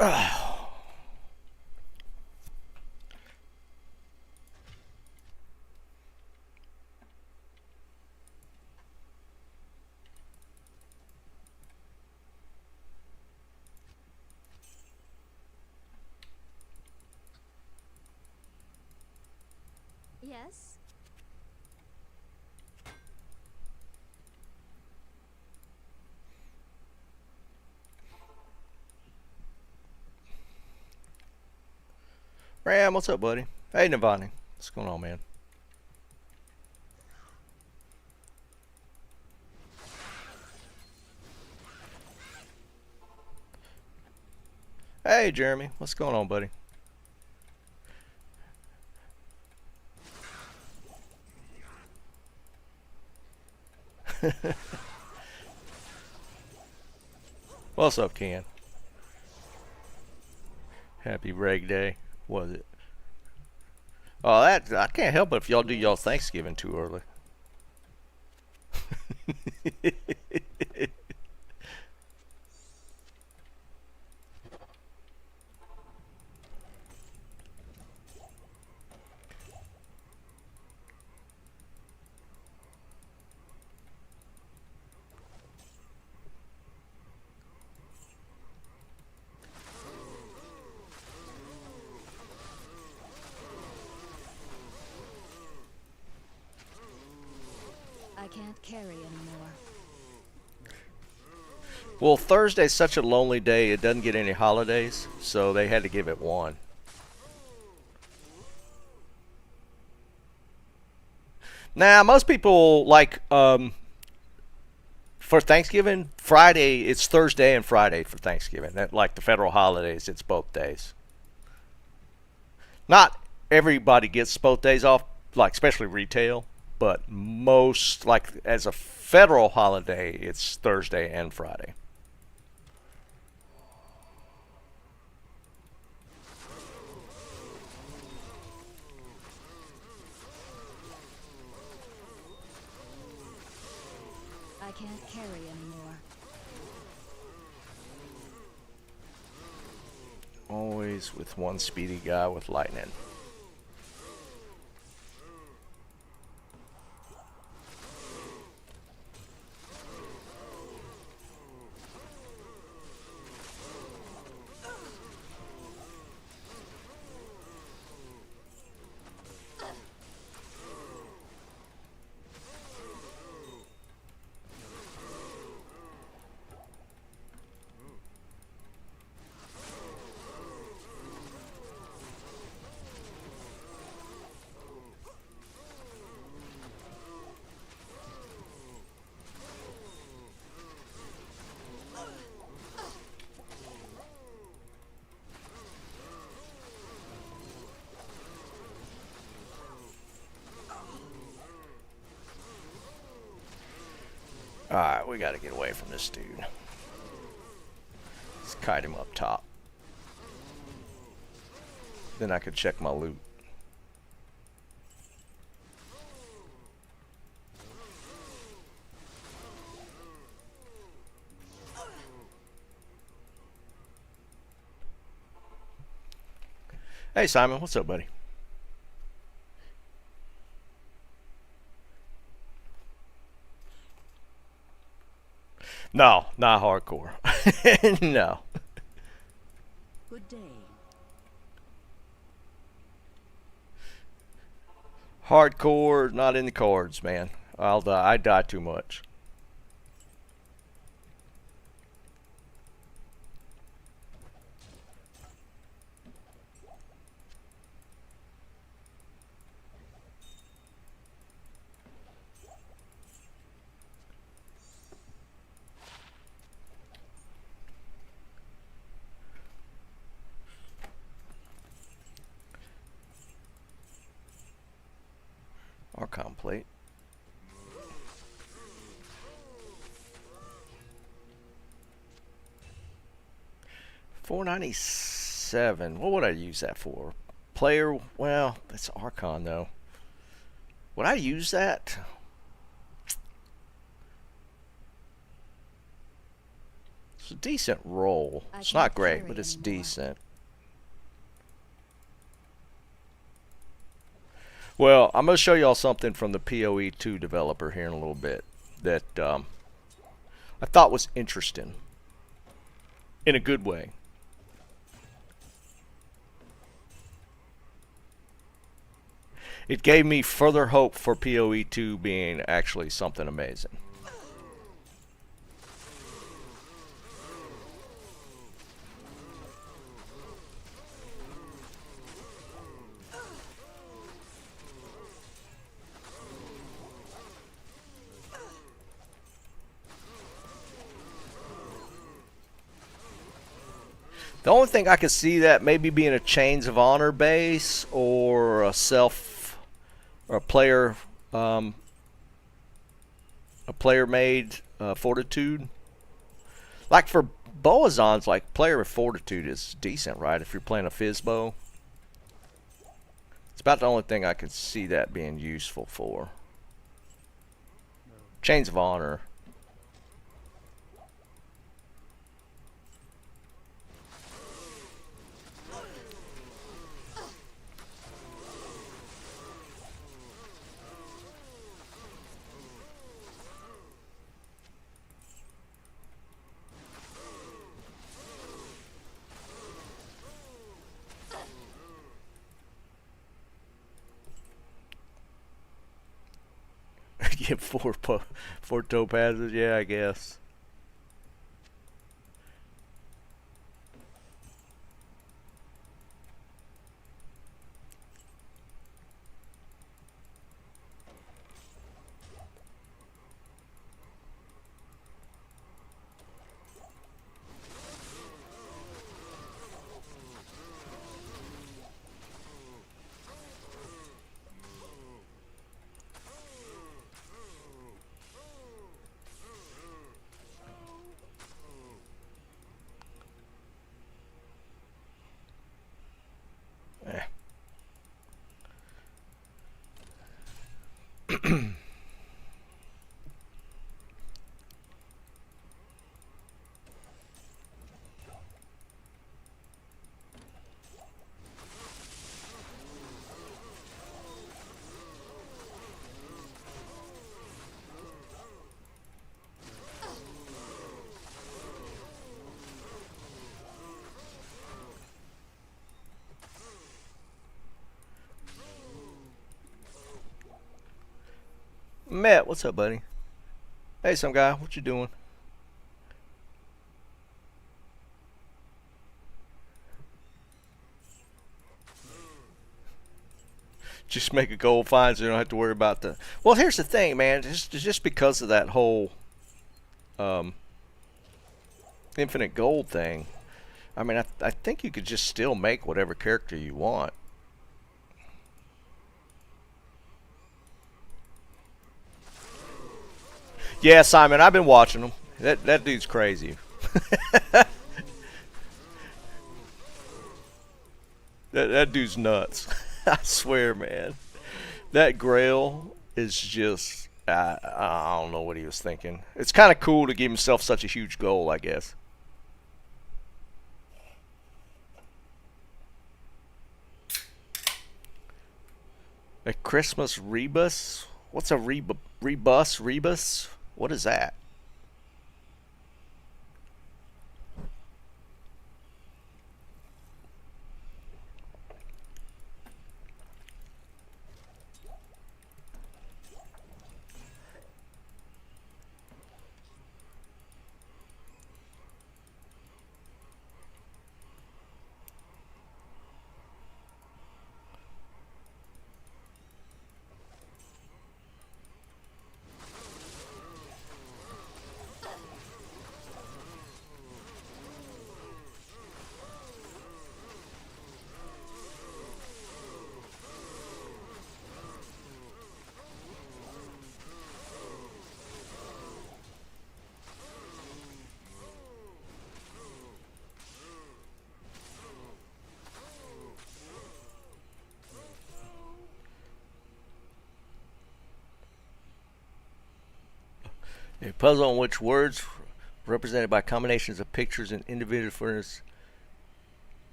Yes? Ram, what's up, buddy? Hey, Navani. What's going on, man? Hey, Jeremy. What's going on, buddy? What's up, Ken? Happy Reg Day. Was it? Oh, that I can't help it if y'all do y'all Thanksgiving too early. I can't carry anymore. Well, Thursday's such a lonely day. It doesn't get any holidays, so they had to give it one. Now, most people like for Thanksgiving, Friday. It's Thursday and Friday for Thanksgiving. That, like the federal holidays, it's both days. Not everybody gets both days off, like especially retail, but most, like as a federal holiday, it's Thursday and Friday. I can't carry anymore. Always with one speedy guy with lightning. Alright, we gotta get away from this dude. Let's kite him up top. Then I could check my loot. Hey Simon, what's up, buddy? No, not hardcore. No. Good day. Hardcore, not in the cards, man. I'll die. I die too much. Archon plate. 497. What would I use that for? Player? Well, that's Archon though. Would I use that? It's a decent roll. I It's can't not great, carry but it's anymore. decent. Well, I'm going to show y'all something from the PoE2 developer here in a little bit that I thought was interesting in a good way. It gave me further hope for PoE2 being actually something amazing. The only thing I could see that maybe being a Chains of Honor base or a player made Fortitude. Like for Boazons, like player Fortitude is decent, right? If you're playing a Fizzbo, it's about the only thing I could see that being useful for. Chains of Honor. Get four topazes, yeah, I guess. Matt, what's up, buddy? Hey, some guy, what you doing? Just make a gold find so you don't have to worry about the. Well, here's the thing, man. Just because of that whole um, infinite gold thing, I mean, I think you could just still make whatever character you want. Yeah, Simon, I've been watching him. That dude's crazy. That dude's nuts. I swear, man. That grail is just. I don't know what he was thinking. It's kind of cool to give himself such a huge goal, I guess. A Christmas rebus? What's a rebus? What is that? A puzzle on which words represented by combinations of pictures and individual furnace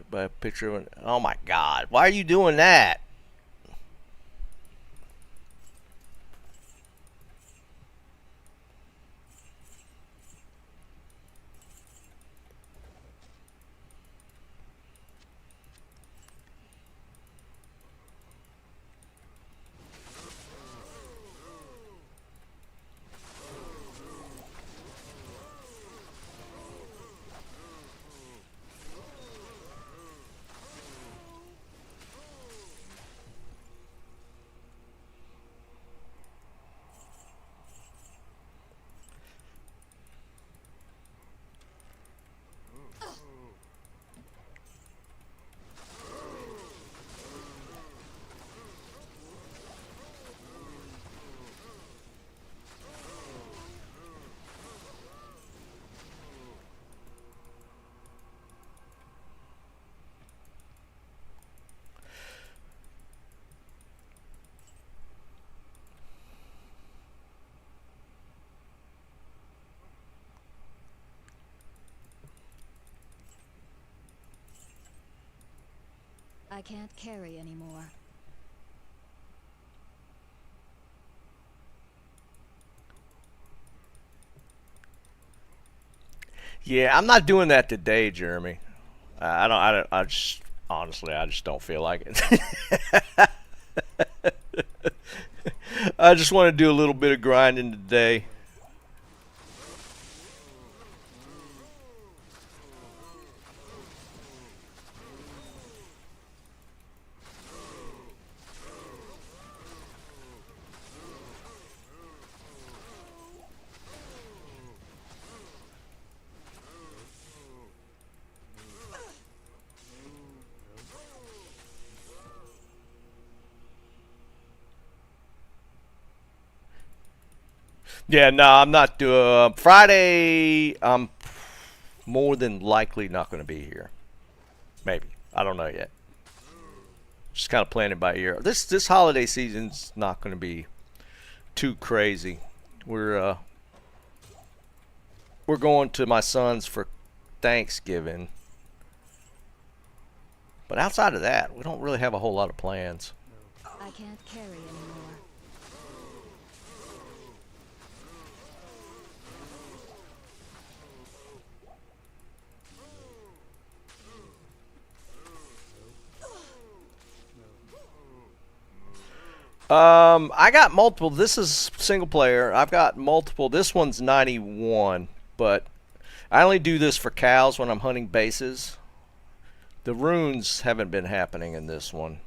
by a picture of oh my god, why are you doing that? I can't carry anymore. Yeah, I'm not doing that today, Jeremy. I just honestly, I just don't feel like it. I just want to do a little bit of grinding today. Yeah, no, I'm not doing Friday. I'm more than likely not going to be here. Maybe I don't know yet. Just kind of playing it by ear. This holiday season's not going to be too crazy. We're going to my son's for Thanksgiving, but outside of that, we don't really have a whole lot of plans. I can't carry anymore. I got multiple. This is single player. I've got multiple. This one's 91, but I only do this for cows when I'm hunting bases. The runes haven't been happening in this one.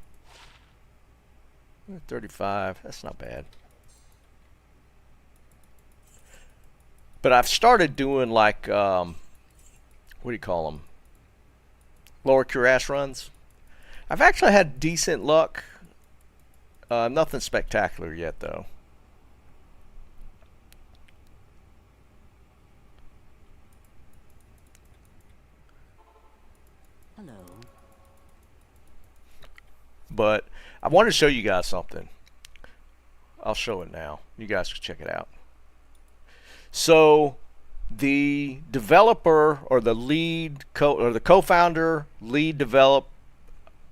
35. That's not bad. But I've started doing like what do you call them? Lower cuirass runs. I've actually had decent luck. Nothing spectacular yet, though. Hello. But I want to show you guys something. I'll show it now. You guys can check it out. So the developer or the the co-founder, lead develop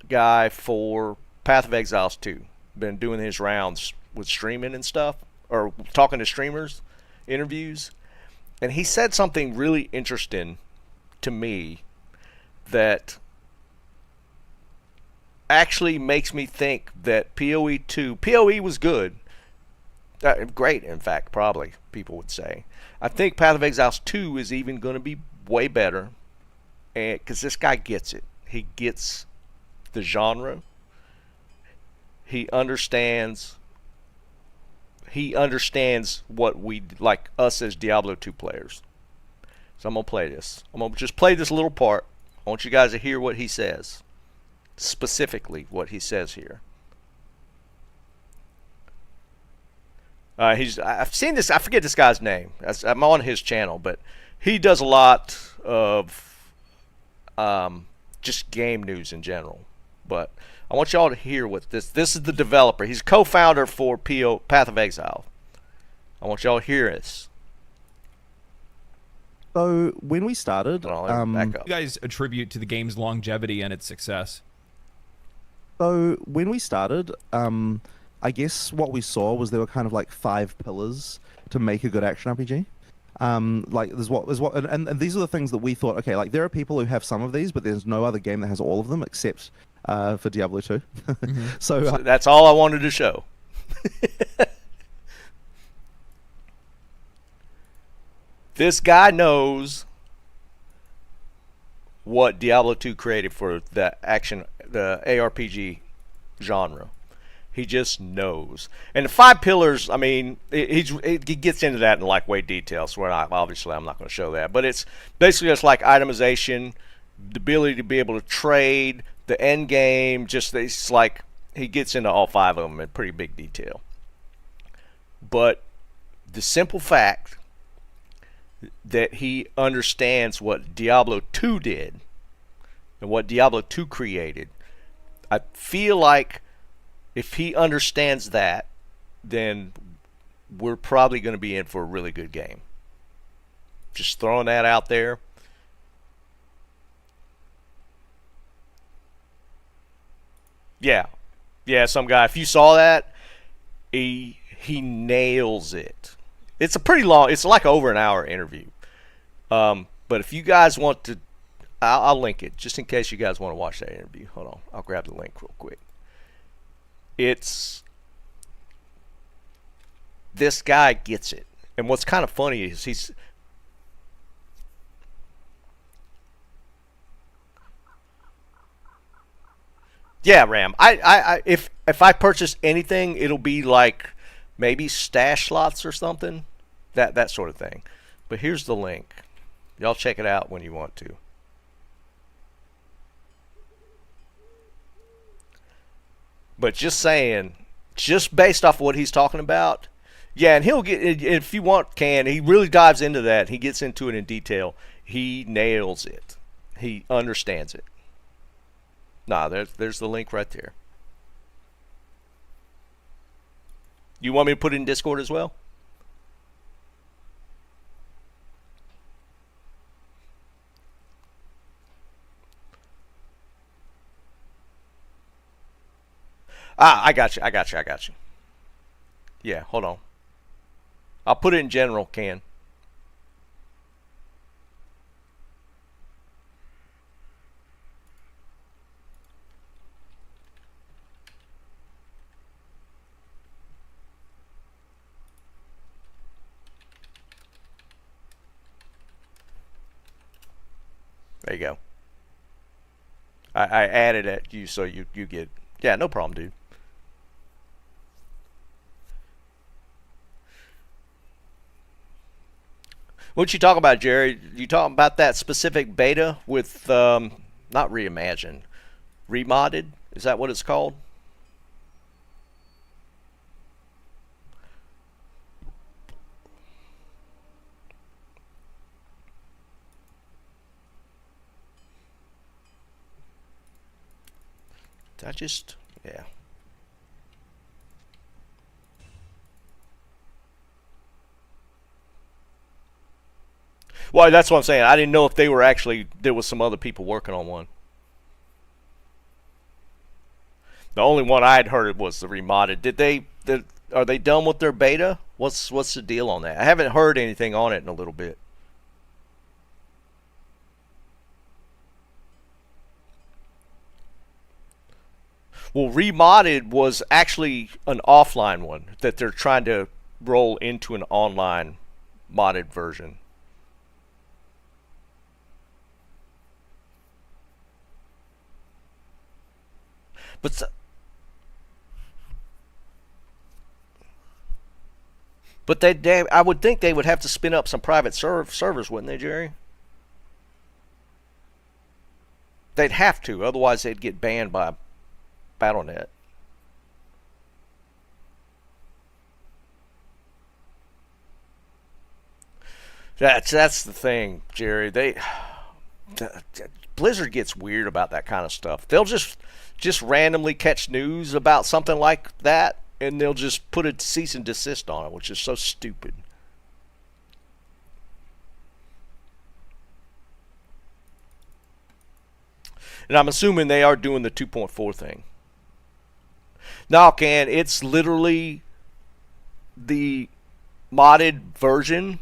guy for Path of Exiles 2, been doing his rounds with streaming and stuff, or talking to streamers, interviews, and he said something really interesting to me that actually makes me think that PoE was good. Great, in fact, probably, people would say. I think Path of Exiles 2 is even going to be way better, and because this guy gets it. He gets the genre. He understands what we like, us as Diablo 2 players. So I'm going to play this. I'm going to just play this little part. I want you guys to hear what he says. Specifically what he says here. I've seen this. I forget this guy's name. I'm on his channel, but he does a lot of just game news in general. But I want y'all to hear what this is the developer. He's co-founder for Path of Exile. I want y'all to hear this. So when we started, Hold on, let me back up. You guys attribute to the game's longevity and its success? I guess what we saw was there were kind of like 5 pillars to make a good action RPG. Like and these are the things that we thought. Okay, like there are people who have some of these, but there's no other game that has all of them except for Diablo 2. So that's all I wanted to show. This guy knows what Diablo 2 created for the ARPG genre. He just knows. And the 5 pillars, I mean, he gets into that in lightweight detail, so obviously I'm not going to show that. But it's basically just like itemization, the ability to be able to trade, the end game, it's like he gets into all 5 of them in pretty big detail. But the simple fact that he understands what Diablo 2 did and what Diablo 2 created, I feel like if he understands that, then we're probably going to be in for a really good game. Just throwing that out there. Yeah, some guy. If you saw that, he nails it. It's a pretty long. It's like over an hour interview. But if you guys want to, I'll link it just in case you guys want to watch that interview. Hold on, I'll grab the link real quick. This guy gets it, and what's kind of funny is yeah, Ram. If I purchase anything, it'll be like maybe stash slots or something, that sort of thing. But here's the link. Y'all check it out when you want to. But just saying, just based off of what he's talking about, yeah, and he'll get, if you want, he really dives into that. He gets into it in detail. He nails it. He understands it. Nah, there's the link right there. You want me to put it in Discord as well? I got you. Yeah, hold on. I'll put it in general, Can. There you go. I added it you so you get. Yeah, no problem, dude. What you talking about, Jerry? You talking about that specific beta with not reimagined, remodded? Is that what it's called? Yeah. Well, that's what I'm saying. I didn't know if they were actually, there was some other people working on one. The only one I'd heard was the remodded. Are they done with their beta? What's the deal on that? I haven't heard anything on it in a little bit. Well, remodded was actually an offline one that they're trying to roll into an online modded version. But I would think they would have to spin up some private servers, wouldn't they, Jerry? They'd have to, otherwise they'd get banned by Battle.net. That's the thing, Jerry. Blizzard gets weird about that kind of stuff. They'll just randomly catch news about something like that, and they'll just put a cease and desist on it, which is so stupid. And I'm assuming they are doing the 2.4 thing. No, Can, it's literally the modded version,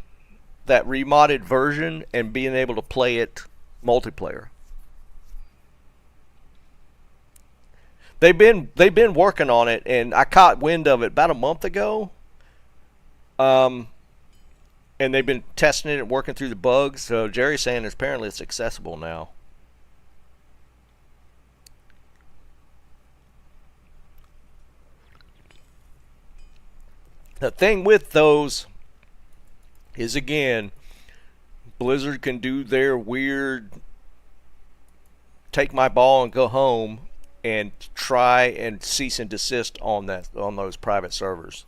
that remodded version, and being able to play it multiplayer. They've been working on it, and I caught wind of it about a month ago. And they've been testing it and working through the bugs. So Jerry's saying apparently it's accessible now. The thing with those is, again, Blizzard can do their weird take my ball and go home and try and cease and desist on those private servers.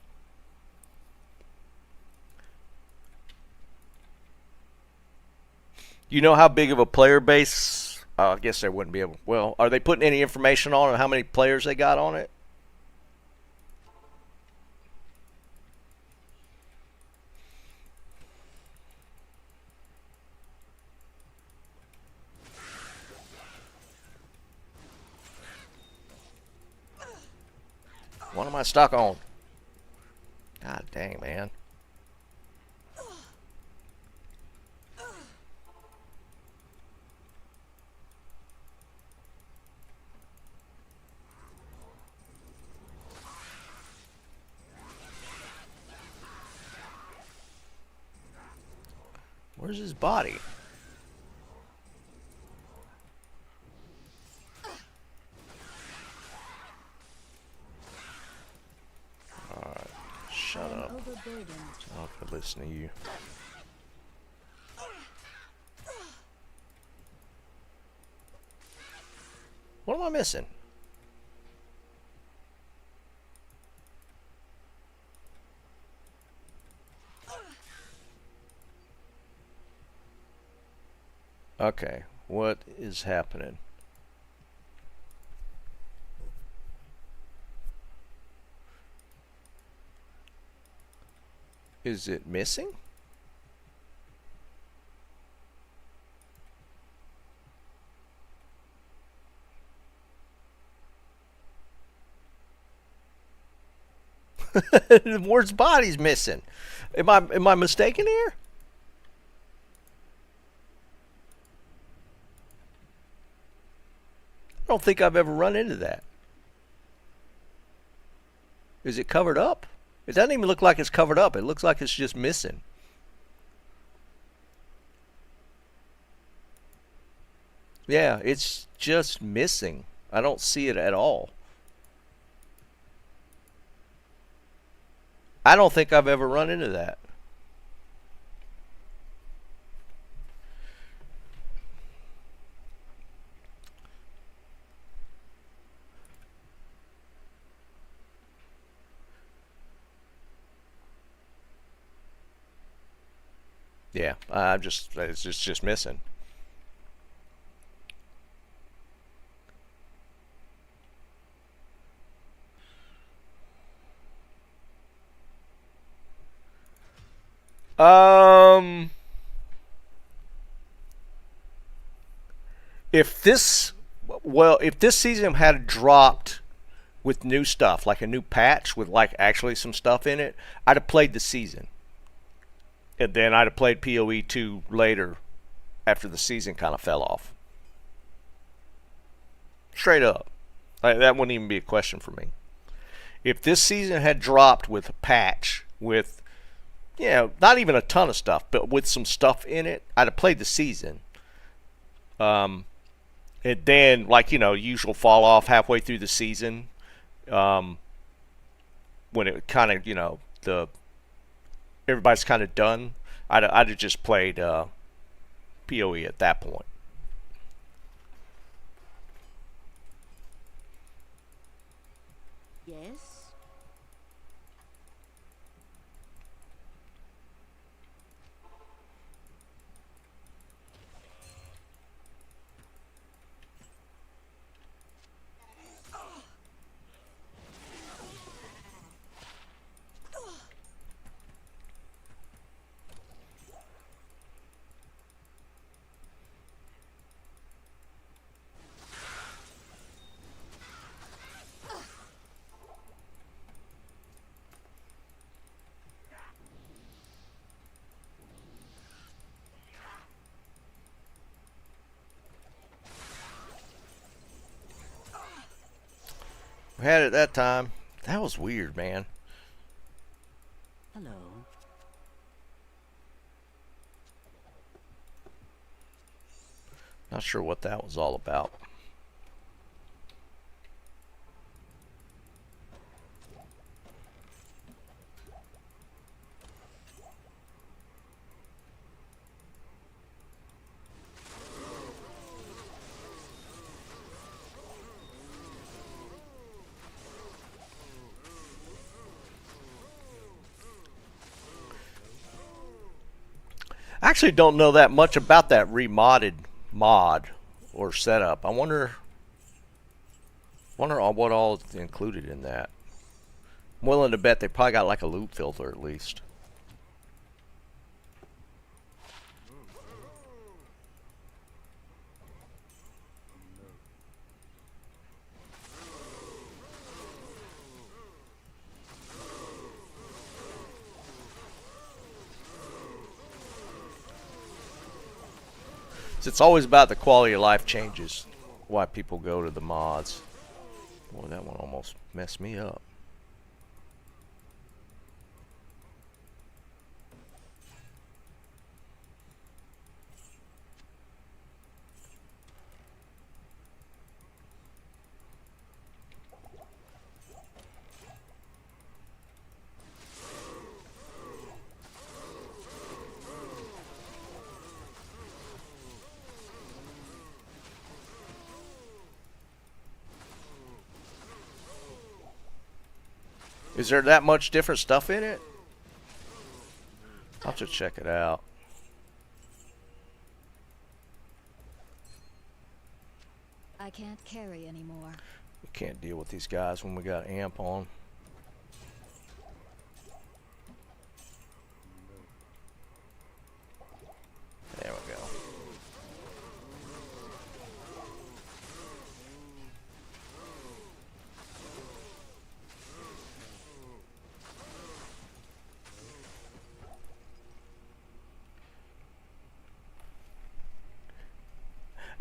You know how big of a player base? I guess they wouldn't be able. Well, are they putting any information on how many players they got on it? What am I stuck on? God dang, man. Where's his body? Alright, shut up. I'll have to listen to you. What am I missing? Okay, what is happening? Is it missing? Where's body's missing? Am I mistaken here? I don't think I've ever run into that. Is it covered up? It doesn't even look like it's covered up. It looks like it's just missing. Yeah, it's just missing. I don't see it at all. I don't think I've ever run into that. Yeah, it's just missing. If this season had dropped with new stuff, like a new patch with like actually some stuff in it, I'd have played the season. And then I'd have played PoE 2 later after the season kind of fell off. Straight up. That wouldn't even be a question for me. If this season had dropped with a patch with, not even a ton of stuff, but with some stuff in it, I'd have played the season. And then, usual fall off halfway through the season, when it kind of, everybody's kind of done, I'd have just played PoE at that point. Yes? had it that time. That was weird, man. Hello. Not sure what that was all about. I actually don't know that much about that remodded mod or setup. I wonder on what all is included in that. I'm willing to bet they probably got like a loot filter at least. It's always about the quality of life changes. Why people go to the mods. Boy, that one almost messed me up. Is there that much different stuff in it? I'll have to check it out. I can't carry anymore. We can't deal with these guys when we got amp on. There we go.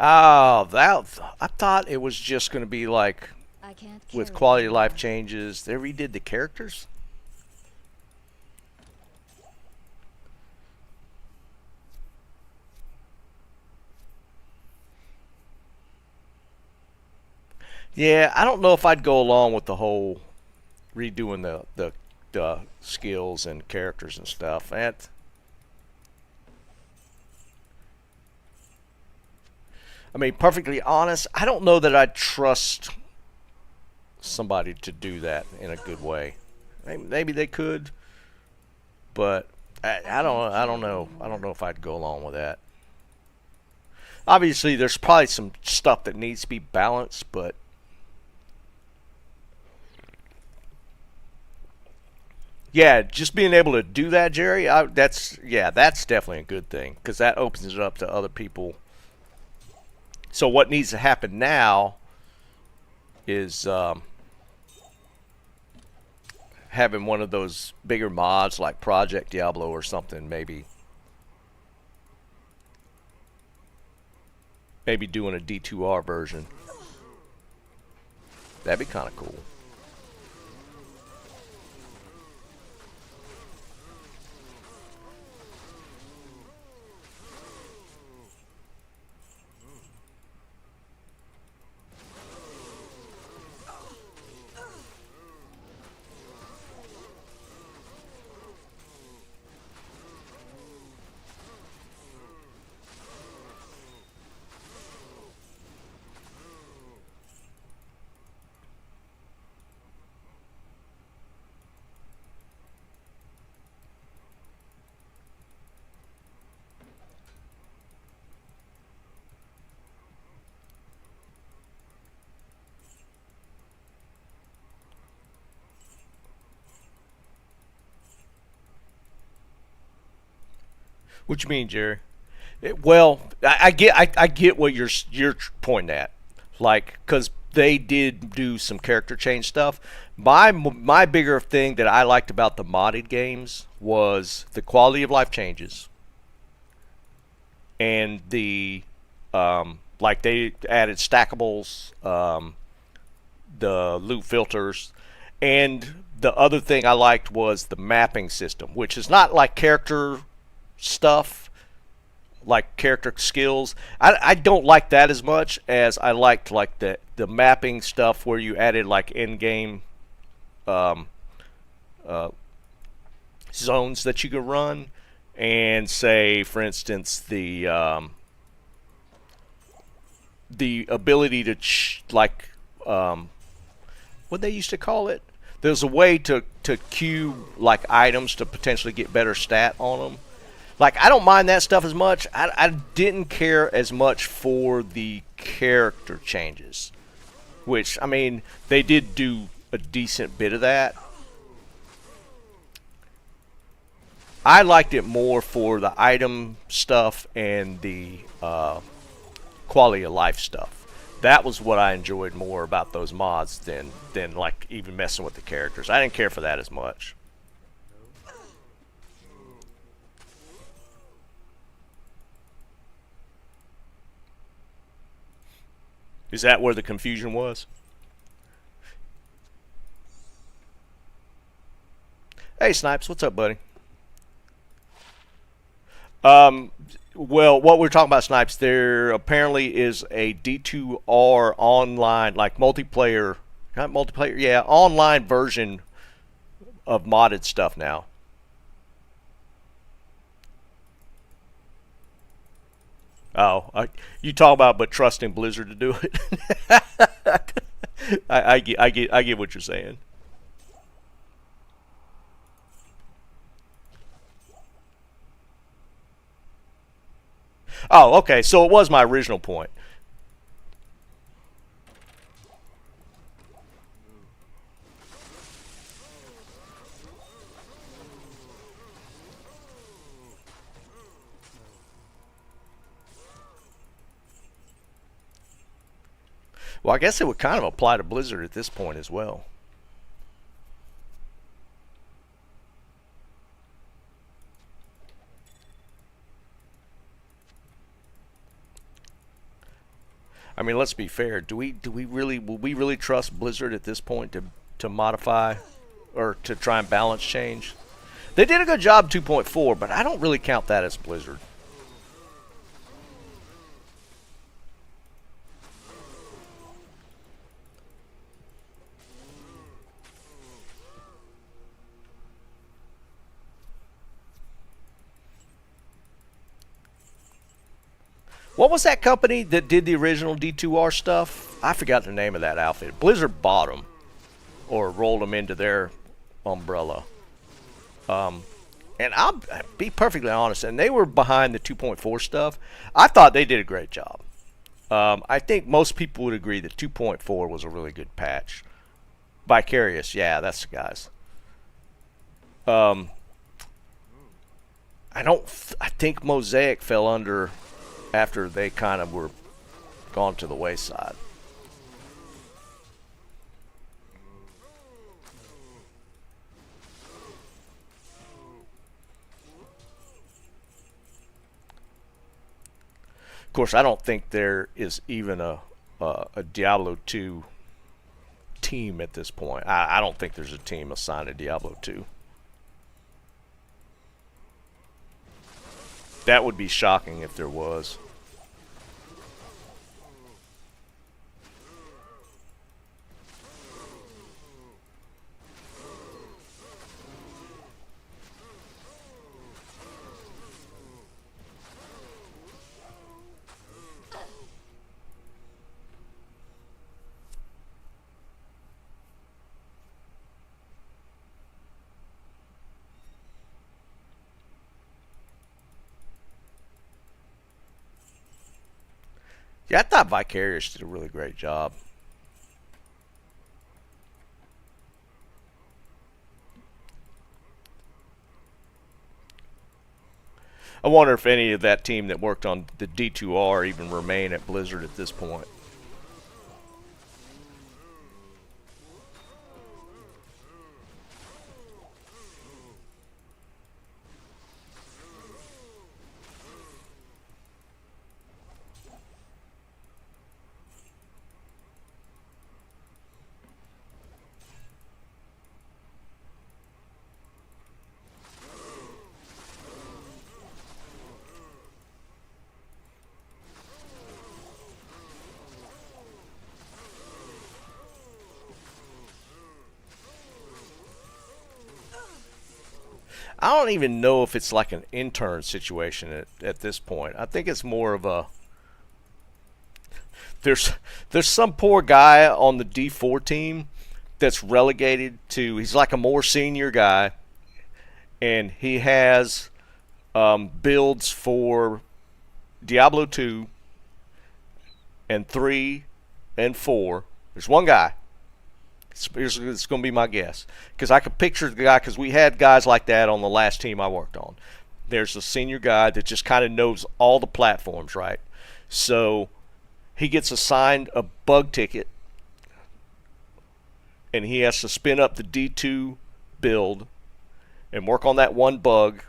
Oh, I thought it was just going to be like I can't with carry quality of life anymore. changes. They redid the characters. Yeah, I don't know if I'd go along with the whole redoing the skills and characters and stuff. I mean, perfectly honest, I don't know that I'd trust somebody to do that in a good way. Maybe they could, but I don't know. I don't know if I'd go along with that. Obviously, there's probably some stuff that needs to be balanced, but yeah, just being able to do that, Jerry, that's definitely a good thing because that opens it up to other people. So what needs to happen now is having one of those bigger mods like Project Diablo or something, maybe doing a D2R version. That'd be kind of cool. What you mean, Jerry? Well, I get what you're pointing at, like, because they did do some character change stuff. My bigger thing that I liked about the modded games was the quality of life changes, and the like they added stackables, the loot filters, and the other thing I liked was the mapping system, which is not like character stuff, like character skills. I don't like that as much as I liked like the mapping stuff where you added like in-game zones that you could run, and say, for instance, the ability to what they used to call it. There's a way to queue like items to potentially get better stat on them. Like, I don't mind that stuff as much. I didn't care as much for the character changes, which, I mean, they did do a decent bit of that. I liked it more for the item stuff and the quality of life stuff. That was what I enjoyed more about those mods than like even messing with the characters. I didn't care for that as much. Is that where the confusion was? Hey Snipes, what's up, buddy? Well, what we're talking about, Snipes, there apparently is a D2R online, like multiplayer, not multiplayer, yeah, online version of modded stuff now. Oh, you talk about but trusting Blizzard to do it. I get what you're saying. Oh, okay. So it was my original point. Well, I guess it would kind of apply to Blizzard at this point as well. I mean, let's be fair. Will we really trust Blizzard at this point to modify or to try and balance change? They did a good job 2.4, but I don't really count that as Blizzard. What was that company that did the original D2R stuff? I forgot the name of that outfit. Blizzard bought them or rolled them into their umbrella. And I'll be perfectly honest, and they were behind the 2.4 stuff. I thought they did a great job. I think most people would agree that 2.4 was a really good patch. Vicarious, yeah, that's the guys. I think Mosaic fell under after they kind of were gone to the wayside. Of course, I don't think there is even a Diablo 2 team at this point. I don't think there's a team assigned to Diablo 2. That would be shocking if there was. Yeah, I thought Vicarious did a really great job. I wonder if any of that team that worked on the D2R even remain at Blizzard at this point. I don't even know if it's like an intern situation at this point. I think it's more of a there's some poor guy on the D4 team that's relegated to, he's like a more senior guy, and he has builds for Diablo 2 and 3 and 4. There's one guy. It's going to be my guess, because I could picture the guy, because we had guys like that on the last team I worked on. There's a senior guy that just kind of knows all the platforms, right? So he gets assigned a bug ticket, and he has to spin up the D2 build and work on that one bug.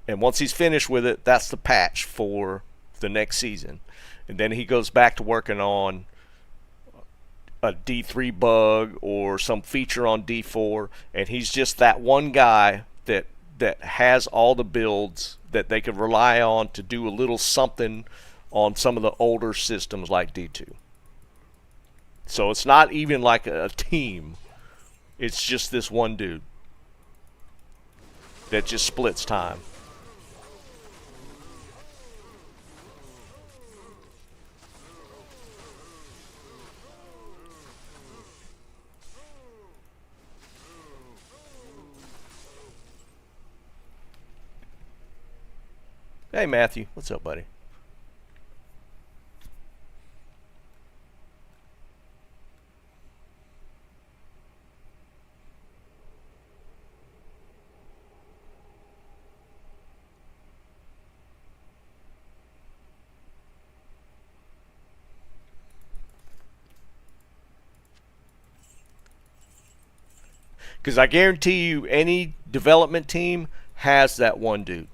And once he's finished with it, that's the patch for the next season. And then he goes back to working on a D3 bug or some feature on D4, and he's just that one guy that has all the builds that they could rely on to do a little something on some of the older systems like D2. So it's not even like a team. It's just this one dude that just splits time. Hey Matthew, what's up, buddy? Because I guarantee you, any development team has that one dude.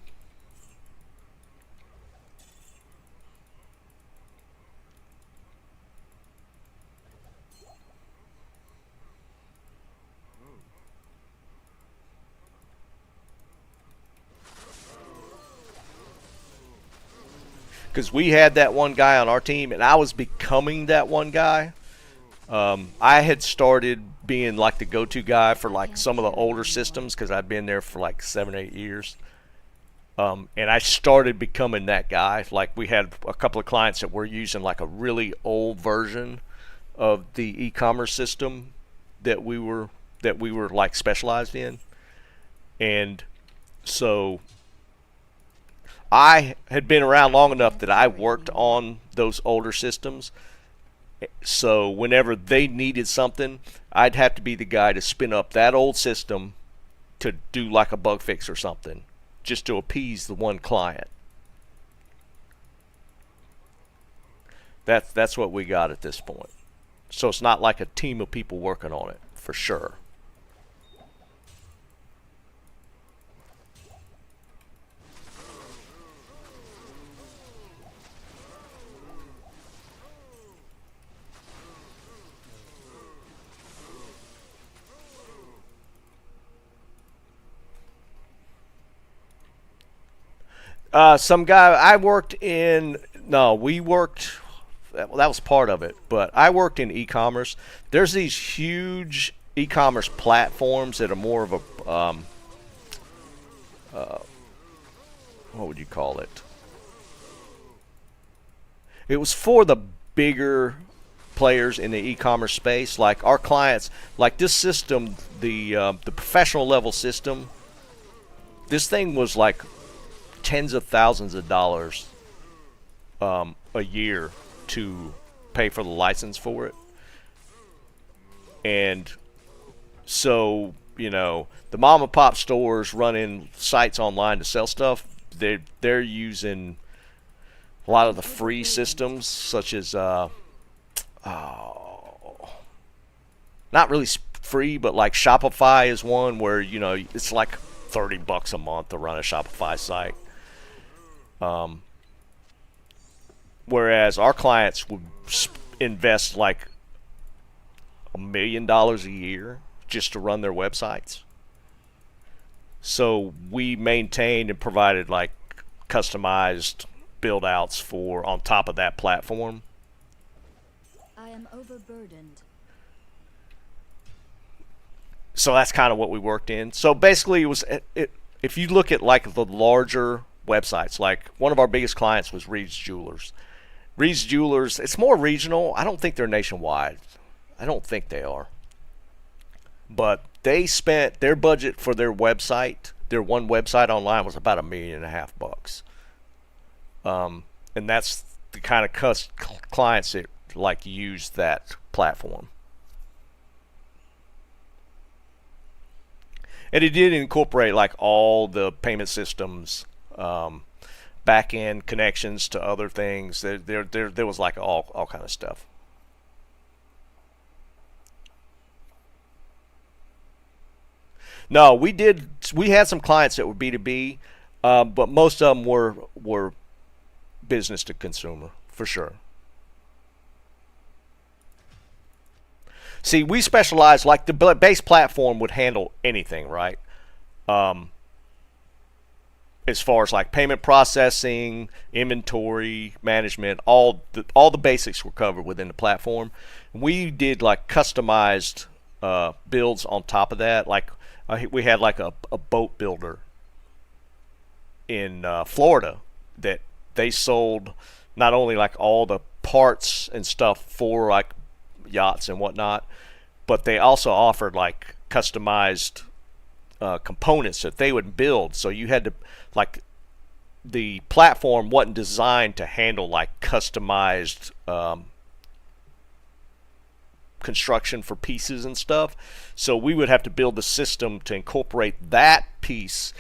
Because we had that one guy on our team, and I was becoming that one guy. I had started being like the go-to guy for like some of the older systems, because I'd been there for like 7 or 8 years. And I started becoming that guy. Like, we had a couple of clients that were using like a really old version of the e-commerce system that we were like specialized in. And so I had been around long enough that I worked on those older systems. So whenever they needed something, I'd have to be the guy to spin up that old system to do like a bug fix or something, just to appease the one client. That's what we got at this point. So it's not like a team of people working on it, for sure. Some guy I worked in. No, we worked. Well, that was part of it, but I worked in e-commerce. There's these huge e-commerce platforms that are more of a what would you call it? It was for the bigger players in the e-commerce space, like our clients, like this system, the professional level system. This thing was like tens of thousands of dollars a year to pay for the license for it. And so, you know, the mom and pop stores running sites online to sell stuff, they're using a lot of the free systems, such as not really free, but like Shopify is one where, you know, it's like $30 a month to run a Shopify site. Whereas our clients would invest like $1 million a year just to run their websites. So we maintained and provided like customized build outs for on top of that platform. I am overburdened. So that's kind of what we worked in. So basically it if you look at like the larger websites, like one of our biggest clients was Reed's Jewelers. Reed's Jewelers, it's more regional. I don't think they're nationwide. I don't think they are. But they spent their budget for their website, their one website online was about $1.5 million. And that's the kind of clients that like use that platform. And it did incorporate like all the payment systems, back end connections to other things. There was like all kind of stuff. No, we had some clients that were B2B, but most of them were business to consumer for sure. See, we specialize, like the base platform would handle anything, right? As far as like payment processing, inventory management, all the basics were covered within the platform. We did like customized builds on top of that. Like we had like a boat builder in Florida that they sold not only like all the parts and stuff for like yachts and whatnot, but they also offered like customized components that they would build. So you had to, like, the platform wasn't designed to handle like customized construction for pieces and stuff. So we would have to build the system to incorporate that piece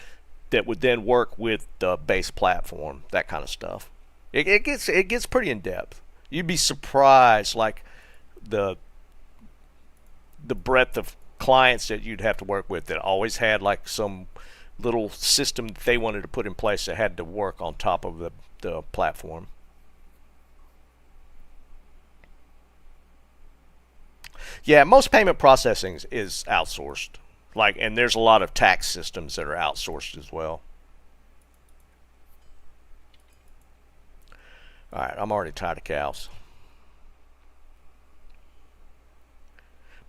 that would then work with the base platform, that kind of stuff. It gets pretty in depth. You'd be surprised, like the breadth of clients that you'd have to work with that always had like some little system that they wanted to put in place that had to work on top of the platform. Yeah, most payment processing is outsourced. Like, and there's a lot of tax systems that are outsourced as well. All right, I'm already tired of cows.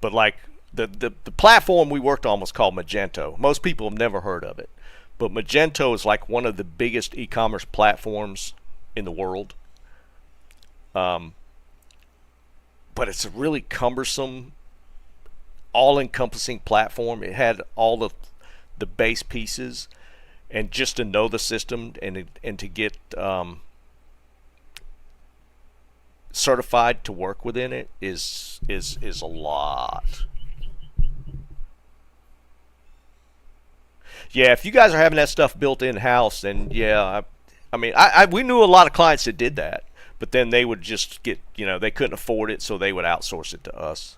But like the platform we worked on was called Magento. Most people have never heard of it, but Magento is like one of the biggest e-commerce platforms in the world. But it's a really cumbersome, all-encompassing platform. It had all the base pieces, and just to know the system and to get certified to work within it is a lot. Yeah, if you guys are having that stuff built in-house, then yeah, I mean, we knew a lot of clients that did that, but then they would just get, they couldn't afford it, so they would outsource it to us.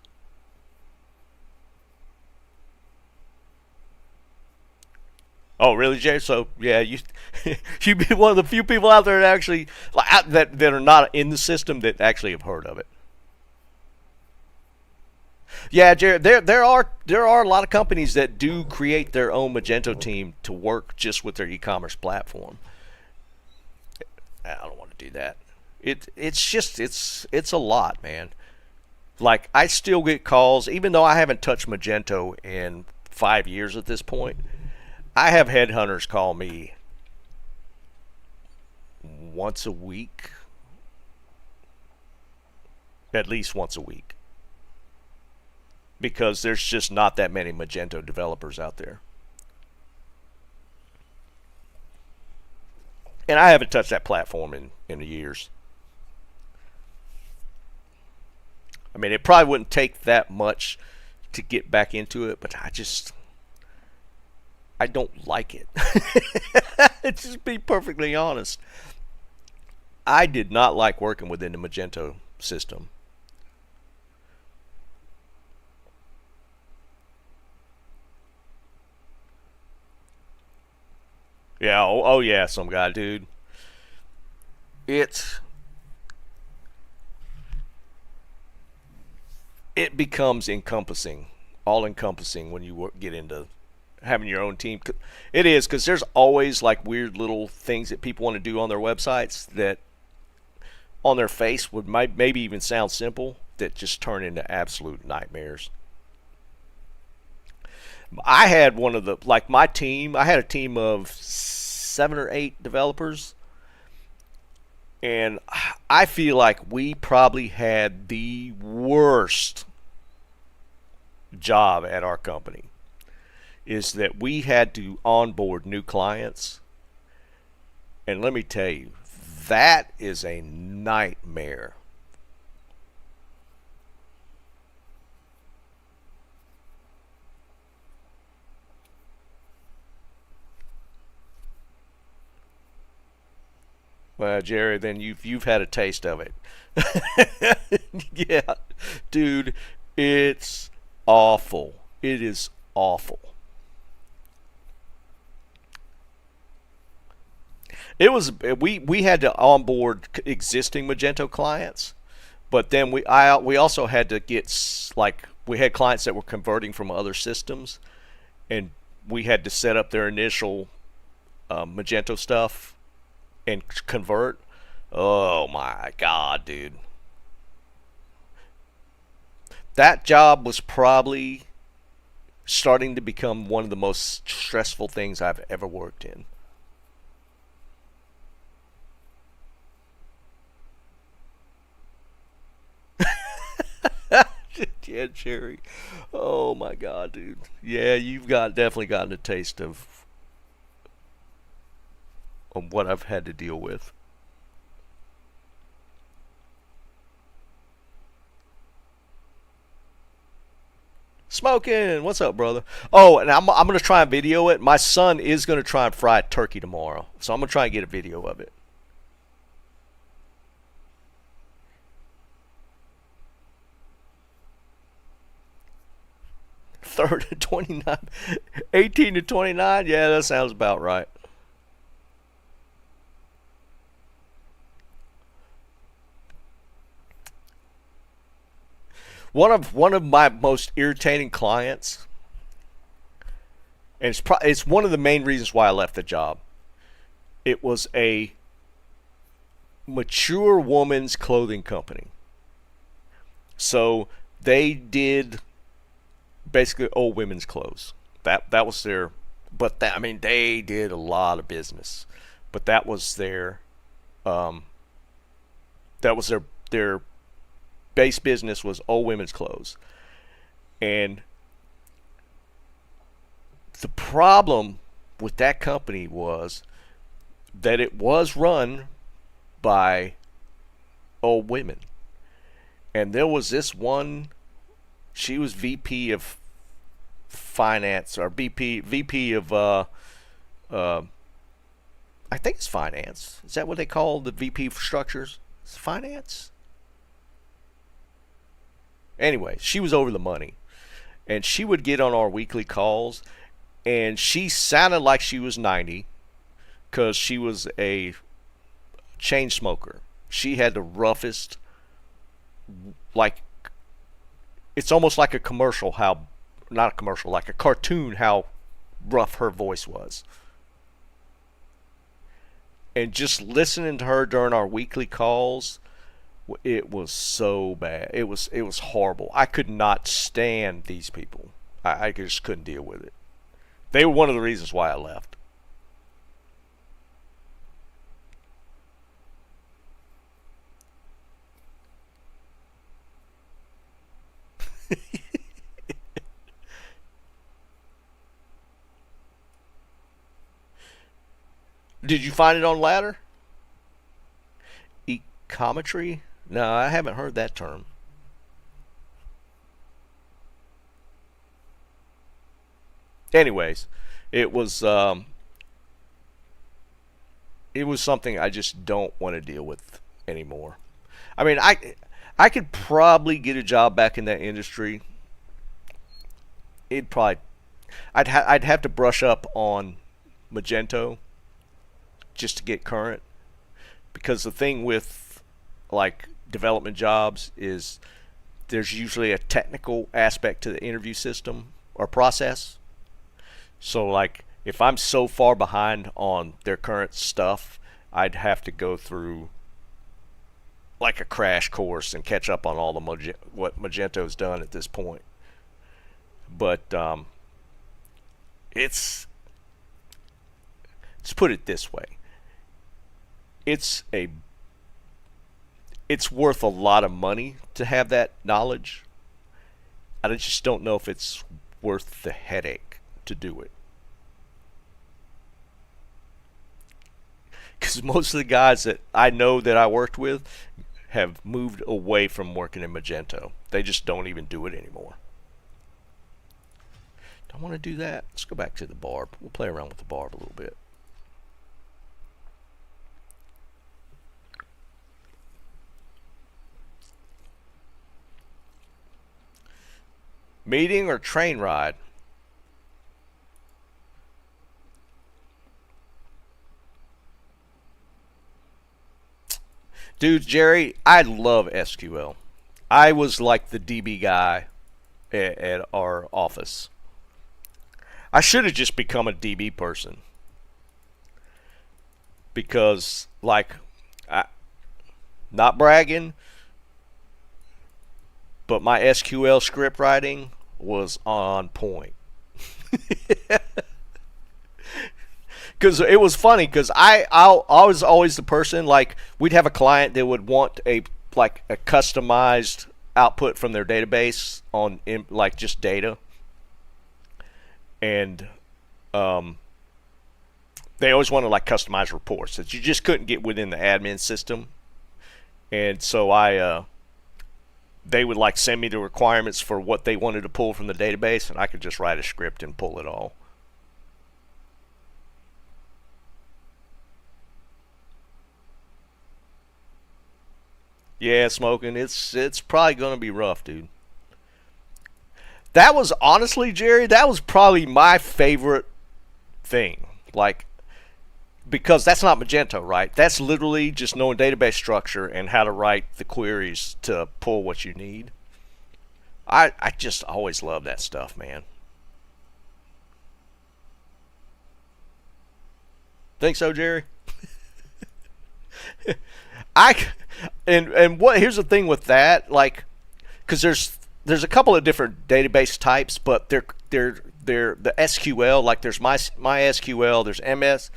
Oh, really, Jay? So yeah, you'd be one of the few people out there that actually that are not in the system that actually have heard of it. Yeah, Jared, there are a lot of companies that do create their own Magento team to work just with their e-commerce platform. I don't want to do that. It's a lot, man. Like, I still get calls, even though I haven't touched Magento in 5 years at this point. I have headhunters call me once a week, at least once a week, because there's just not that many Magento developers out there. And I haven't touched that platform in years. I mean, it probably wouldn't take that much to get back into it, but I don't like it. Just be perfectly honest. I did not like working within the Magento system. Yeah, oh yeah, some guy, dude. It becomes encompassing, all encompassing when you get into having your own team. It is, because there's always like weird little things that people want to do on their websites that on their face would maybe even sound simple, that just turn into absolute nightmares. I had one of the like my team. I had a team of 7 or 8 developers, and I feel like we probably had the worst job at our company. Is that we had to onboard new clients, and let me tell you, that is a nightmare. Well, Jerry, then you've had a taste of it. Yeah, dude, it's awful. It is awful. It was we had to onboard existing Magento clients, but then we also had to get like we had clients that were converting from other systems, and we had to set up their initial Magento stuff and convert. Oh my god, dude. That job was probably starting to become one of the most stressful things I've ever worked in. Yeah, Jerry. Oh my god, dude. Yeah, you've definitely gotten a taste of what I've had to deal with. Smoking, what's up, brother? Oh, and I'm gonna try and video it. My son is gonna try and fry a turkey tomorrow, so I'm gonna try and get a video of it. 3rd to 29, 18 to 29. Yeah, that sounds about right. One of my most irritating clients, and it's one of the main reasons why I left the job. It was a mature woman's clothing company. So they did basically old women's clothes. That was their, but that, I mean, they did a lot of business, but that was their their base business was old women's clothes. And the problem with that company was that it was run by old women. And there was this one, she was VP of finance, or VP of I think it's finance. Is that what they call the VP structures? It's finance? Anyway, she was over the money. And she would get on our weekly calls, and she sounded like she was 90 because she was a chain smoker. She had the roughest, like, it's almost like a commercial, how, not a commercial, like a cartoon, how rough her voice was. And just listening to her during our weekly calls, it was so bad. It was horrible. I could not stand these people. I just couldn't deal with it. They were one of the reasons why I left. Did you find it on Ladder? Ecometry? No, I haven't heard that term. Anyways, it was something I just don't want to deal with anymore. I mean, I could probably get a job back in that industry. I'd have to brush up on Magento just to get current, because the thing with like development jobs is there's usually a technical aspect to the interview system or process. So like if I'm so far behind on their current stuff, I'd have to go through like a crash course and catch up on all the what Magento's done at this point. But let's put it this way. It's worth a lot of money to have that knowledge. I just don't know if it's worth the headache to do it. Because most of the guys that I know that I worked with have moved away from working in Magento. They just don't even do it anymore. Don't want to do that. Let's go back to the barb. We'll play around with the barb a little bit. Meeting or train ride? Dude, Jerry, I love SQL. I was like the DB guy at our office. I should have just become a DB person. Because, like, not bragging, but my SQL script writing was on point. Because it was funny, because I was always the person, like, we'd have a client that would want a customized output from their database on, like, just data. And they always wanted, like, customized reports that you just couldn't get within the admin system. And so they would, like, send me the requirements for what they wanted to pull from the database, and I could just write a script and pull it all. Yeah, smoking. It's probably gonna be rough, dude. That was honestly, Jerry, that was probably my favorite thing. Like, because that's not Magento, right? That's literally just knowing database structure and how to write the queries to pull what you need. I just always love that stuff, man. Think so, Jerry? And what here's the thing with that, like, because there's a couple of different database types, but they're the SQL, like there's MySQL, there's MS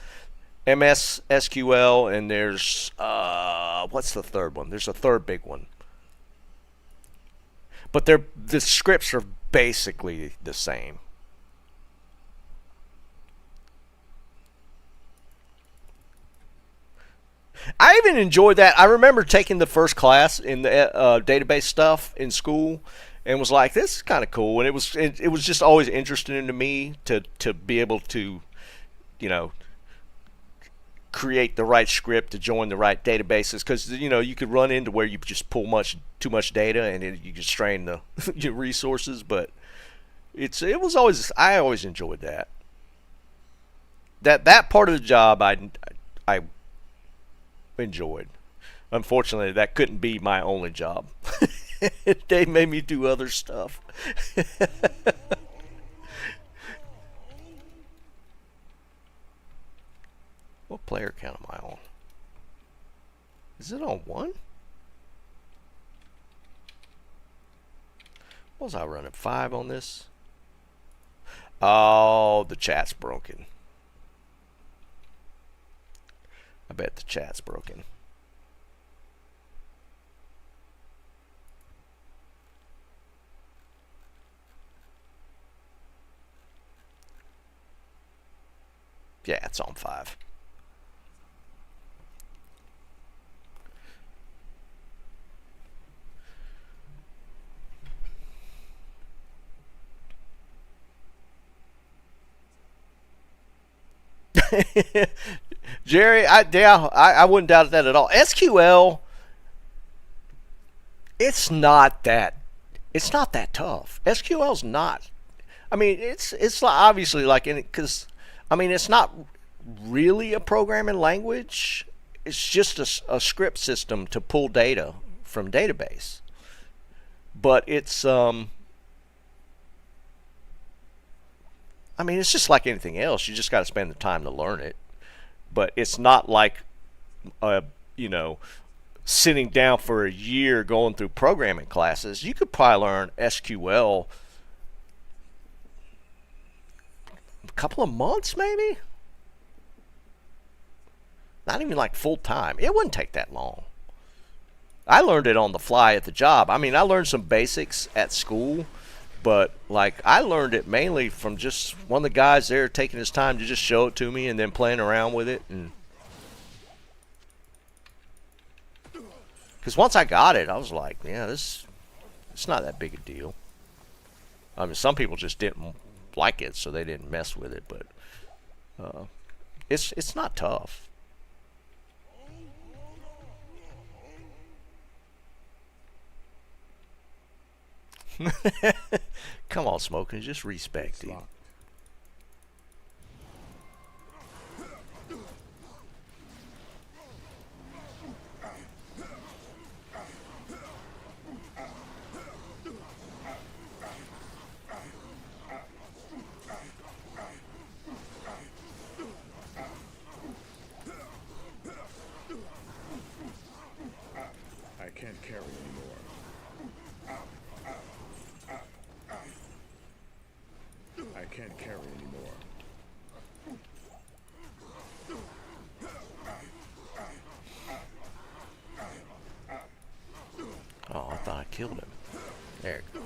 SQL, and there's what's the third one? There's a third big one. But the scripts are basically the same. I even enjoyed that. I remember taking the first class in the database stuff in school, and was like, "This is kind of cool." And it was just always interesting to me to be able to, create the right script to join the right databases, because you could run into where you just pull too much data and you could strain the your resources. But I always enjoyed that. That part of the job I enjoyed. Unfortunately, that couldn't be my only job. They made me do other stuff. What player count am I on? Is it on 1? What was I running? 5 on this? Oh, the chat's broken. I bet the chat's broken. Yeah, it's on 5. Jerry, I wouldn't doubt that at all. SQL, it's not that tough. SQL's not. I mean, it's obviously like because it's not really a programming language. It's just a script system to pull data from database. But it's it's just like anything else. You just got to spend the time to learn it. But it's not like, sitting down for a year going through programming classes. You could probably learn SQL couple of months maybe. Not even like full time. It wouldn't take that long. I learned it on the fly at the job. I mean, I learned some basics at school, but like I learned it mainly from just one of the guys there taking his time to just show it to me and then playing around with it. And because once I got it, I was like, yeah, it's not that big a deal. I mean, some people just didn't like it, so they didn't mess with it, but it's not tough. Come on, Smoking, just respect it. I can't carry anymore. I can't carry anymore. Oh, I thought I killed him. There you go.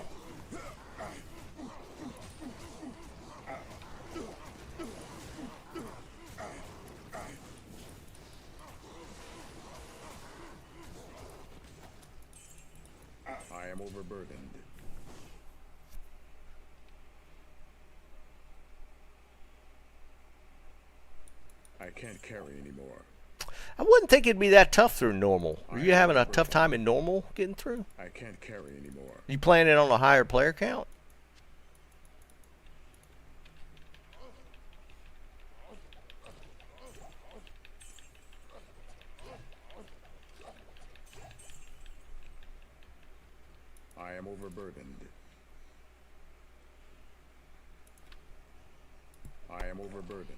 I am overburdened. I can't carry anymore. I wouldn't think it'd be that tough through normal. Are you having a tough time in normal getting through? I can't carry anymore. You playing it on a higher player count? I am overburdened. I am overburdened.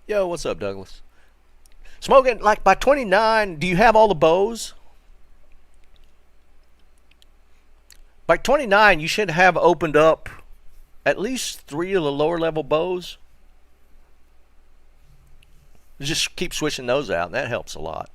Yo, what's up, Douglas? Smoking, like by 29, do you have all the bows? By 29, you should have opened up at least 3 of the lower level bows. Just keep switching those out. That helps a lot.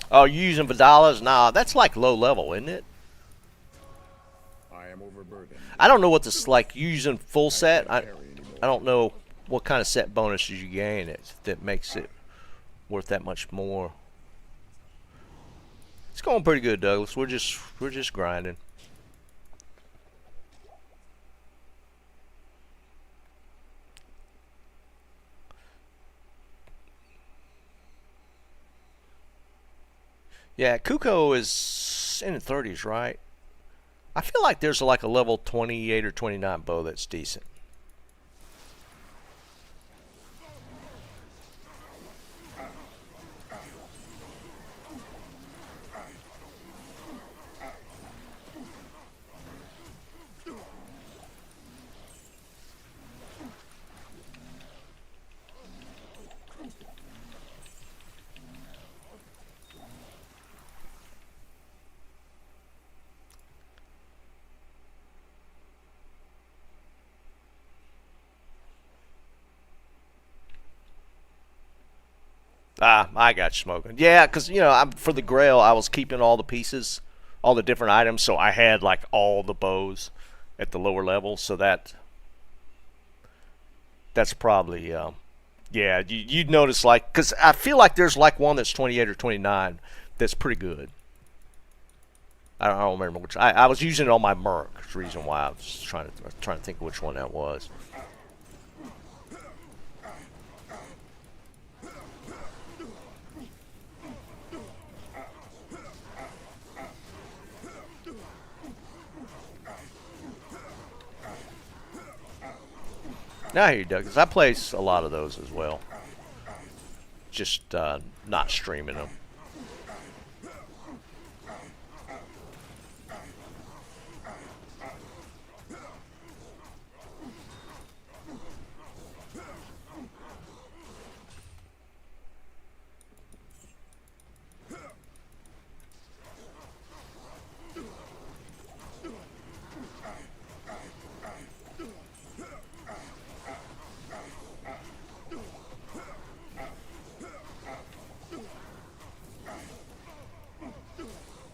Oh, you using Vidalas? Nah, that's like low level, isn't it? I am overburdened. I don't know what this like. You using full set? I don't know what kind of set bonuses you gain that makes it worth that much more. It's going pretty good, Douglas. We're just grinding. Yeah, Kuko is in the 30s, right? I feel like there's like a level 28 or 29 bow that's decent. Ah, I got you, Smoking. Yeah, because, you know, for the Grail, I was keeping all the pieces, all the different items, so I had, like, all the bows at the lower level, so that's probably Yeah, you'd notice, like, because I feel like there's like one that's 28 or 29 that's pretty good. I don't remember which. I was using it on my Merc. That's the reason why I was trying to think of which one that was. Now I hear you, Doug, 'cause I play a lot of those as well. Just not streaming them.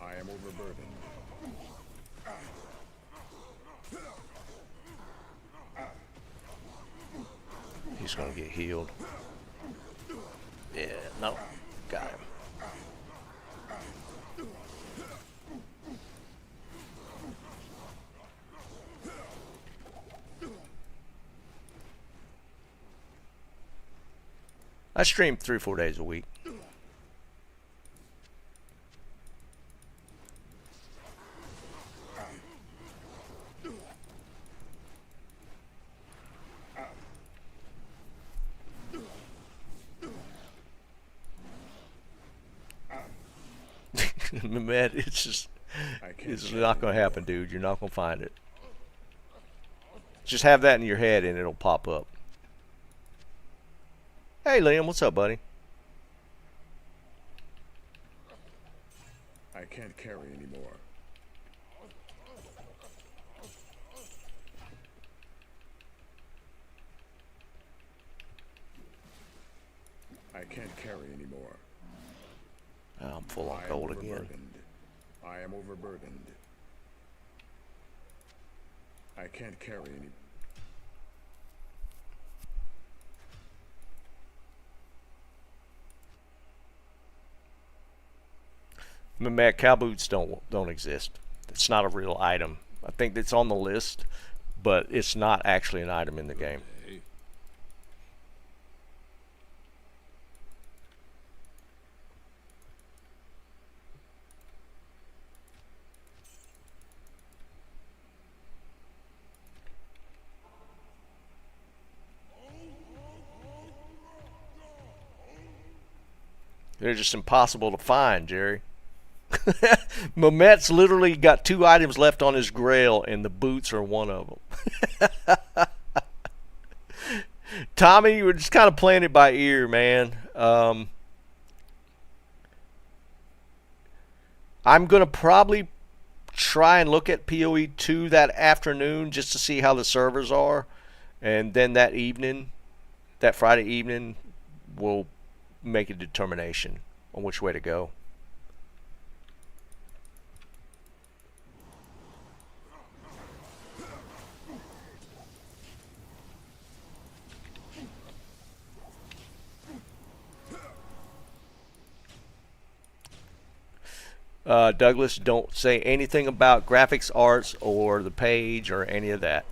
I am overburdened. He's gonna get healed. Yeah, no, got him. I stream 3 or 4 days a week. Man, it's just, it's not gonna happen, dude. You're not gonna find it. Just have that in your head and it'll pop up. Hey Liam, what's up, buddy? I can't carry anymore. I can't carry anymore. Oh, I'm full on I am gold again. overburdened. I am overburdened. I can't carry any. Man, cow boots don't exist. It's not a real item. I think it's on the list, but it's not actually an item in the game. They're just impossible to find, Jerry. Mamet's literally got 2 items left on his grail, and the boots are one of them. Tommy, you were just kind of playing it by ear, man. I'm going to probably try and look at PoE 2 that afternoon just to see how the servers are. And then that evening, that Friday evening, we'll make a determination on which way to go. Douglas, don't say anything about graphics arts or the page or any of that.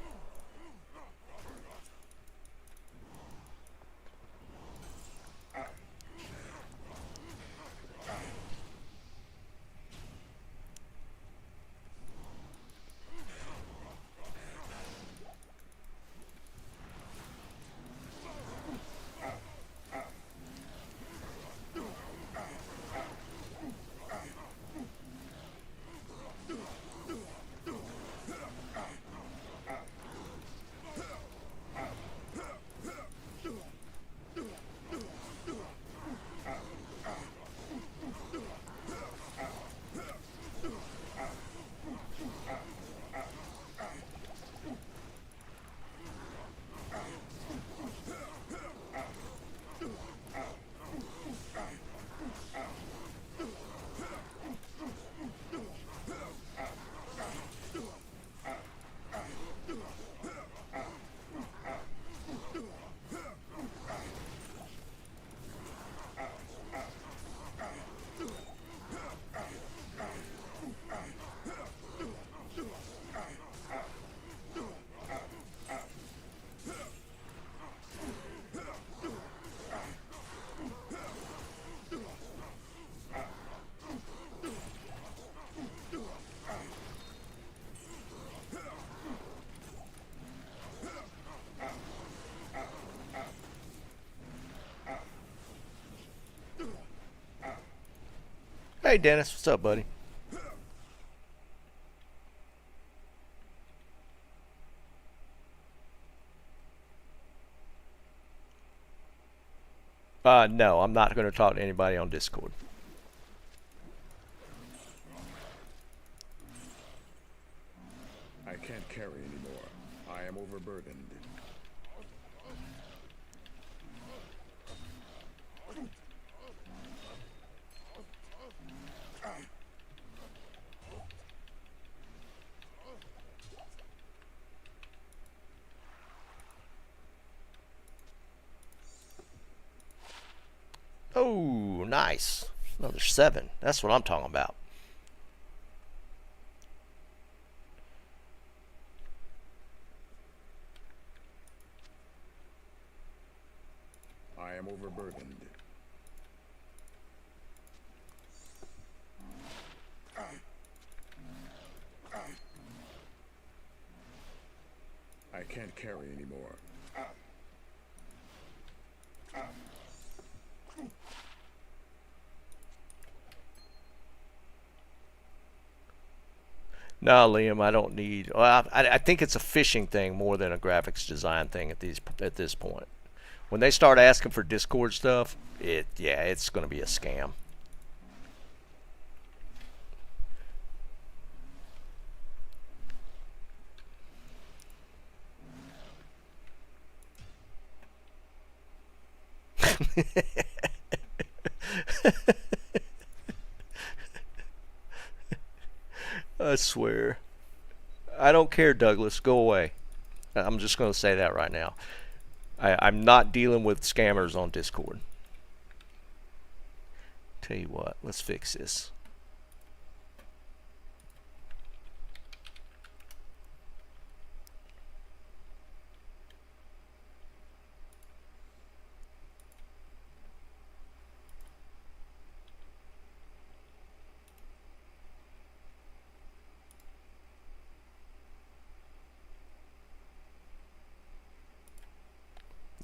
Hey, Dennis. What's up, buddy? No, I'm not going to talk to anybody on Discord. I can't carry anymore. I am overburdened. Oh, nice. Another 7. That's what I'm talking about. I am overburdened. I can't carry anymore. No, Liam, I don't need. Well, I think it's a fishing thing more than a graphics design thing at this point. When they start asking for Discord stuff, it's going to be a scam. I swear. I don't care, Douglas. Go away. I'm just going to say that right now. I'm not dealing with scammers on Discord. Tell you what, let's fix this.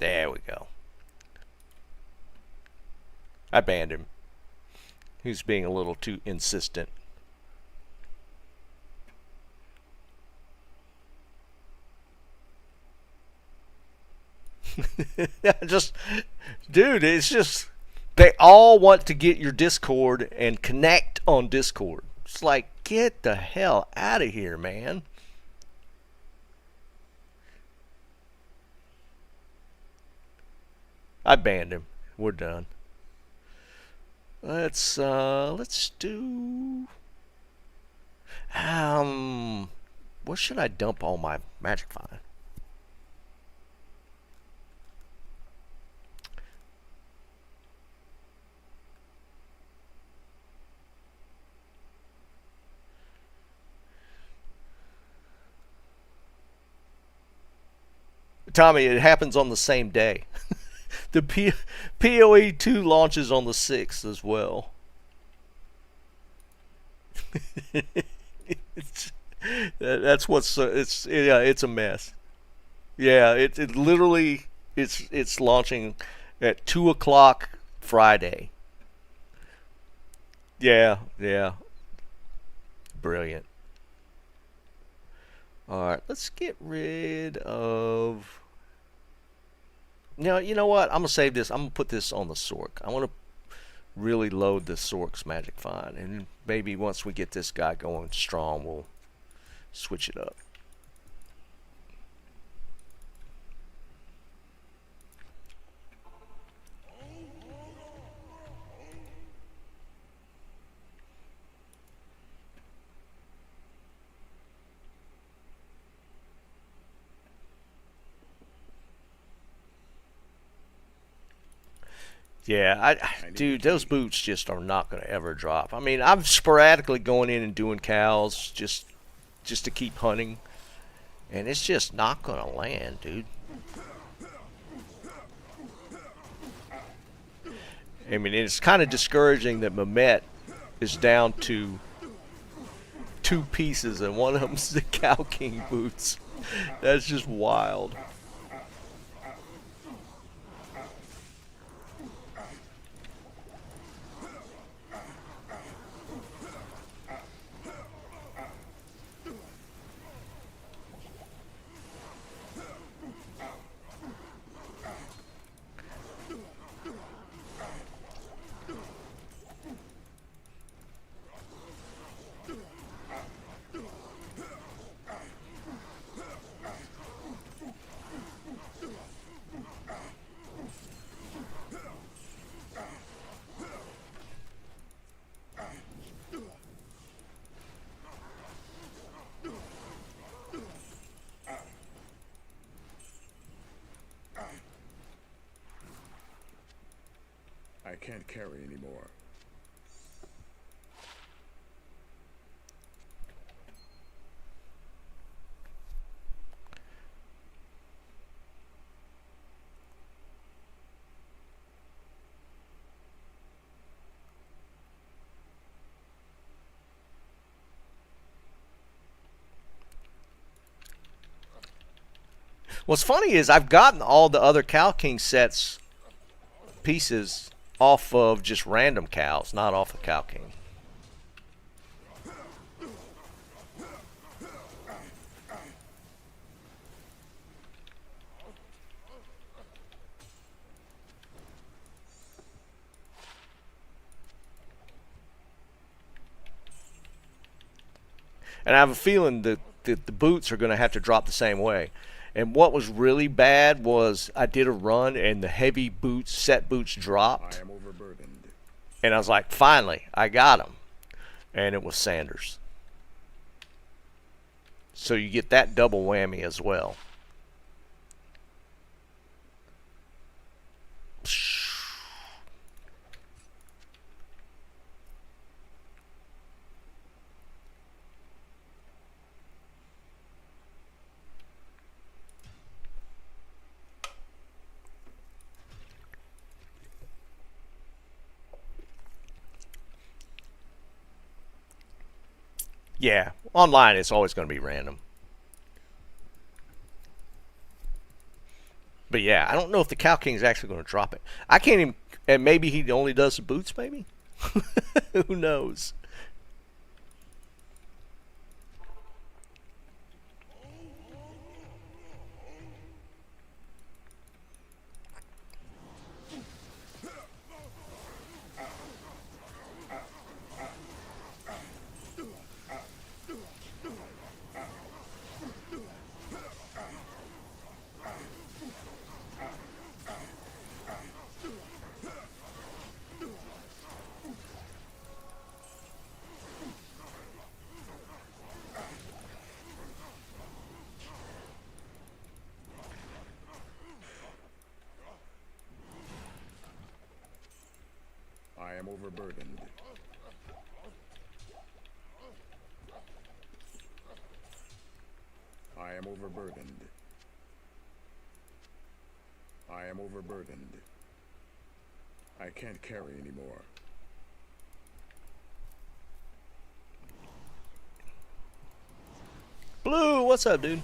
There we go. I banned him. He's being a little too insistent. Dude, it's just, they all want to get your Discord and connect on Discord. It's like, get the hell out of here, man. I banned him. We're done. Let's do where should I dump all my magic find? Tommy, it happens on the same day. The PoE 2 launches on the 6th as well. That's what's it's a mess. Yeah, it literally it's launching at 2 o'clock Friday. Yeah. Brilliant. All right, let's get rid of. Now, you know what? I'm going to save this. I'm going to put this on the Sork. I want to really load the Sork's magic find. And maybe once we get this guy going strong, we'll switch it up. Yeah, dude, those boots just are not going to ever drop. I mean, I'm sporadically going in and doing cows just to keep hunting, and it's just not going to land, dude. I mean, it's kind of discouraging that Mehmet is down to 2 pieces, and one of them's the Cow King boots. That's just wild. can't carry anymore. What's funny is I've gotten all the other Cow King sets pieces off of just random cows, not off of Cow King. And I have a feeling that the boots are going to have to drop the same way. And what was really bad was I did a run and the heavy boots, set boots I dropped. am overburdened. And I was like, finally, I got him. And it was Sanders. So you get that double whammy as well. Yeah, online it's always going to be random. But yeah, I don't know if the Cow King is actually going to drop it. I can't even, and maybe he only does the boots, maybe? Who knows? I am overburdened. I am overburdened. I am overburdened. I can't carry anymore. Blue, what's up, dude?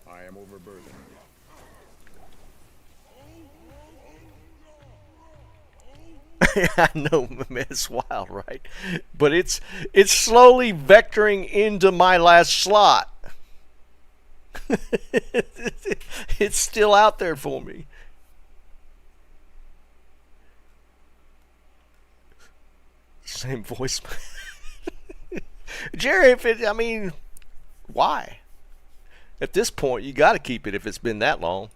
I am overburdened. I know, man, it's wild, right? But it's slowly vectoring into my last slot. It's still out there for me. Same voice. Jerry, if it, I mean, why? At this point, you got to keep it if it's been that long.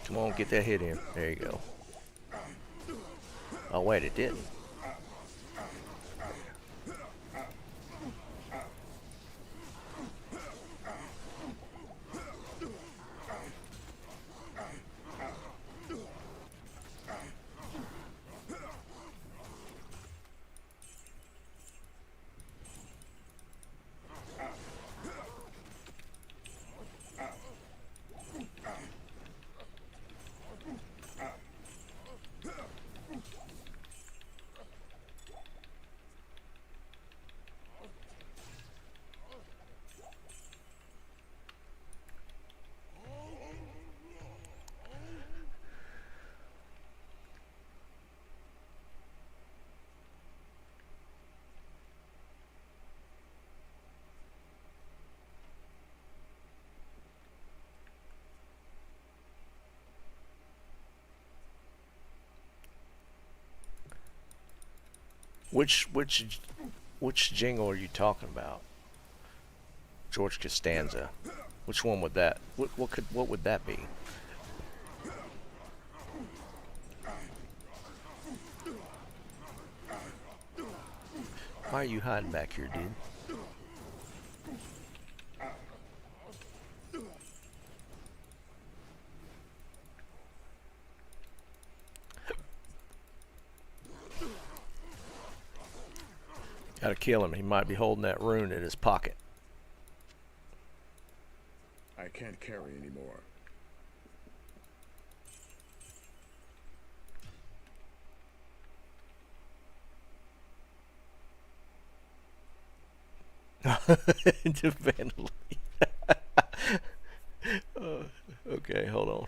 Come on, get that hit in. There you go. Oh, wait, it didn't. Which jingle are you talking about? George Costanza. Which one would that? What would that be? Why are you hiding back here, dude? Gotta kill him. He might be holding that rune in his pocket. I can't carry anymore. Into vandally. Okay, hold on.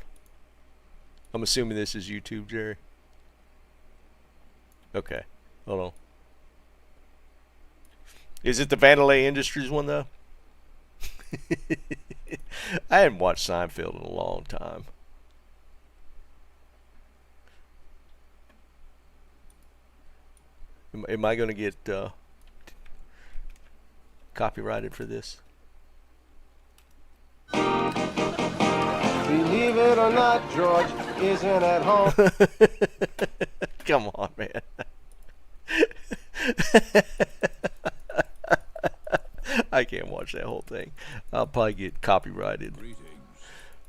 I'm assuming this is YouTube, Jerry. Okay, hold on. Is it the Vandalay Industries one, though? I hadn't watched Seinfeld in a long time. Am I going to get copyrighted for this? Believe it or not, George isn't at home. Come on, man. I can't watch that whole thing. I'll probably get copyrighted.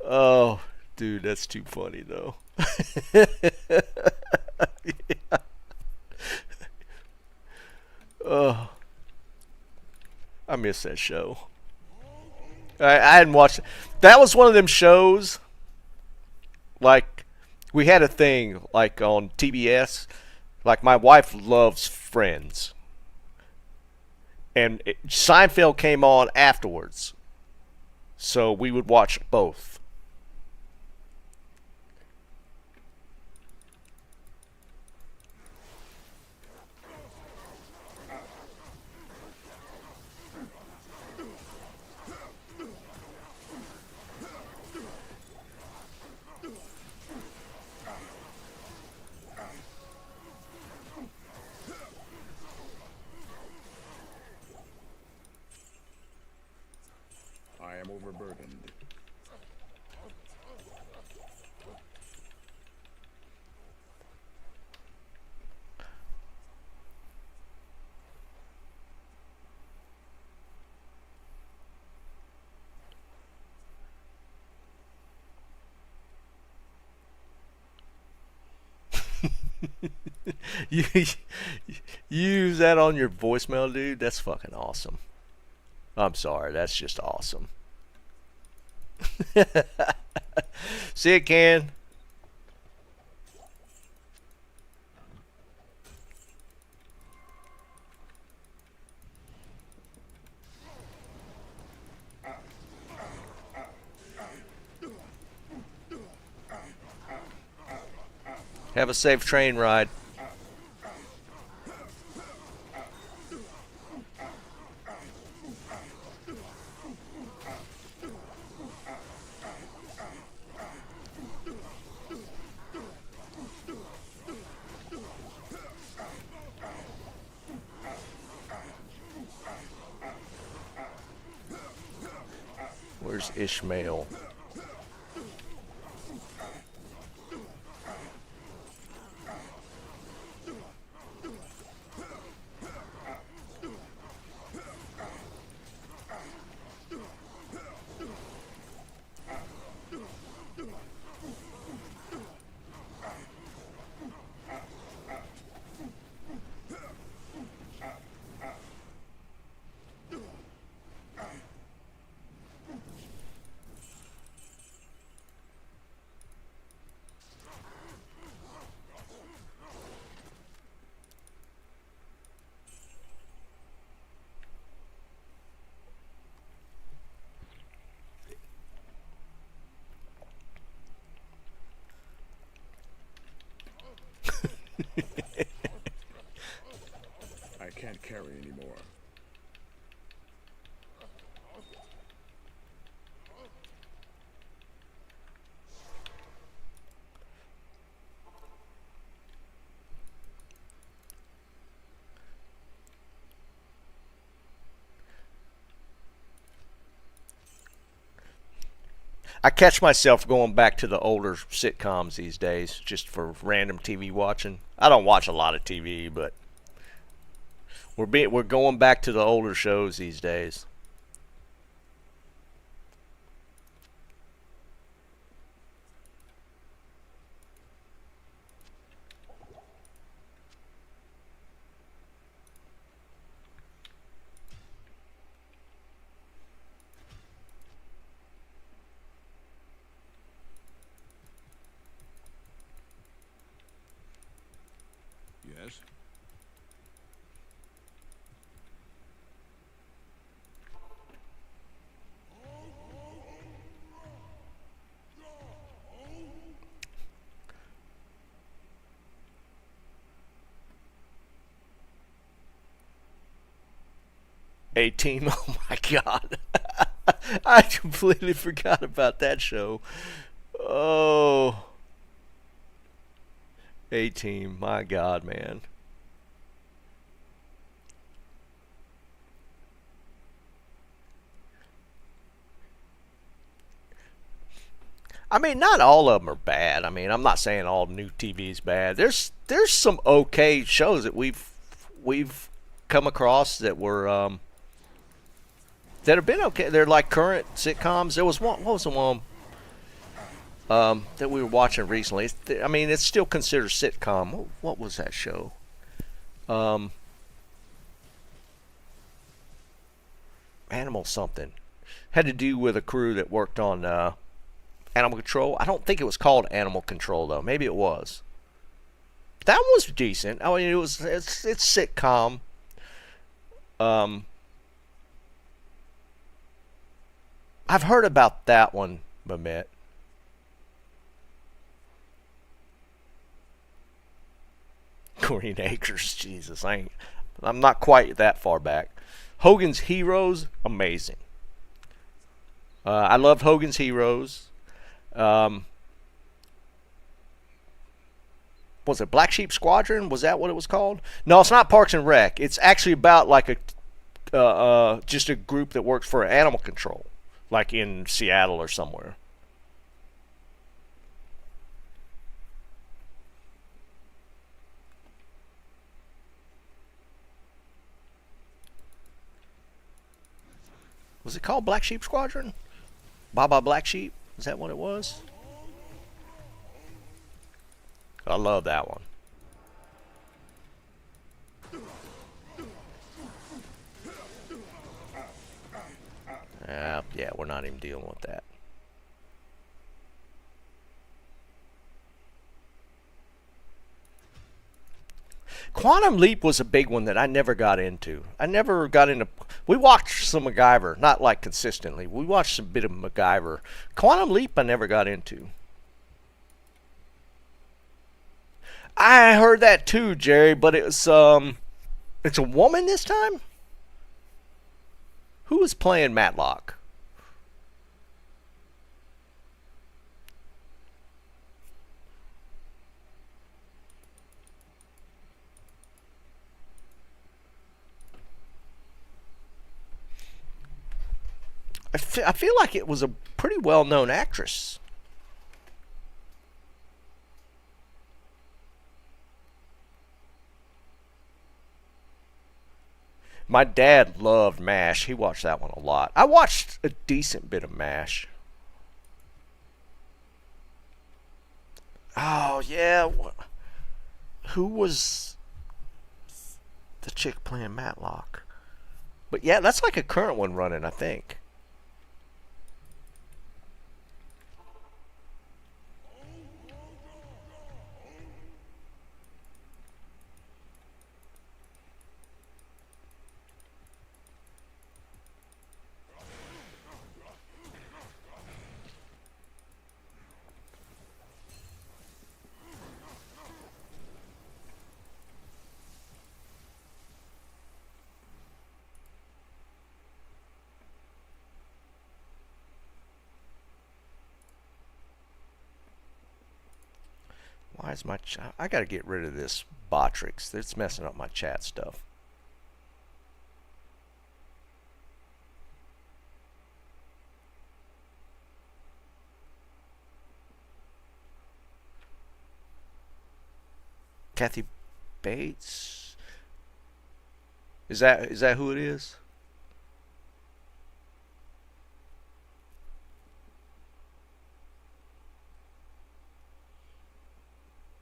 Oh, dude, that's too funny, though. Yeah. Oh, I miss that show. I hadn't watched it. That was one of them shows. Like, we had a thing like on TBS. Like, my wife loves Friends. And Seinfeld came on afterwards. So we would watch both. I am overburdened. you use that on your voicemail, dude? That's fucking awesome. I'm sorry, that's just awesome. See it, Ken? Have a safe train ride. Where's Ishmael? I catch myself going back to the older sitcoms these days, just for random TV watching. I don't watch a lot of TV, but we're going back to the older shows these days. Yes? A-Team, oh my god. I completely forgot about that show. Oh. A-Team, my god, man. I mean, not all of them are bad. I mean, I'm not saying all new TV is bad. There's some okay shows that we've come across that were that have been okay. They're like current sitcoms. There was one. What was the one that we were watching recently? I mean, it's still considered sitcom. What was that show? Animal something. Had to do with a crew that worked on Animal Control. I don't think it was called Animal Control though. Maybe it was. That one was decent. I mean, it's sitcom. I've heard about that one, Mehmet. Green Acres, Jesus, I'm not quite that far back. Hogan's Heroes, amazing. I loved Hogan's Heroes. Was it Black Sheep Squadron? Was that what it was called? No, it's not Parks and Rec. It's actually about like a just a group that works for animal control, like in Seattle or somewhere. Was it called Black Sheep Squadron? Baba Black Sheep? Is that what it was? I love that one. Yeah, we're not even dealing with that. Quantum Leap was a big one that I never got into. We watched some MacGyver, not like consistently. We watched a bit of MacGyver. Quantum Leap I never got into. I heard that too, Jerry, but it's a woman this time? Who was playing Matlock? I feel like it was a pretty well-known actress. My dad loved MASH. He watched that one a lot. I watched a decent bit of MASH. Oh, yeah. Who was the chick playing Matlock? But yeah, that's like a current one running, I think. Why is my I gotta get rid of this Botrix. It's messing up my chat stuff. Kathy Bates? Is that who it is?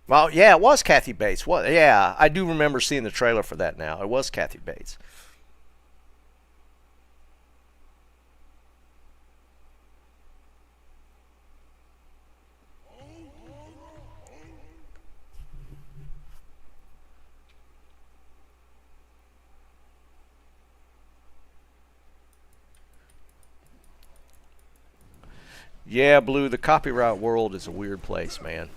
Well, yeah, it was Kathy Bates. What? Yeah, I do remember seeing the trailer for that now. It was Kathy Bates. Yeah, Blue, the copyright world is a weird place, man.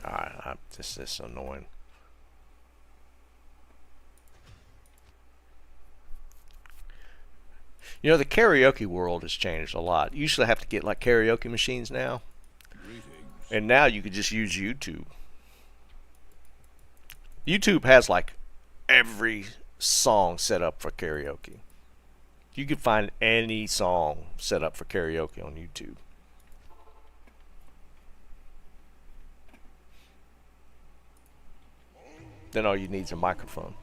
Alright, this is annoying. You know, the karaoke world has changed a lot. You usually have to get like karaoke machines now. And now you could just use YouTube. YouTube has like every song set up for karaoke. You could find any song set up for karaoke on YouTube. Then all you need is a microphone.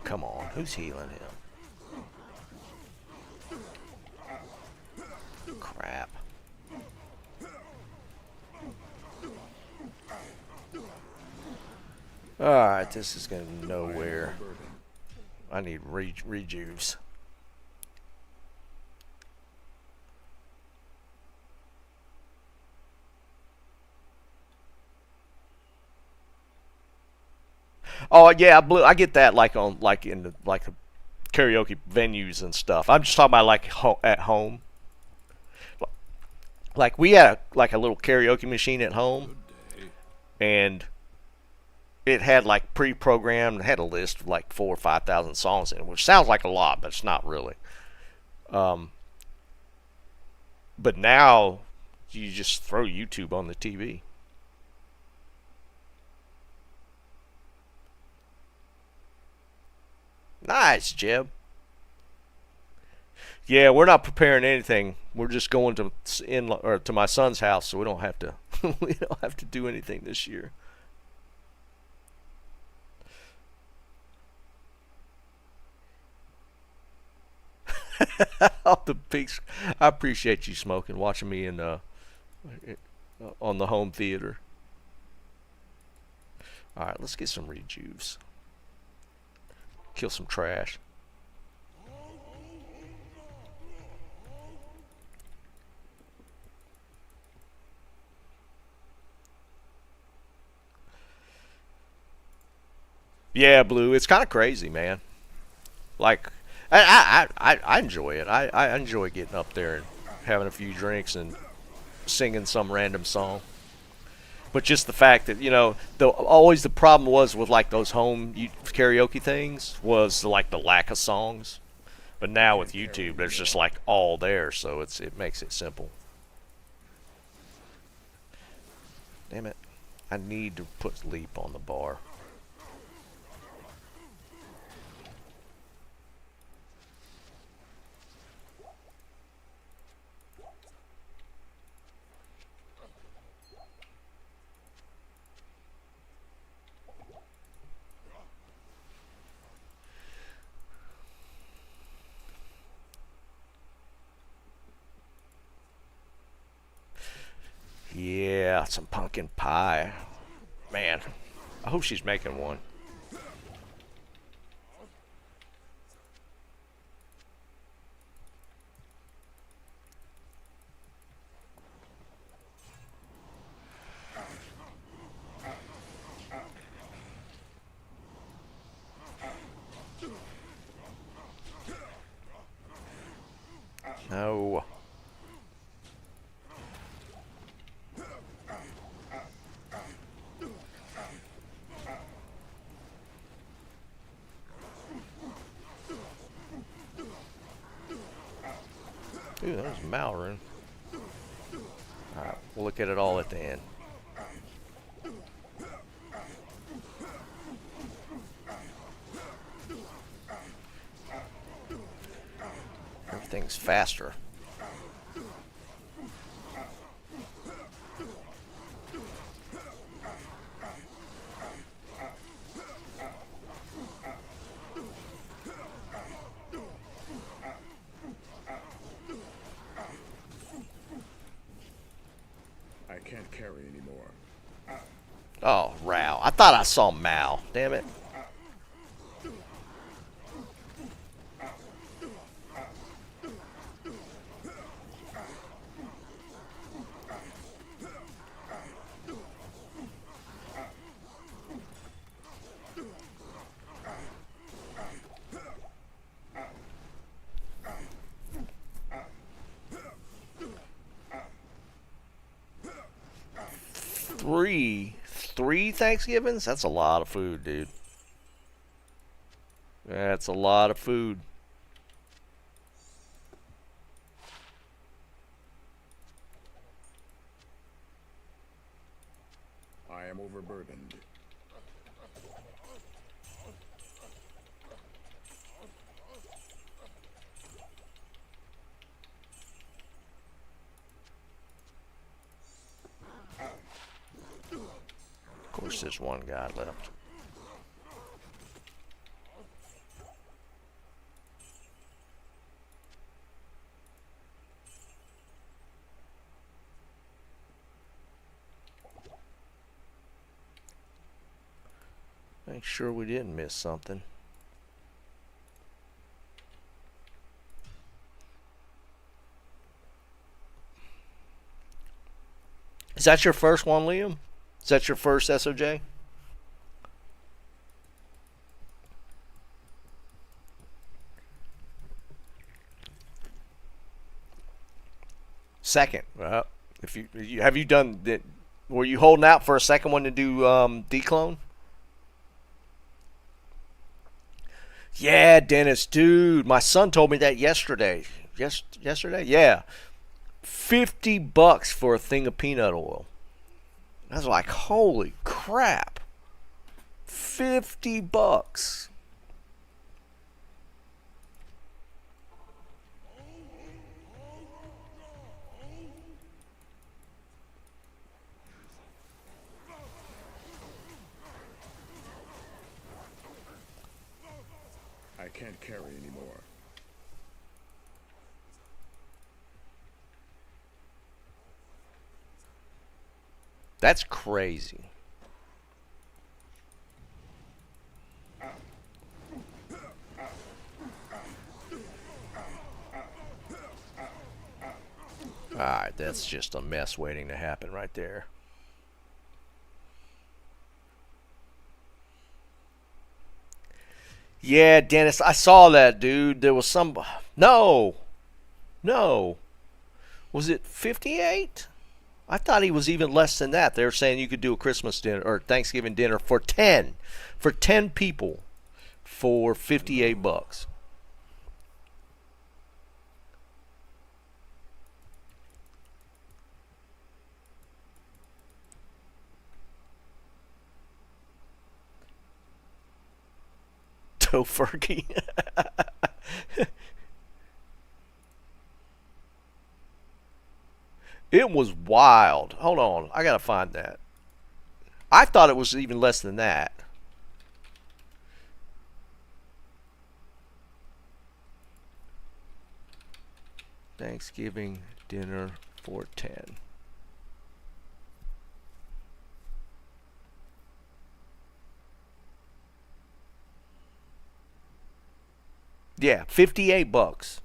Come on, who's healing him? Crap. Alright, this is going nowhere. I need rejuves. Oh yeah, Blue. I get that like on like in the like karaoke venues and stuff. I'm just talking about like at home. Like we had like a little karaoke machine at home, and it had like pre-programmed. It had a list of like 4,000 or 5,000 songs in it, which sounds like a lot, but it's not really. But now you just throw YouTube on the TV. Nice, Jeb. Yeah, we're not preparing anything. We're just going to my son's house, so we don't have to we don't have to do anything this year. Oh, the pigs. I appreciate you smoking, watching me in on the home theater. All right, let's get some rejuves. Kill some trash. Yeah, Blue. It's kind of crazy, man. Like, I enjoy it. I enjoy getting up there and having a few drinks and singing some random song. But just the fact that, you know, always the problem was with like those home karaoke things was like the lack of songs. But now with YouTube, there's just like all there, so it makes it simple. Damn it. I need to put Leap on the bar. Yeah, some pumpkin pie. Man, I hope she's making one. No. Ooh, that was Malrune. Alright, we'll look at it all at the end. Everything's faster. I can't carry anymore. Oh, Rao. I thought I saw Mal. Damn it. Three Thanksgivings? That's a lot of food, dude. That's a lot of food. I am overburdened. Of course, there's one guy left. Make sure we didn't miss something. Is that your first one, Liam? Is that your first SOJ? Second. Well, if you have you done that? Were you holding out for a second one to do declone? Yeah, Dennis, dude, my son told me that yesterday. Yesterday, yeah, $50 for a thing of peanut oil. I was like, holy crap, $50. I can't carry anymore. That's crazy. Alright, that's just a mess waiting to happen right there. Yeah, Dennis, I saw that, dude. There was some... No. No. Was it 58? I thought he was even less than that. They were saying you could do a Christmas dinner or Thanksgiving dinner for 10. For 10 people for $58. Tofurkey. It was wild. Hold on. I got to find that. I thought it was even less than that. Thanksgiving dinner for 10. Yeah, $58.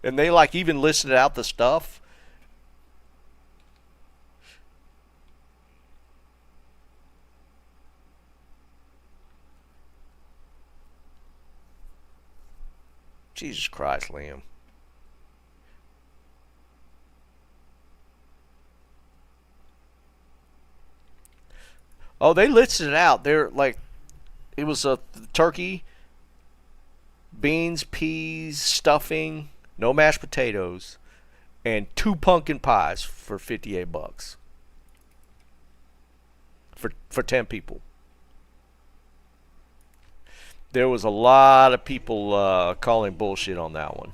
And they like even listed out the stuff. Jesus Christ, Liam. Oh, they listed it out. They're like, it was a turkey, beans, peas, stuffing, no mashed potatoes, and 2 pumpkin pies for $58 for 10 people. There was a lot of people calling bullshit on that one.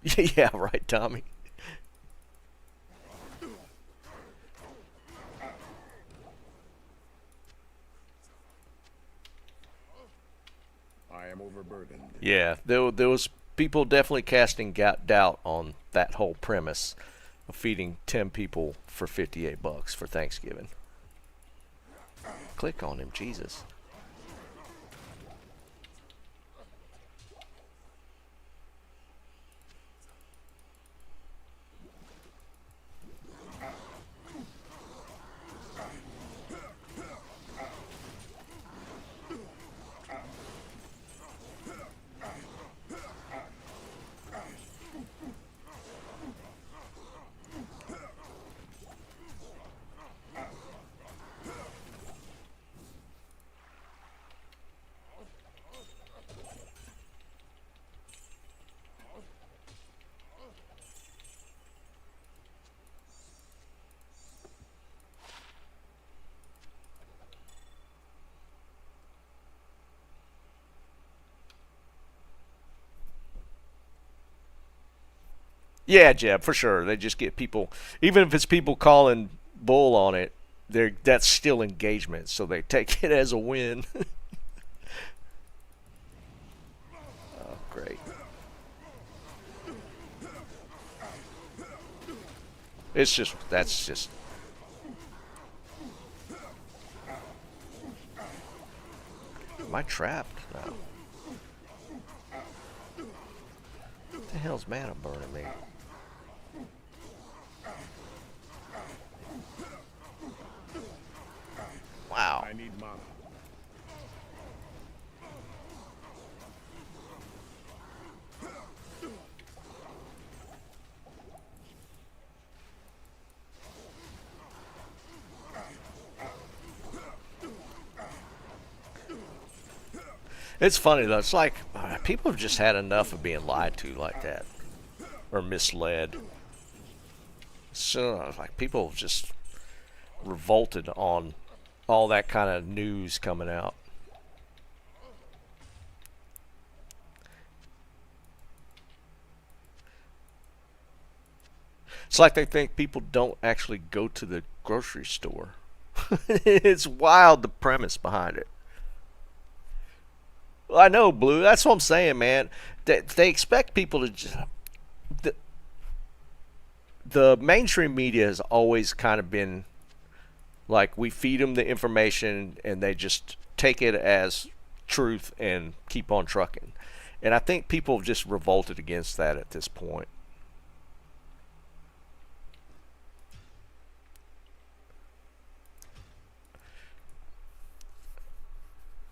Yeah, right, Tommy. I am overburdened. Yeah, there was people definitely casting doubt on that whole premise of feeding 10 people for $58 for Thanksgiving. Click on him, Jesus. Yeah, Jeb, for sure. They just get people, even if it's people calling bull on it, that's still engagement, so they take it as a win. Oh, great. That's just. Am I trapped? No. What the hell's mana burning me? Wow. I need mana. It's funny though. It's like people have just had enough of being lied to like that, or misled. So like people have just revolted on all that kind of news coming out. It's like they think people don't actually go to the grocery store. It's wild, the premise behind it. Well, I know, Blue. That's what I'm saying, man. They expect people to just. The mainstream media has always kind of been like, we feed them the information and they just take it as truth and keep on trucking. And I think people have just revolted against that at this point.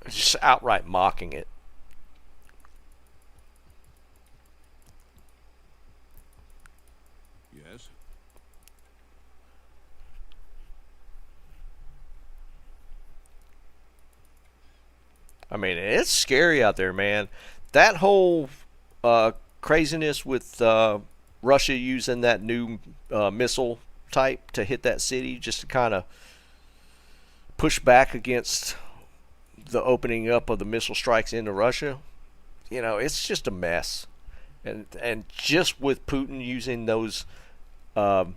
Just outright mocking it. Yes. I mean, it's scary out there, man. That whole craziness with Russia using that new missile type to hit that city just to kind of push back against the opening up of the missile strikes into Russia, you know, it's just a mess. And just with Putin using those that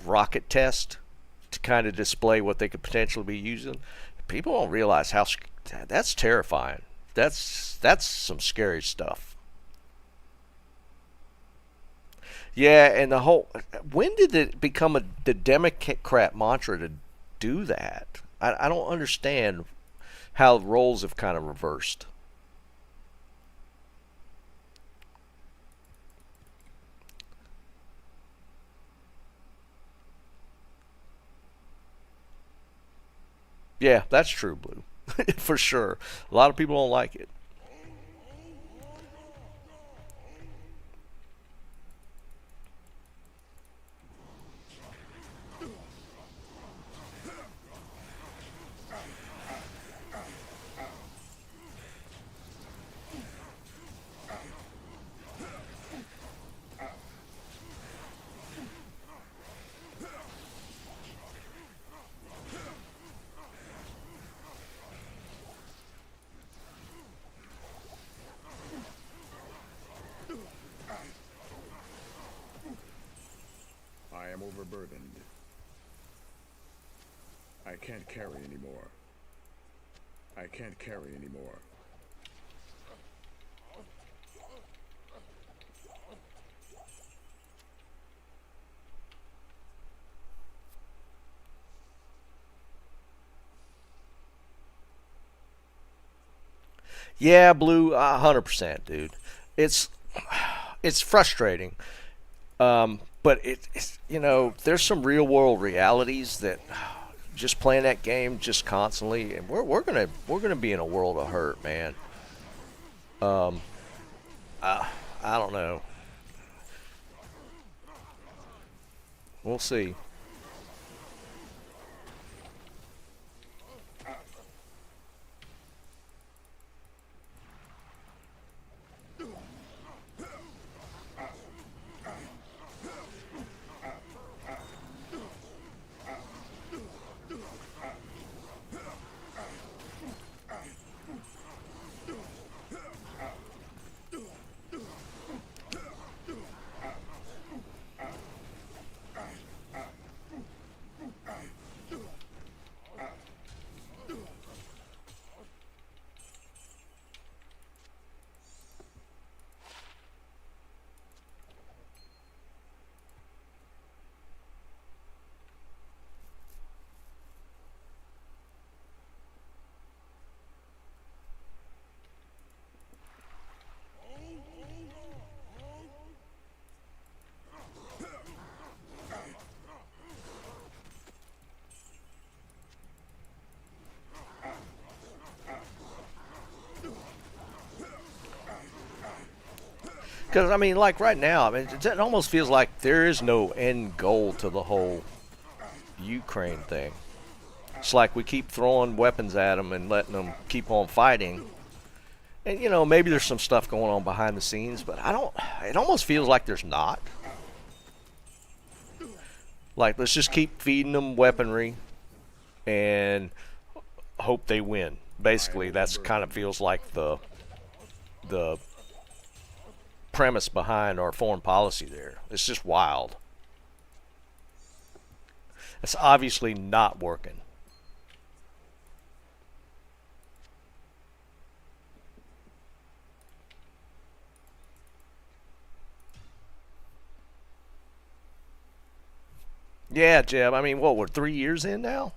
rocket test to kind of display what they could potentially be using, people don't realize how that's terrifying. That's some scary stuff. Yeah, and the whole. When did it become the Democrat mantra to do that? I don't understand how roles have kind of reversed. Yeah, that's true, Blue. For sure. A lot of people don't like it. I am overburdened. I can't carry anymore. I can't carry anymore. Yeah, Blue, 100%, dude. It's it's frustrating, but it's there's some real world realities that just playing that game just constantly, and we're gonna be in a world of hurt, man. I don't know. We'll see. Because I mean, like right now, I mean, it almost feels like there is no end goal to the whole Ukraine thing. It's like we keep throwing weapons at them and letting them keep on fighting. And maybe there's some stuff going on behind the scenes, but I don't. It almost feels like there's not. Like, let's just keep feeding them weaponry and hope they win. Basically, that's kind of feels like the premise behind our foreign policy there. It's just wild. It's obviously not working. Yeah, Jeb. I mean, what, we're 3 years in now?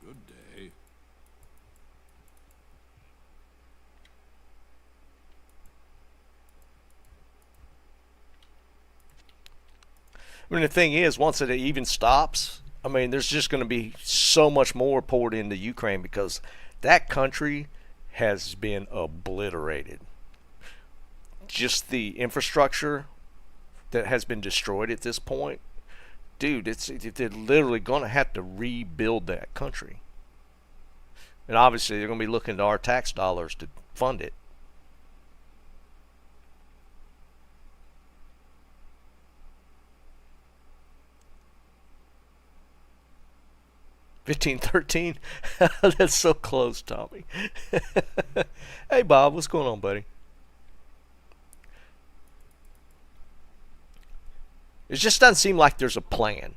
Good day. I mean, the thing is, once it even stops, I mean, there's just going to be so much more poured into Ukraine because that country has been obliterated. Just the infrastructure that has been destroyed at this point, dude, they're literally going to have to rebuild that country. And obviously, they're going to be looking to our tax dollars to fund it. 15-13. That's so close, Tommy. Hey, Bob, what's going on, buddy? It just doesn't seem like there's a plan.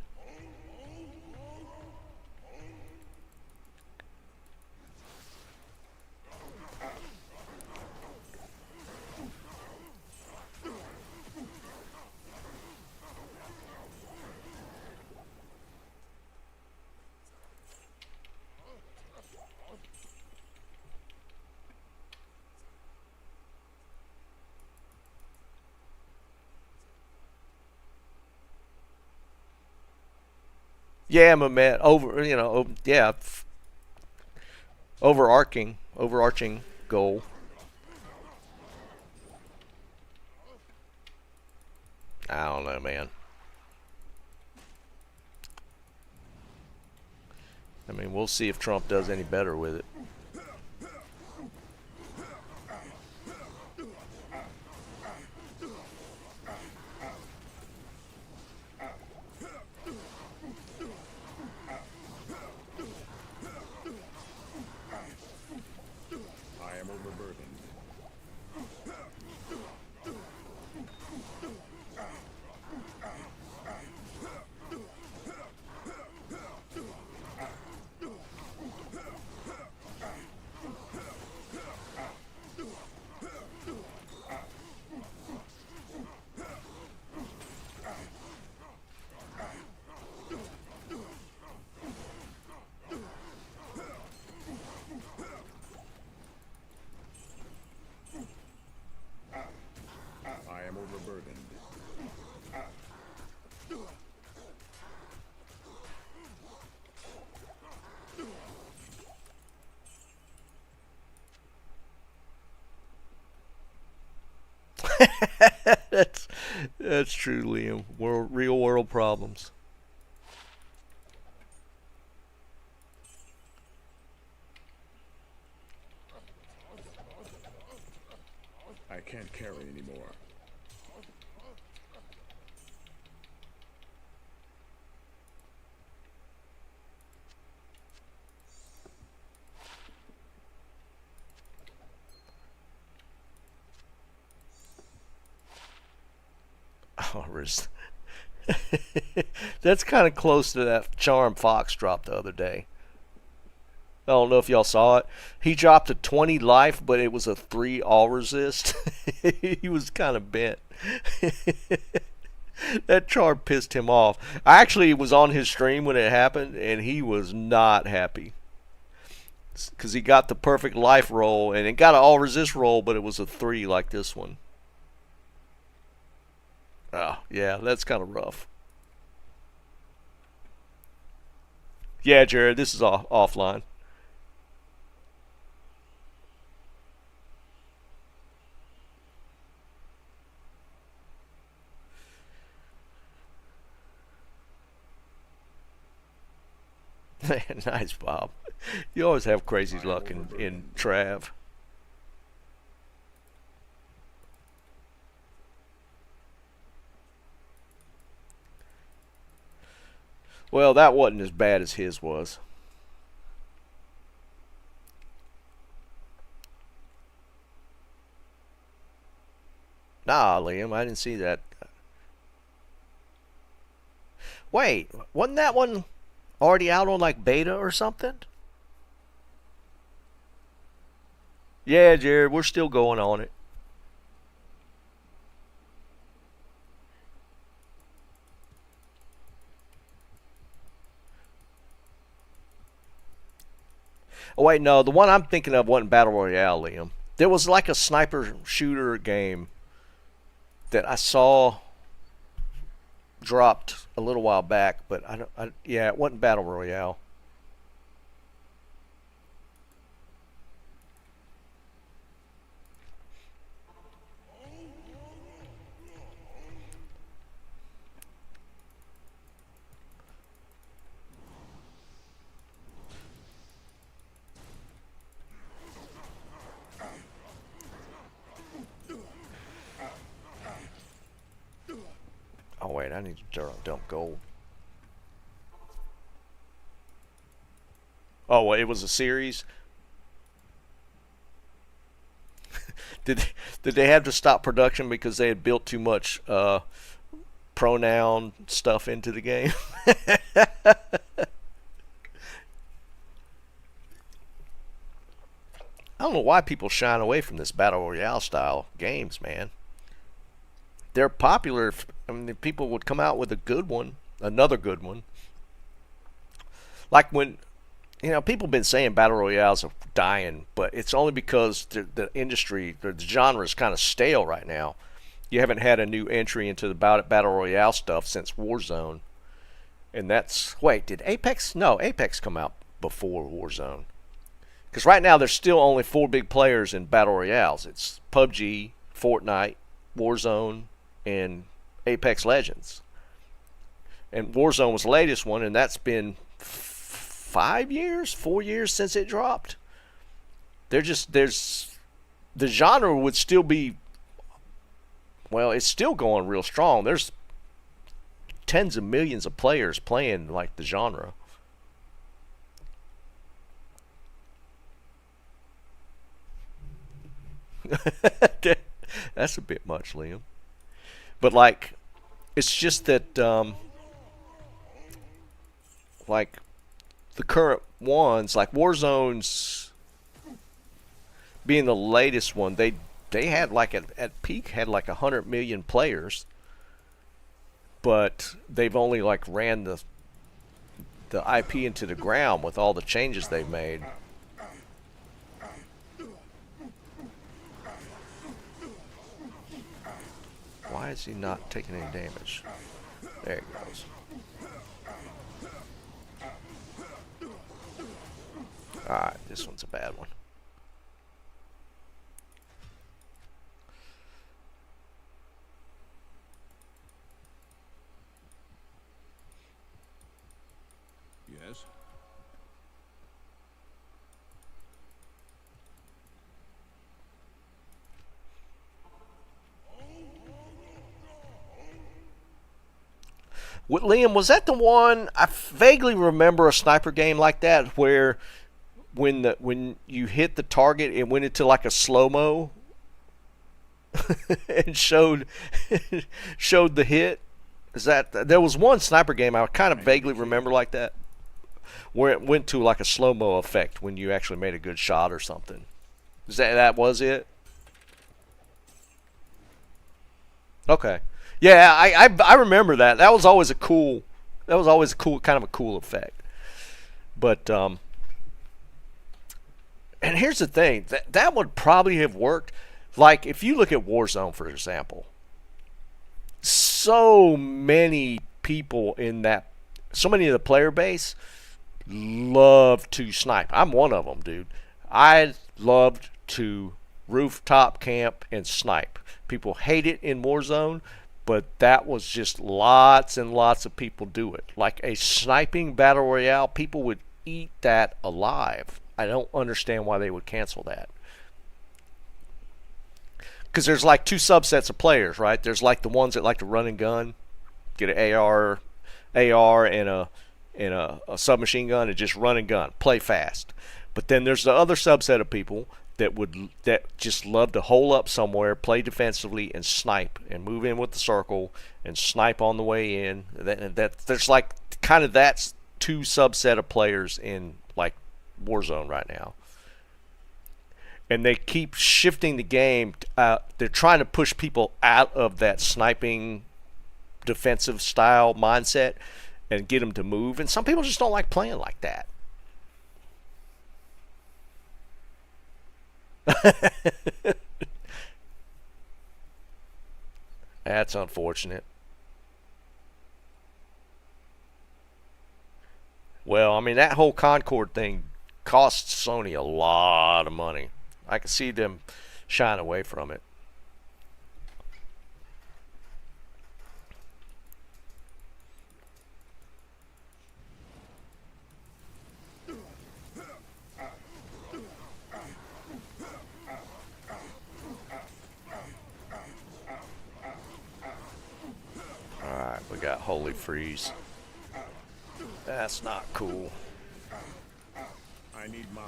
Yeah, Mehmet. Overarching goal. I don't know, man. I mean, we'll see if Trump does any better with it. I am overburdened. I am overburdened. That's true, Liam. Real world problems. I can't carry anymore. Oh, that's kind of close to that charm Fox dropped the other day. I don't know if y'all saw it. He dropped a 20 life, but it was a 3 all resist. He was kind of bent. That charm pissed him off. I actually was on his stream when it happened, and he was not happy. Because he got the perfect life roll, and it got an all resist roll, but it was a 3 like this one. Oh, yeah, that's kind of rough. Yeah, Jared, this is offline. Nice, Bob. You always have crazy luck in Trav. Well, that wasn't as bad as his was. Nah, Liam, I didn't see that. Wait, wasn't that one already out on like beta or something? Yeah, Jared, we're still going on it. Oh wait, no, the one I'm thinking of wasn't Battle Royale, Liam. There was like a sniper shooter game that I saw dropped a little while back, but yeah, it wasn't Battle Royale. Oh wait, I need to dump gold. Oh, well, it was a series. Did they have to stop production because they had built too much pronoun stuff into the game? I don't know why people shine away from this Battle Royale style games, man. They're popular. I mean, people would come out with a good one, another good one. Like when, people have been saying Battle Royales are dying, but it's only because the industry, the genre is kind of stale right now. You haven't had a new entry into the Battle Royale stuff since Warzone. And that's, wait, did Apex? No, Apex come out before Warzone. Because right now there's still only 4 big players in Battle Royales. It's PUBG, Fortnite, Warzone, and Apex Legends. And Warzone was the latest one, and that's been 4 years since it dropped. The genre would still be, well, it's still going real strong. There's tens of millions of players playing like the genre. That's a bit much, Liam. But like, it's just that like the current ones, like Warzone's being the latest one, they had like at peak had like 100 million players, but they've only like ran the IP into the ground with all the changes they've made. Why is he not taking any damage? There he goes. Alright, this one's a bad one. Yes? Liam, was that the one? I vaguely remember a sniper game like that where when you hit the target, it went into like a slow-mo and showed the hit. Is that, there was one sniper game I kind of vaguely remember like that, where it went to like a slow-mo effect when you actually made a good shot or something. Is that was it? Okay. Yeah, I remember that. That was always a cool kind of a cool effect. But and here's the thing, that would probably have worked. Like if you look at Warzone, for example, so many people in that, so many of the player base love to snipe. I'm one of them, dude. I loved to rooftop camp and snipe. People hate it in Warzone, but that was just lots and lots of people do it. Like a sniping battle royale, people would eat that alive. I don't understand why they would cancel that. Because there's like two subsets of players, right? There's like the ones that like to run and gun, get an AR and a submachine gun and just run and gun, play fast. But then there's the other subset of people that just love to hole up somewhere, play defensively, and snipe, and move in with the circle, and snipe on the way in. There's like kind of that's two subset of players in like Warzone right now. And they keep shifting the game. They're trying to push people out of that sniping defensive style mindset and get them to move. And some people just don't like playing like that. That's unfortunate. Well, I mean, that whole Concord thing costs Sony a lot of money. I can see them shying away from it. Alright, we got Holy Freeze. That's not cool. I need mana.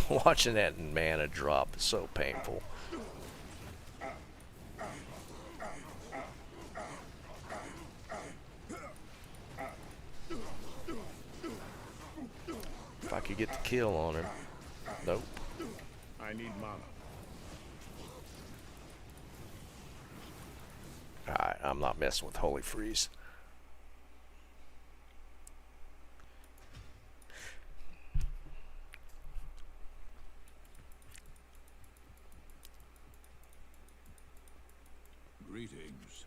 Watching that mana drop is so painful. If I could get the kill on him. Nope. I need mana. Alright, I'm not messing with Holy Freeze. Greetings.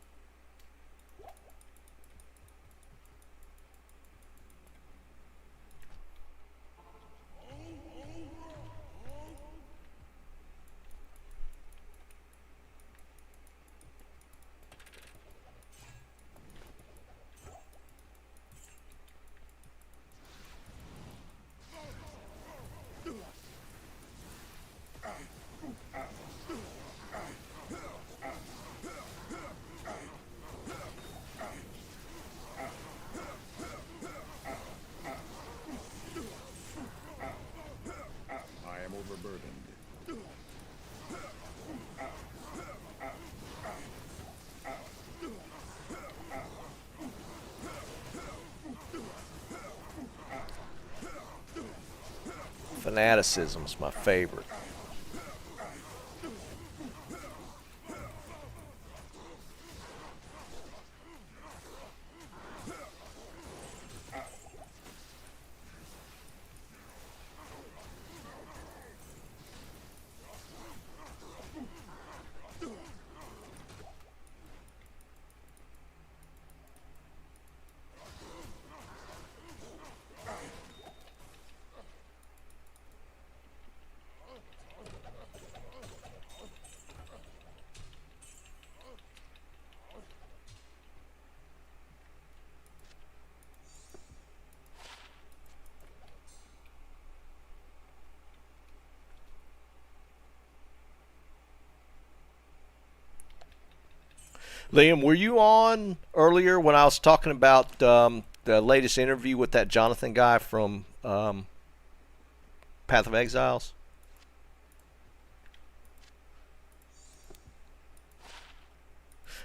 I am overburdened. Fanaticism's my favorite. Liam, were you on earlier when I was talking about the latest interview with that Jonathan guy from Path of Exiles?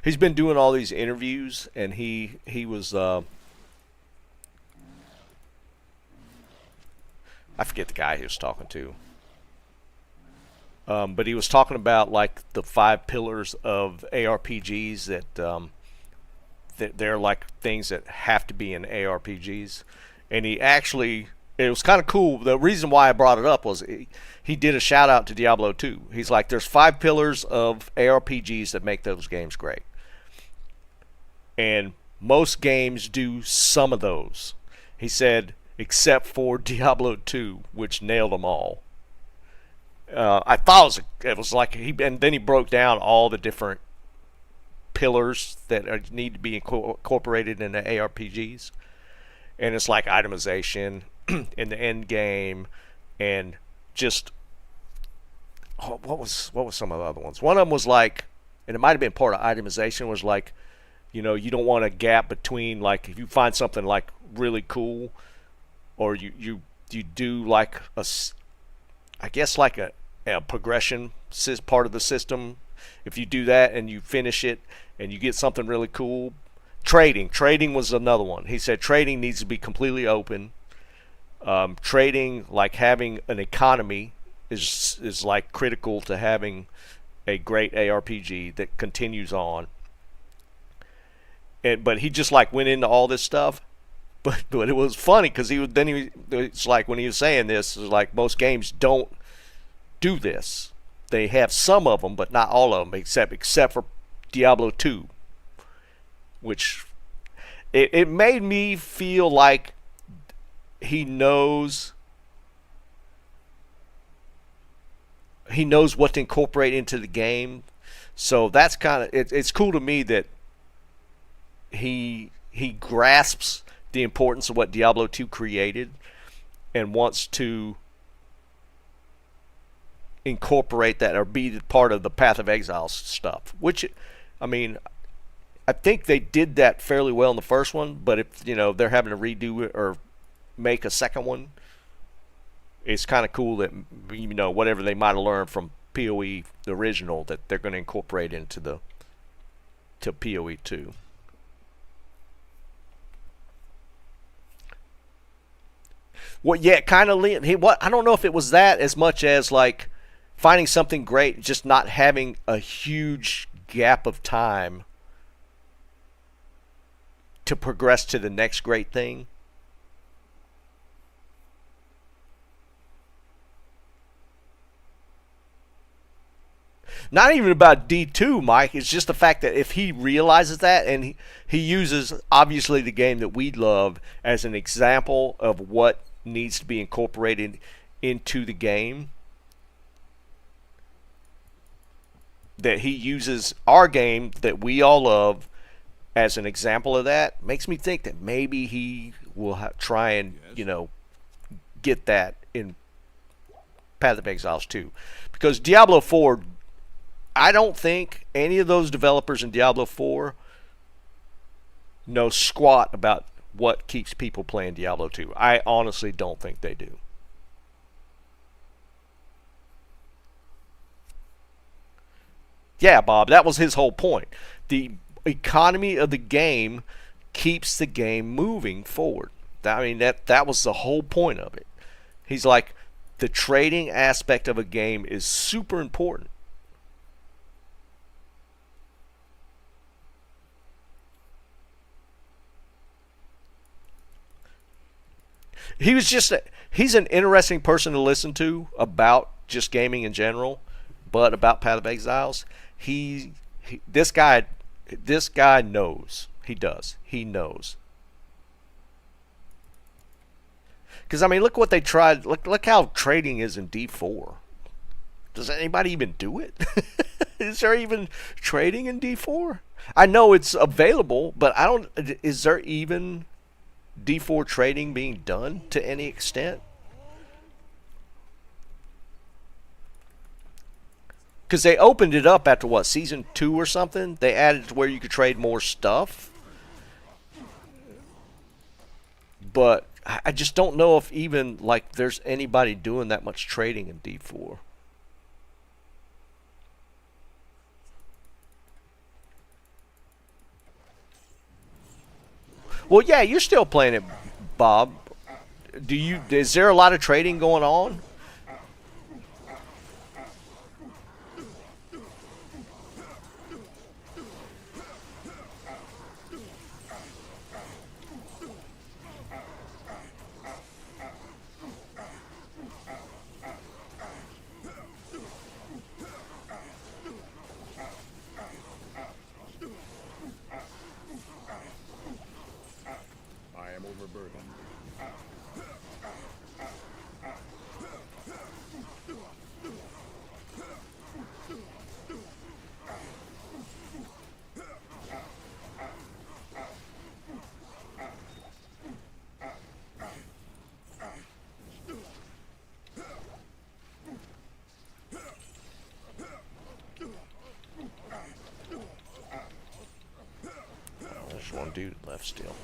He's been doing all these interviews, and he was I forget the guy he was talking to. But he was talking about like the 5 pillars of ARPGs that they're like things that have to be in ARPGs, and it was kind of cool. The reason why I brought it up was he did a shout out to Diablo 2. He's like, there's 5 pillars of ARPGs that make those games great, and most games do some of those. He said, except for Diablo 2, which nailed them all. I thought it was like and then he broke down all the different pillars that need to be incorporated into ARPGs, and it's like itemization in the end game, and just what was some of the other ones? One of them was like, and it might have been part of itemization, was like, you don't want a gap between, like, if you find something like really cool, or you do like I guess like a progression part of the system. If you do that and you finish it and you get something really cool, trading was another one. He said trading needs to be completely open. Trading, like having an economy, is like critical to having a great ARPG that continues on. But he just like went into all this stuff. But it was funny because it's like when he was saying this, it was like most games don't do this. They have some of them, but not all of them, except for Diablo 2, which it made me feel like he knows what to incorporate into the game. So that's kind of it's cool to me that he grasps the importance of what Diablo 2 created and wants to incorporate that or be part of the Path of Exiles stuff, which, I mean, I think they did that fairly well in the first one, but if they're having to redo it or make a second one, it's kind of cool that whatever they might have learned from PoE the original, that they're going to incorporate into PoE 2. Well, yeah, kind of. I don't know if it was that as much as like finding something great, just not having a huge gap of time to progress to the next great thing. Not even about D2, Mike. It's just the fact that if he realizes that, and he uses, obviously, the game that we love as an example of what needs to be incorporated into the game, that he uses our game that we all love as an example of that, makes me think that maybe he will try and, get that in Path of Exiles 2. Because Diablo 4, I don't think any of those developers in Diablo 4 know squat about what keeps people playing Diablo 2. I honestly don't think they do. Yeah, Bob, that was his whole point. The economy of the game keeps the game moving forward. I mean, that was the whole point of it. He's like, the trading aspect of a game is super important. He's an interesting person to listen to about just gaming in general, but about Path of Exiles, this guy knows. He does. He knows. Because, I mean, look what they tried. Look how trading is in D4. Does anybody even do it? Is there even trading in D4? I know it's available, but is there even D4 trading being done to any extent? Because they opened it up after, what, Season 2 or something? They added to where you could trade more stuff. But I just don't know if even, like, there's anybody doing that much trading in D4. Well, yeah, you're still playing it, Bob. Is there a lot of trading going on? I am overburdened. There's one dude left still.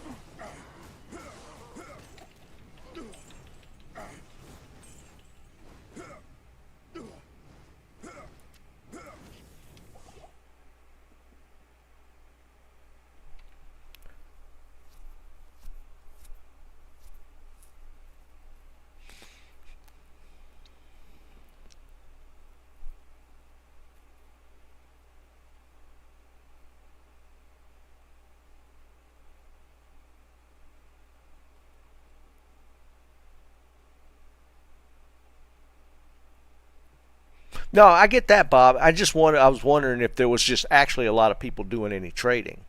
No, I get that, Bob. I was wondering if there was just actually a lot of people doing any trading.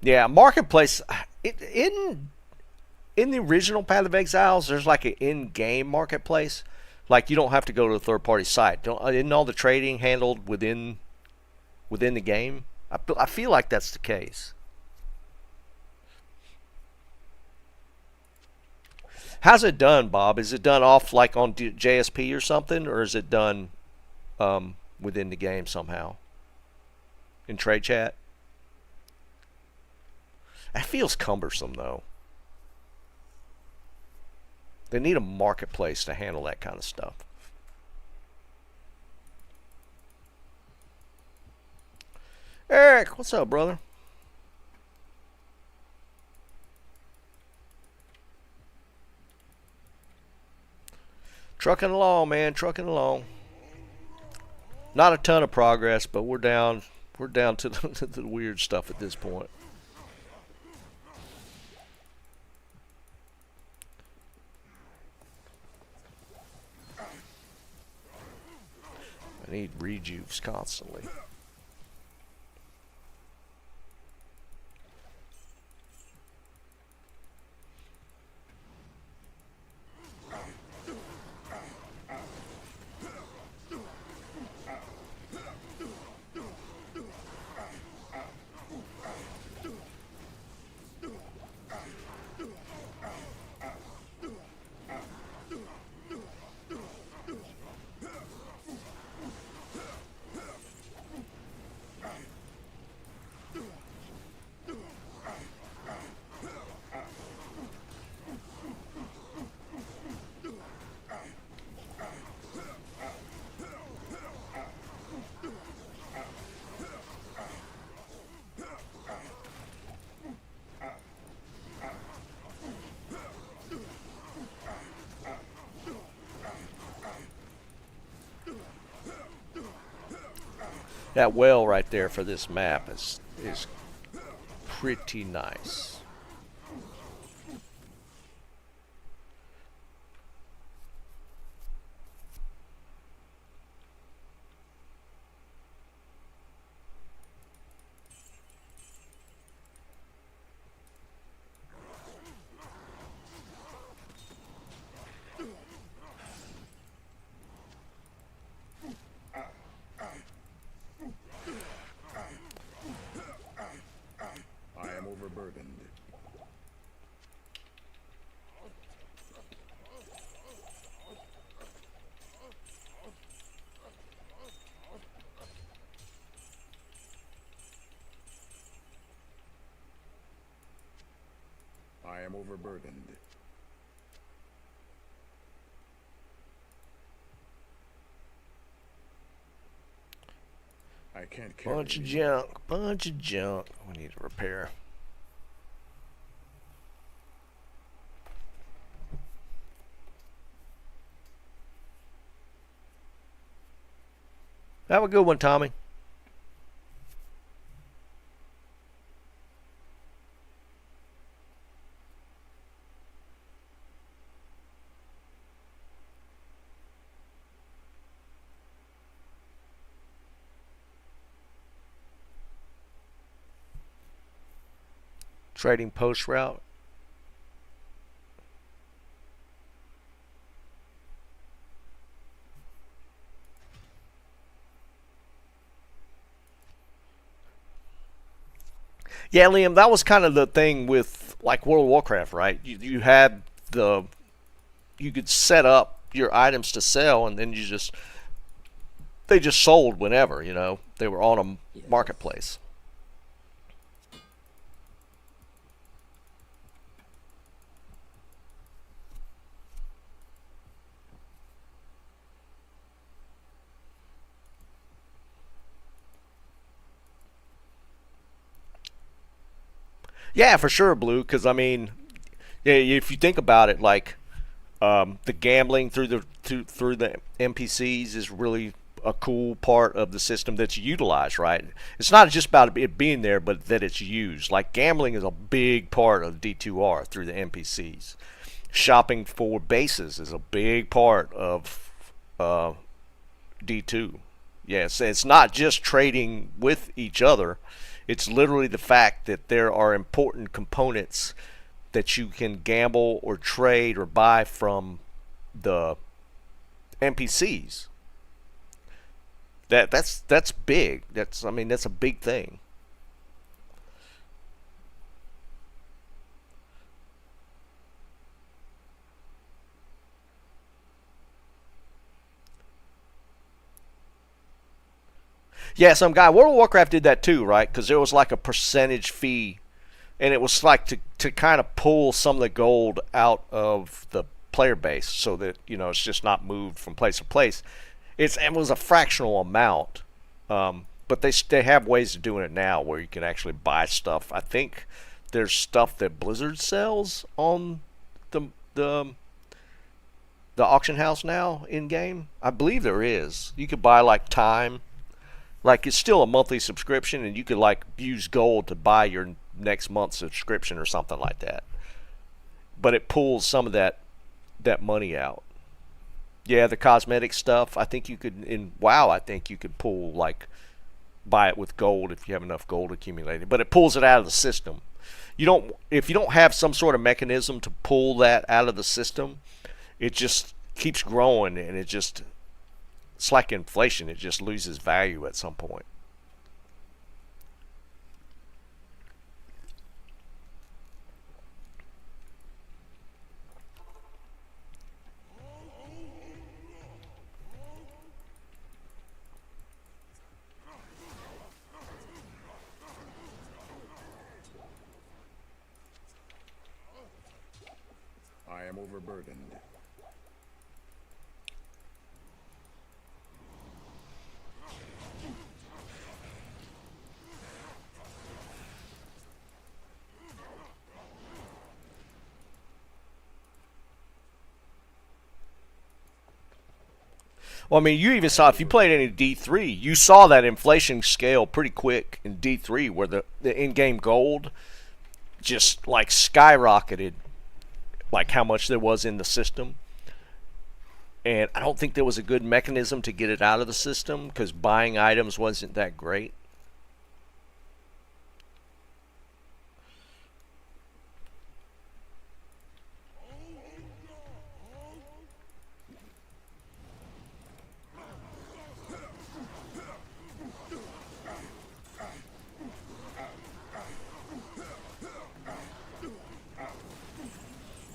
Yeah, marketplace. In the original Path of Exiles, there's like an in-game marketplace. Like, you don't have to go to a third-party site. Isn't all the trading handled within the game? I feel like that's the case. How's it done, Bob? Is it done off like on JSP or something, or is it done within the game somehow in trade chat? That feels cumbersome, though. They need a marketplace to handle that kind of stuff. Eric, what's up, brother? Trucking along, man. Trucking along. Not a ton of progress, but we're down to the weird stuff at this point. I need rejuves constantly. That well right there for this map is pretty nice. I am overburdened. I am overburdened. I can't carry Bunch of anymore. junk, bunch of junk. We need to repair. Have a good one, Tommy. Trading post route. Yeah, Liam, that was kind of the thing with like World of Warcraft, right? You had you could set up your items to sell, and then they just sold whenever, you know. They were on a marketplace. Yeah, for sure, Blue. Because I mean, yeah, if you think about it, like the gambling through the NPCs is really a cool part of the system that's utilized, right? It's not just about it being there, but that it's used. Like gambling is a big part of D2R through the NPCs. Shopping for bases is a big part of D2. Yes, it's not just trading with each other. It's literally the fact that there are important components that you can gamble or trade or buy from the NPCs. That's big. I mean that's a big thing. Yeah, some guy World of Warcraft did that too, right? Because there was like a percentage fee, and it was like to kind of pull some of the gold out of the player base, so that it's just not moved from place to place. It was a fractional amount, but they have ways of doing it now where you can actually buy stuff. I think there's stuff that Blizzard sells on the the the auction house now in game. I believe there is. You could buy like time. Like it's still a monthly subscription, and you could like use gold to buy your next month's subscription or something like that. But it pulls some of that money out. Yeah, the cosmetic stuff. I think you could in WoW. I think you could pull like buy it with gold if you have enough gold accumulated, but it pulls it out of the system. You don't if you don't have some sort of mechanism to pull that out of the system, it just keeps growing and it's like inflation. It just loses value at some point. I am overburdened. Well, I mean, you even saw, if you played any D3, you saw that inflation scale pretty quick in D3 where the in-game gold just like skyrocketed, like how much there was in the system. And I don't think there was a good mechanism to get it out of the system because buying items wasn't that great.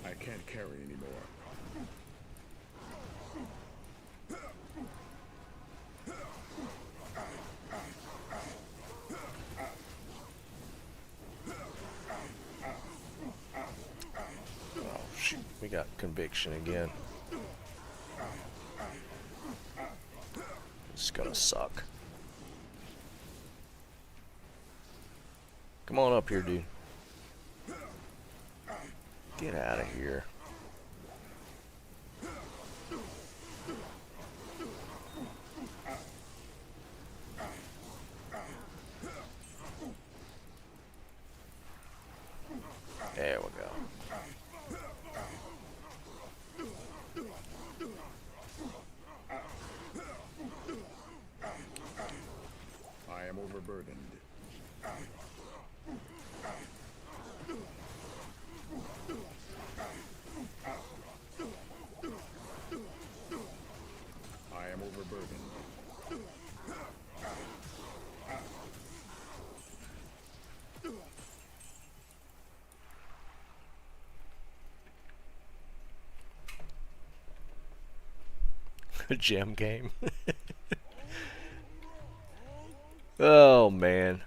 I can't carry anymore. Oh, shoot. We got conviction again. It's gonna suck. Come on up here, dude. Get out of here. There we go. I am overburdened. I am overburdened. A gem game. Oh man.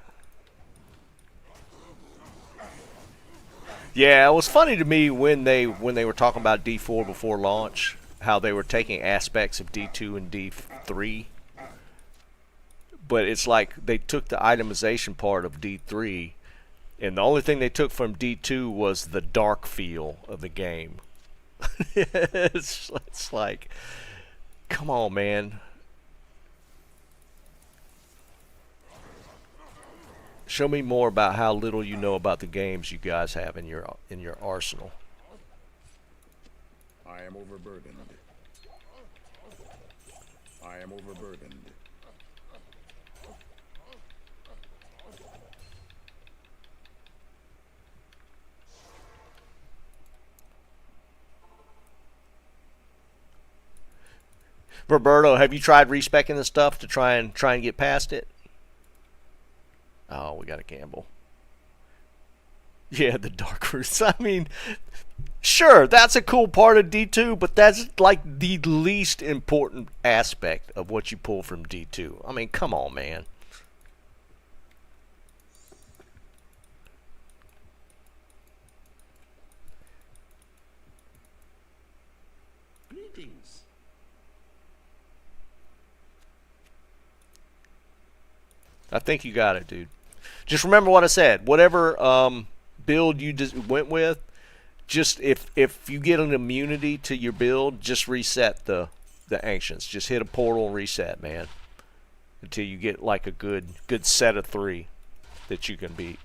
Yeah, it was funny to me when they were talking about D4 before launch, how they were taking aspects of D2 and D3. But it's like they took the itemization part of D3, and the only thing they took from D2 was the dark feel of the game. it's like, come on, man. Show me more about how little you know about the games you guys have in your arsenal. I am overburdened. I am overburdened. Roberto, have you tried respecing the stuff to try and get past it? Oh, we got to gamble. Yeah, the dark roots. I mean, sure, that's a cool part of D2, but that's like the least important aspect of what you pull from D2. I mean, come on, man. Greetings. I think you got it, dude. Just remember what I said. Whatever build you just went with, just if you get an immunity to your build, just reset the ancients. Just hit a portal and reset, man, until you get like a good set of 3 that you can beat.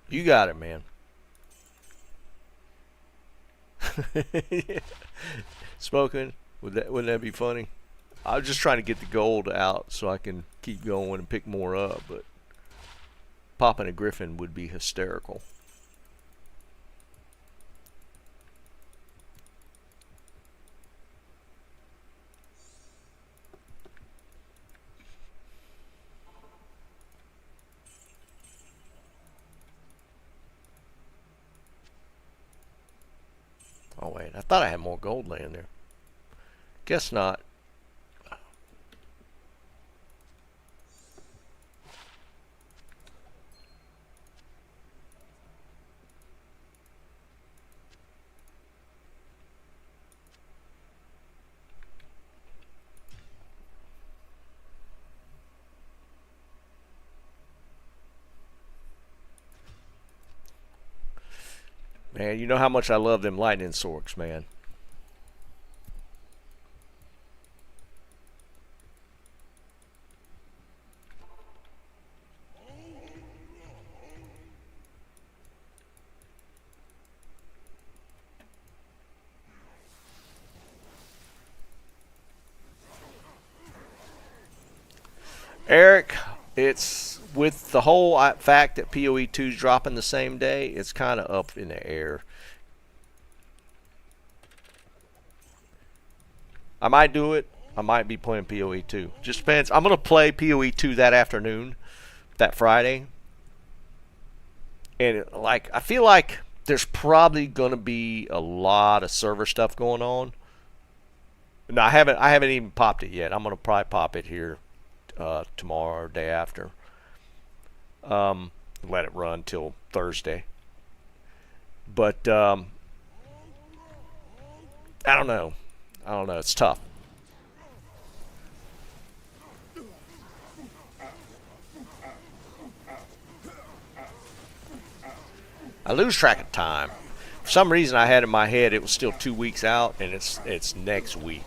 You got it, man. Smoking, wouldn't that be funny? I was just trying to get the gold out so I can keep going and pick more up, but popping a griffin would be hysterical. Oh wait, I thought I had more gold laying there. Guess not. Man, you know how much I love them lightning sorks, man. Eric, it's with the whole fact that PoE 2 is dropping the same day, it's kind of up in the air. I might do it. I might be playing PoE 2. Just depends. I'm going to play PoE 2 that afternoon, that Friday. And I feel like there's probably going to be a lot of server stuff going on. No, I haven't even popped it yet. I'm going to probably pop it here tomorrow or day after. Let it run till Thursday. But I don't know. It's tough. I lose track of time. For some reason, I had in my head it was still 2 weeks out, and it's next week.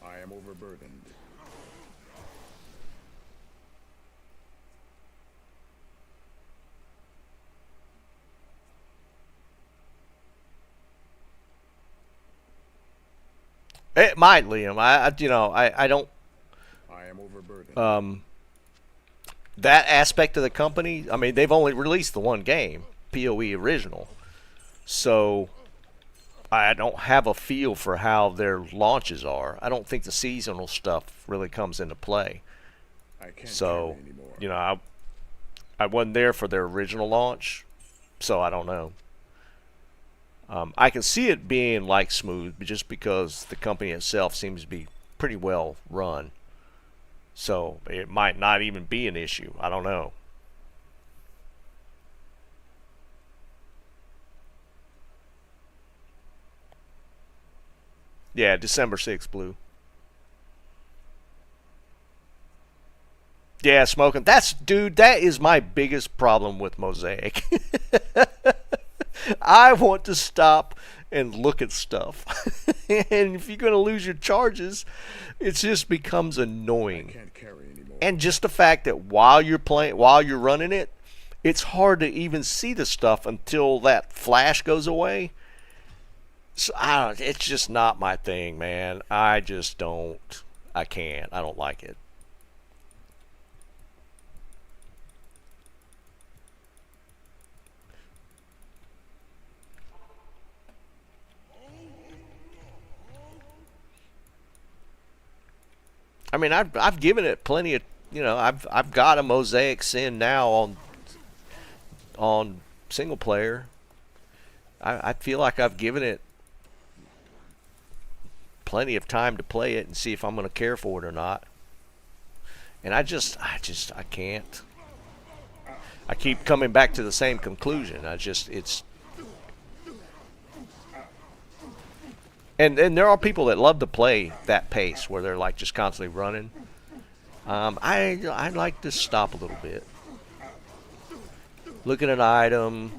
I am overburdened. It might, Liam. I don't. I am overburdened. That aspect of the company. I mean, they've only released the one game, PoE original, so I don't have a feel for how their launches are. I don't think the seasonal stuff really comes into play. I can't So, carry anymore. I wasn't there for their original launch, so I don't know. I can see it being like smooth, just because the company itself seems to be pretty well run. So it might not even be an issue. I don't know. Yeah, December 6th, Blue. Yeah, smoking. Dude, that is my biggest problem with Mosaic. I want to stop and look at stuff. And if you're going to lose your charges, it just becomes I annoying. can't carry anymore. And just the fact that while you're running it, it's hard to even see the stuff until that flash goes away. So it's just not my thing, man. I can't. I don't like it. I mean, I've given it plenty of, I've got a Mosaic Sin now on single player. I feel like I've given it plenty of time to play it and see if I'm going to care for it or not. And I can't. I keep coming back to the same conclusion. And there are people that love to play that pace where they're like just constantly running. I like to stop a little bit. Look at an item.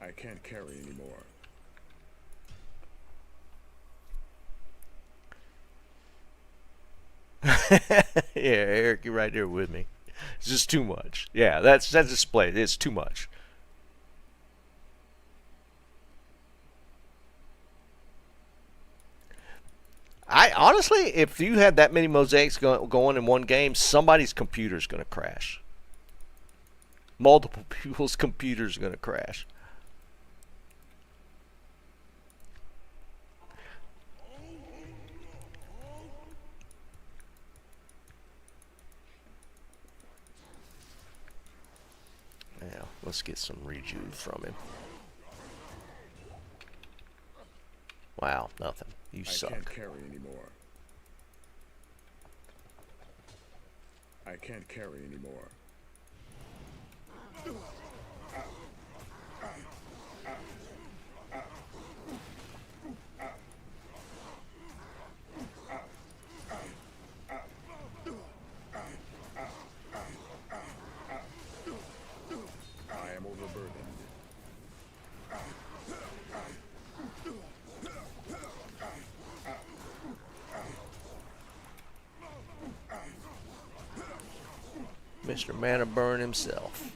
I can't carry anymore. Yeah, Eric, you're right there with me. It's just too much. Yeah, that's display. It's too much. I honestly, if you had that many mosaics going in one game, somebody's computer's going to crash. Multiple people's computers are going to crash. Now, let's get some rejuve from him. Wow, nothing. You suck. I can't carry anymore. I can't carry anymore. I am overburdened. Mr. Mana Burn himself.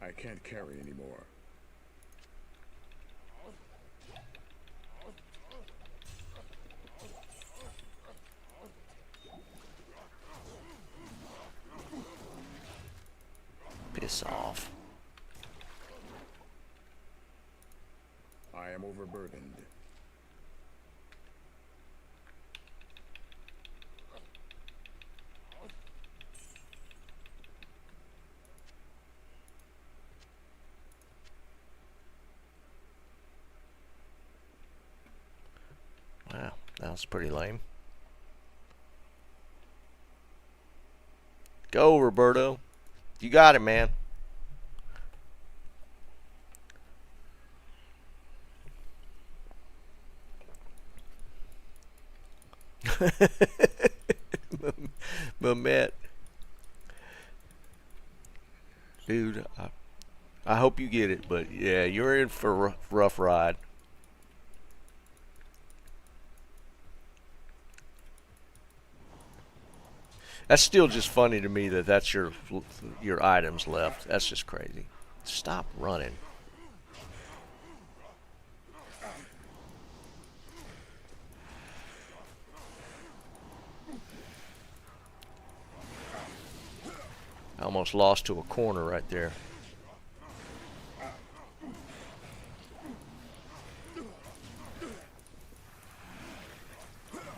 I can't carry anymore. Piss off. I am overburdened. Wow, that was pretty lame. Go, Roberto. You got it, man. Mamet. Dude, I hope you get it, but yeah, you're in for a rough ride. That's still just funny to me that that's your items left. That's just crazy. Stop running. Almost lost to a corner right there.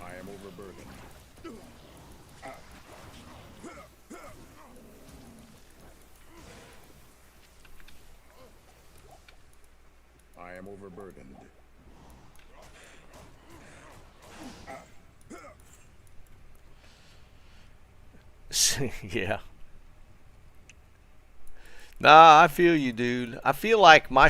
I am overburdened. I am overburdened. Yeah. Nah, I feel you, dude. I feel like my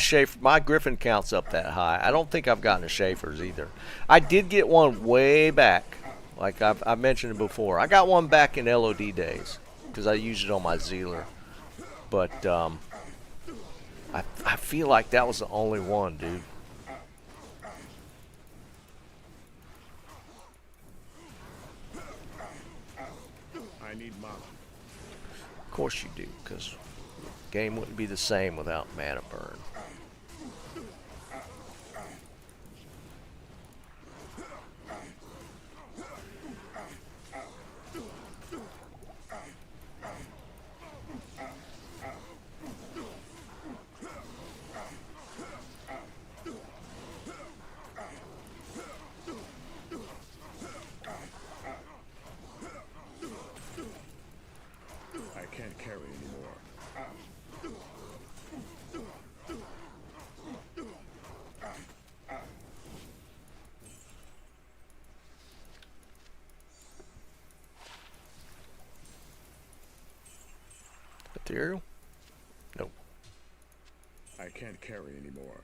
Griffin count's up that high. I don't think I've gotten a Schaefer's either. I did get one way back. Like I've mentioned it before. I got one back in LOD days because I used it on my Zealer. But I feel like that was the only one, dude. I need mana. Of course you do, because the game wouldn't be the same without mana burn. I can't carry anymore. Ethereal? Nope. I can't carry anymore.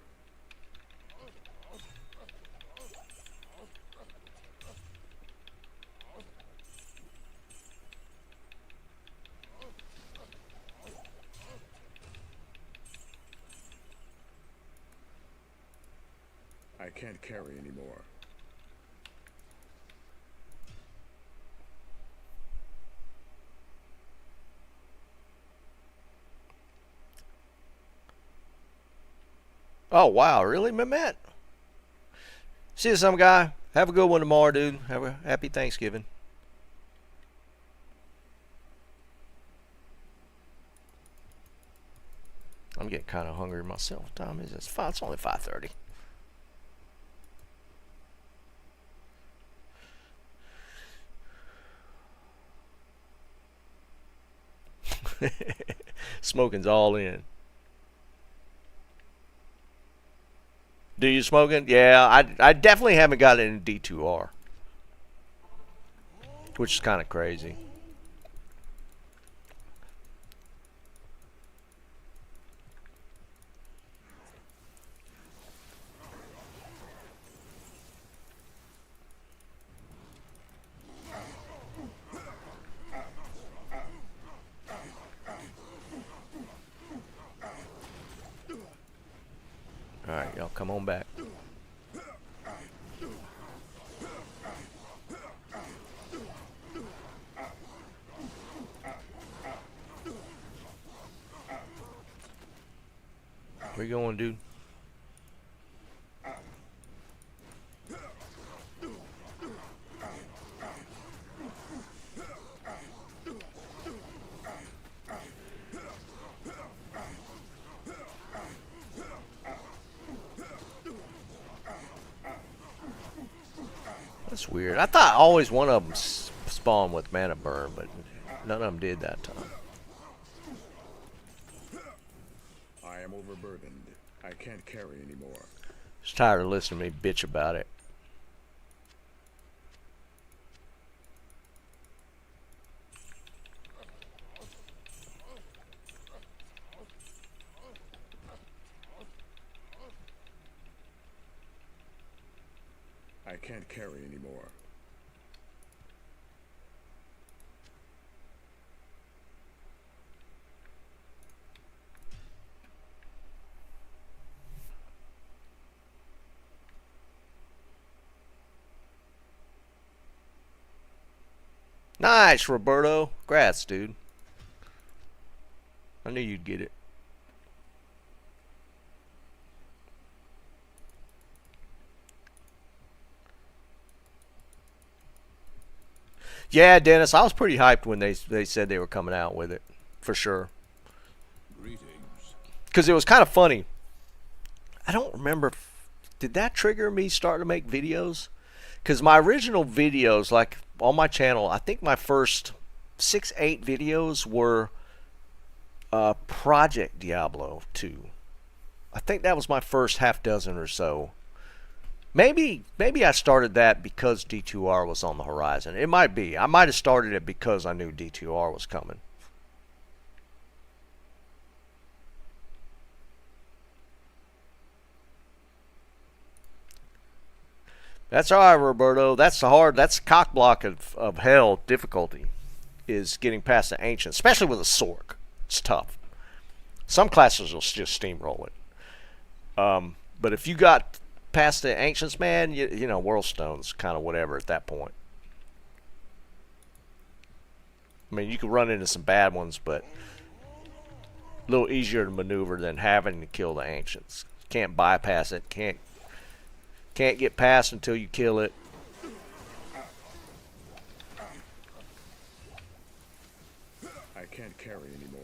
I can't carry anymore. Oh, wow. Really, Mehmet? See you, some guy. Have a good one tomorrow, dude. Have a happy Thanksgiving. I'm getting kind of hungry myself. What time is it? It's only 5:30. Smoking's all in. Do you smoking? Yeah, I definitely haven't got it in D2R, which is kind of crazy. All right, y'all, come on back. Where you going, dude? That's weird. I thought always one of them spawned with mana burn, but none of them did that time. I am overburdened. I can't carry anymore. Just tired of listening to me bitch about it. I can't carry anymore. Nice, Roberto. Congrats, dude. I knew you'd get it. Yeah, Dennis, I was pretty hyped when they said they were coming out with it. for sure. Greetings. Because it was kind of funny. I don't remember. Did that trigger me starting to make videos? Because my original videos, like on my channel, I think my first 6-8 videos were Project Diablo 2. I think that was my first half dozen or so. Maybe I started that because D2R was on the horizon. It might be. I might have started it because I knew D2R was coming. That's all right, Roberto. That's the cock block of hell difficulty, is getting past the ancient, especially with a Sork. It's tough. Some classes will just steamroll it. But if you got past the ancients, man, you know, Whirlstone's kind of whatever at that point. I mean, you can run into some bad ones, but a little easier to maneuver than having to kill the ancients. Can't bypass it. Can't get past until you kill it. I can't carry anymore.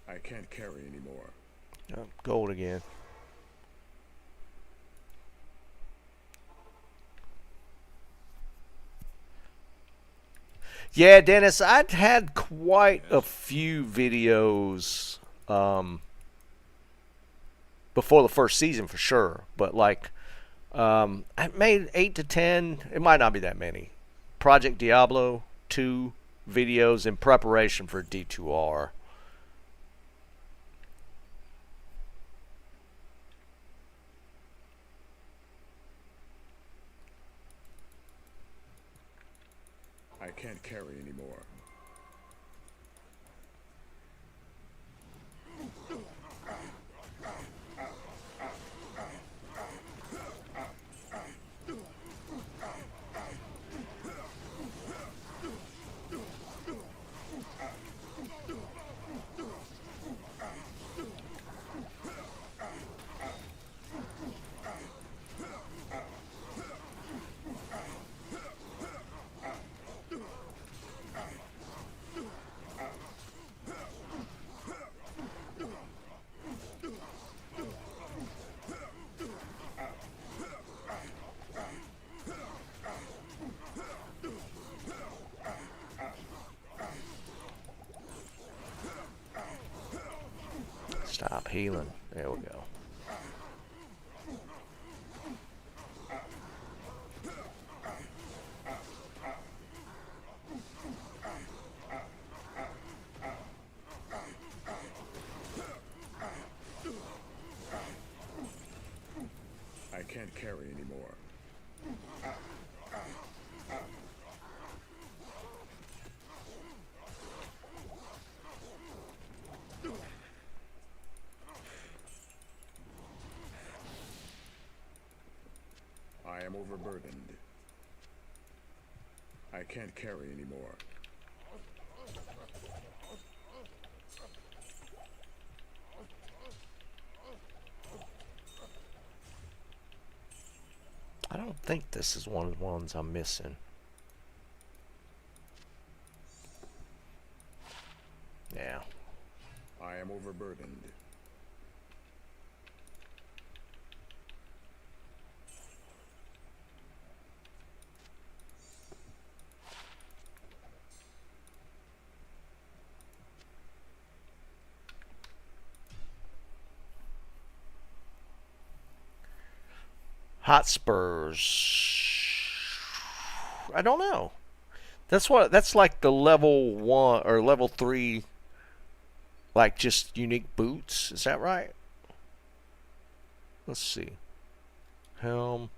I can't carry anymore. Oh, gold again. Yeah, Dennis, I'd had quite a few videos before the first season for sure, but like I made 8 to 10. It might not be that many. Project Diablo 2 videos in preparation for D2R. I can't carry anymore. Stop healing. There we go. I can't carry anymore. I am overburdened. I can't carry anymore. I don't think this is one of the ones I'm missing. Yeah. I am overburdened. Hotspurs. I don't know. That's like the level 1 or level 3, like just unique boots. Is that right? Let's see. Helm.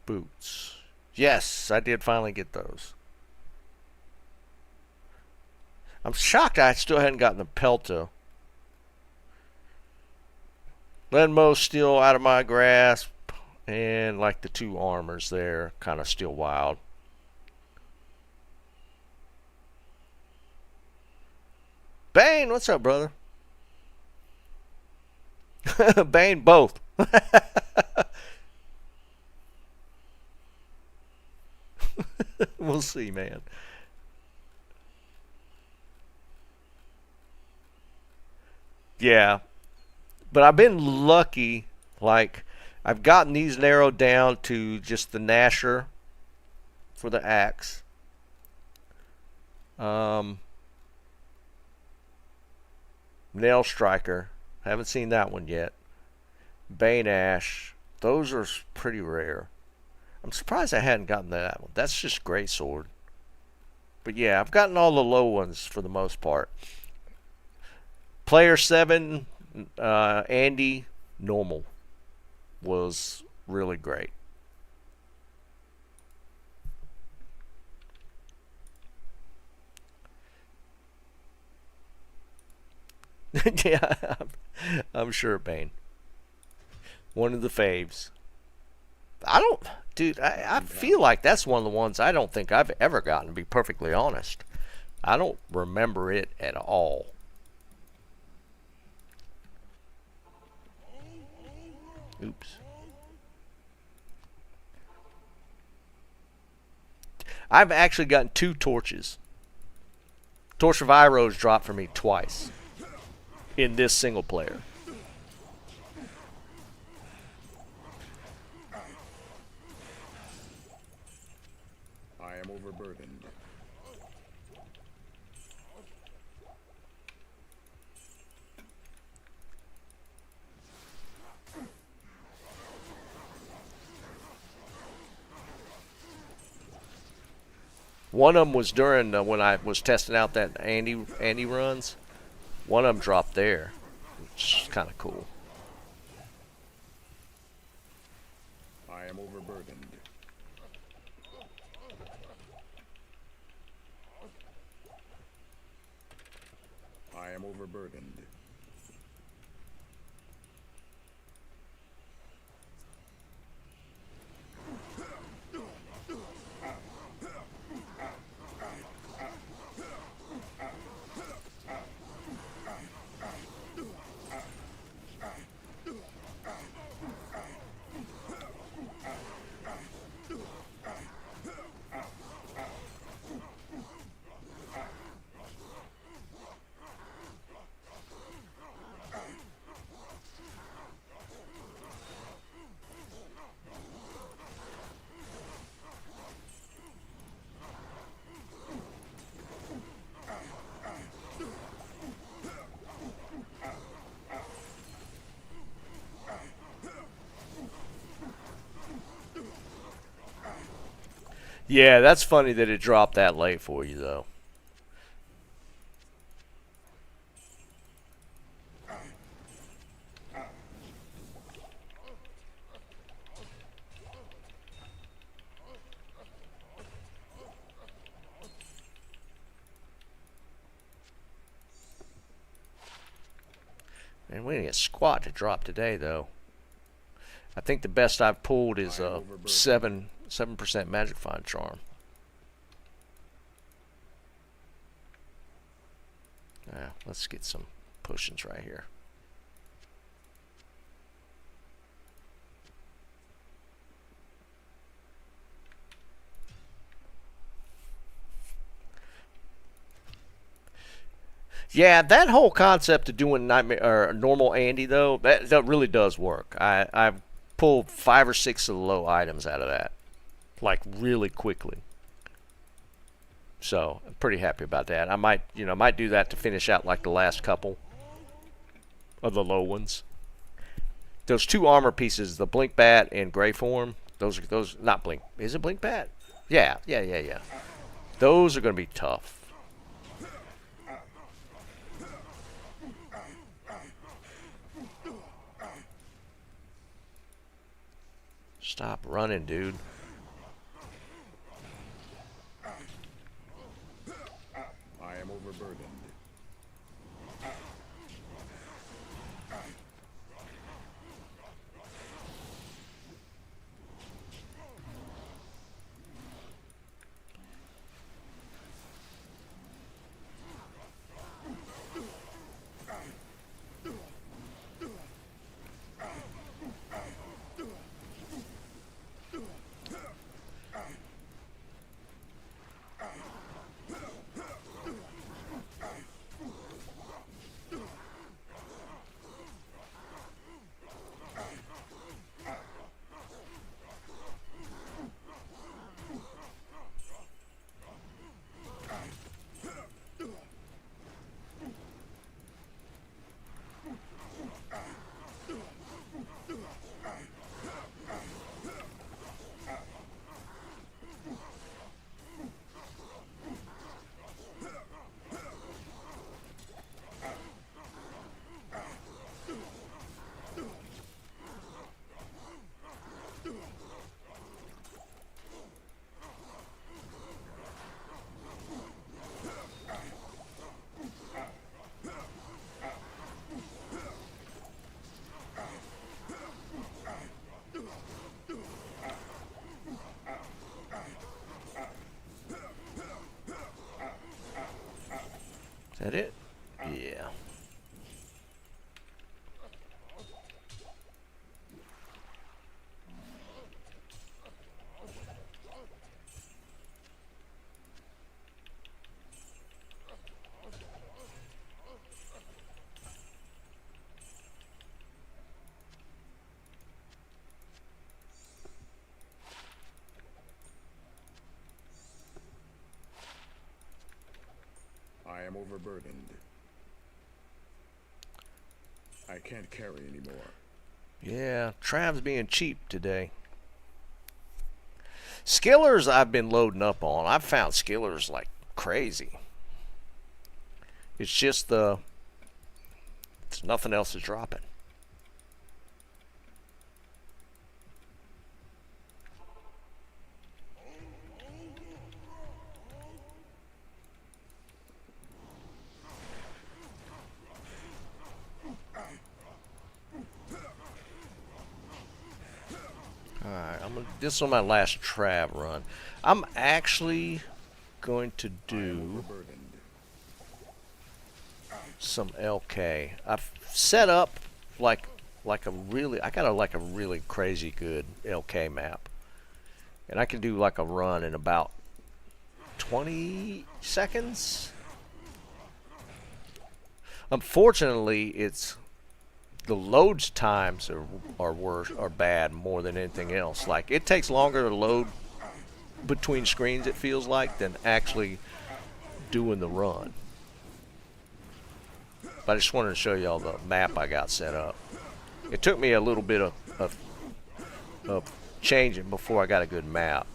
Boots. Yes, I did finally get those. I'm shocked I still hadn't gotten the Pelta Lenmo's still out of my grasp, and like the 2 armors there, kind of still wild. Bane, what's up, brother? Bane, both. We'll see, man. Yeah, but I've been lucky. Like, I've gotten these narrowed down to just the Nasher for the axe. Nail Striker. Haven't seen that one yet. Bane Ash. Those are pretty rare. I'm surprised I hadn't gotten that one. That's just Great Sword. But yeah, I've gotten all the low ones for the most part. Player 7, Andy, normal, was really great. Yeah, I'm sure, Bane. One of the faves. Dude, I feel like that's one of the ones I don't think I've ever gotten, to be perfectly honest. I don't remember it at all. Oops. I've actually gotten 2 torches. Torch of Iroh's dropped for me twice in this single player. I am overburdened. One of them was during when I was testing out that Andy runs. One of them dropped there, which is kind of cool. I am overburdened. I am overburdened. Yeah, that's funny that it dropped that late for you, though. Man, we didn't get squat to drop today, though. I think the best I've pulled is 7% Magic Find Charm. Yeah, let's get some potions right here. Yeah, that whole concept of doing nightmare or normal Andy though, that really does work. I've pulled 5 or 6 of the low items out of that, like really quickly. So I'm pretty happy about that. I might do that to finish out like the last couple of the low ones. Those 2 armor pieces, the Blink Bat and Gray Form, those not Blink. Is it Blink Bat? Yeah. Those are going to be tough. Stop running, dude. I am overburdened. That it? Yeah. I am overburdened. I can't carry anymore. Yeah, Trav's being cheap today. Skillers I've been loading up on. I've found skillers like crazy. It's just nothing else is dropping. Alright, this is my last Trav run. I'm actually going to do some LK. I've set up I got a really crazy good LK map. And I can do like a run in about 20 seconds. Unfortunately, the load times are bad more than anything else. Like, it takes longer to load between screens, it feels like, than actually doing the run. But I just wanted to show y'all the map I got set up. It took me a little bit of changing before I got a good map.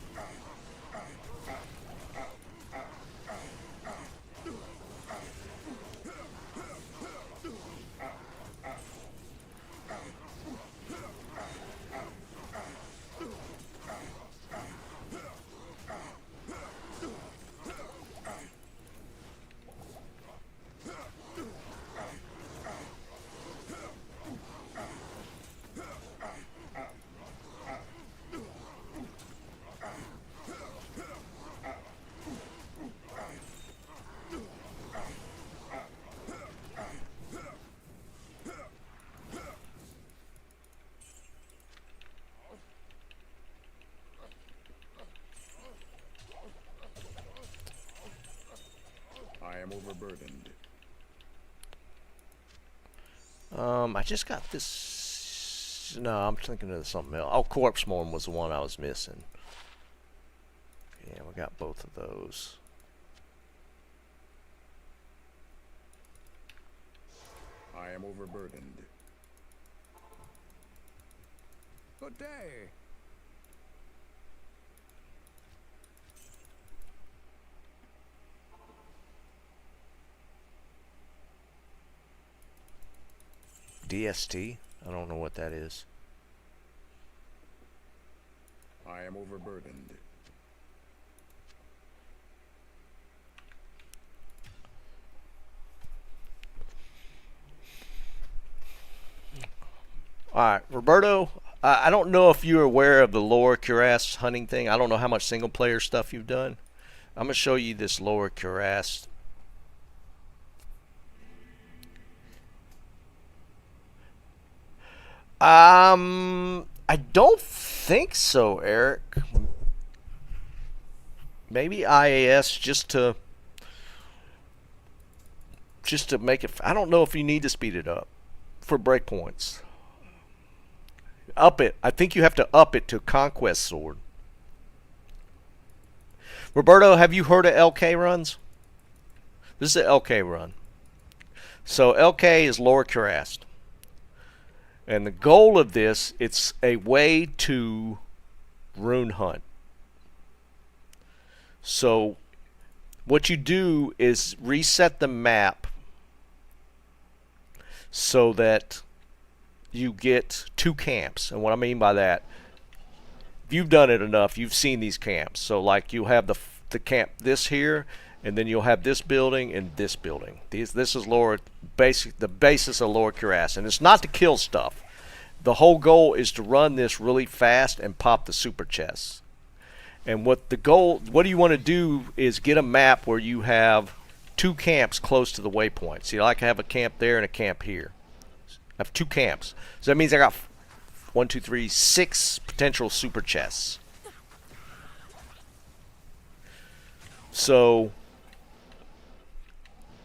I am overburdened. I just got this. No, I'm thinking of something else. Oh, Corpse Morn was the one I was missing. Yeah, we got both of those. I am overburdened. Good day. DST? I don't know what that is. I am overburdened. Alright, Roberto, I don't know if you're aware of the lower cuirass hunting thing. I don't know how much single player stuff you've done. I'm going to show you this lower cuirass. I don't think so, Eric. Maybe IAS just to make it. I don't know if you need to speed it up for breakpoints. Up it. I think you have to up it to Conquest Sword. Roberto, have you heard of LK runs? This is an LK run. So LK is lower cuirassed. And the goal of this, it's a way to rune hunt. So what you do is reset the map so that you get 2 camps. And what I mean by that, if you've done it enough, you've seen these camps. So like you'll have the camp this here, and then you'll have this building and this building. This is the basis of lower cuirass, and it's not to kill stuff. The whole goal is to run this really fast and pop the super chests. And what do you want to do is get a map where you have 2 camps close to the waypoint. See, I like to have a camp there and a camp here. I have 2 camps. So that means I got 1, 2, 3, 6 potential super chests. So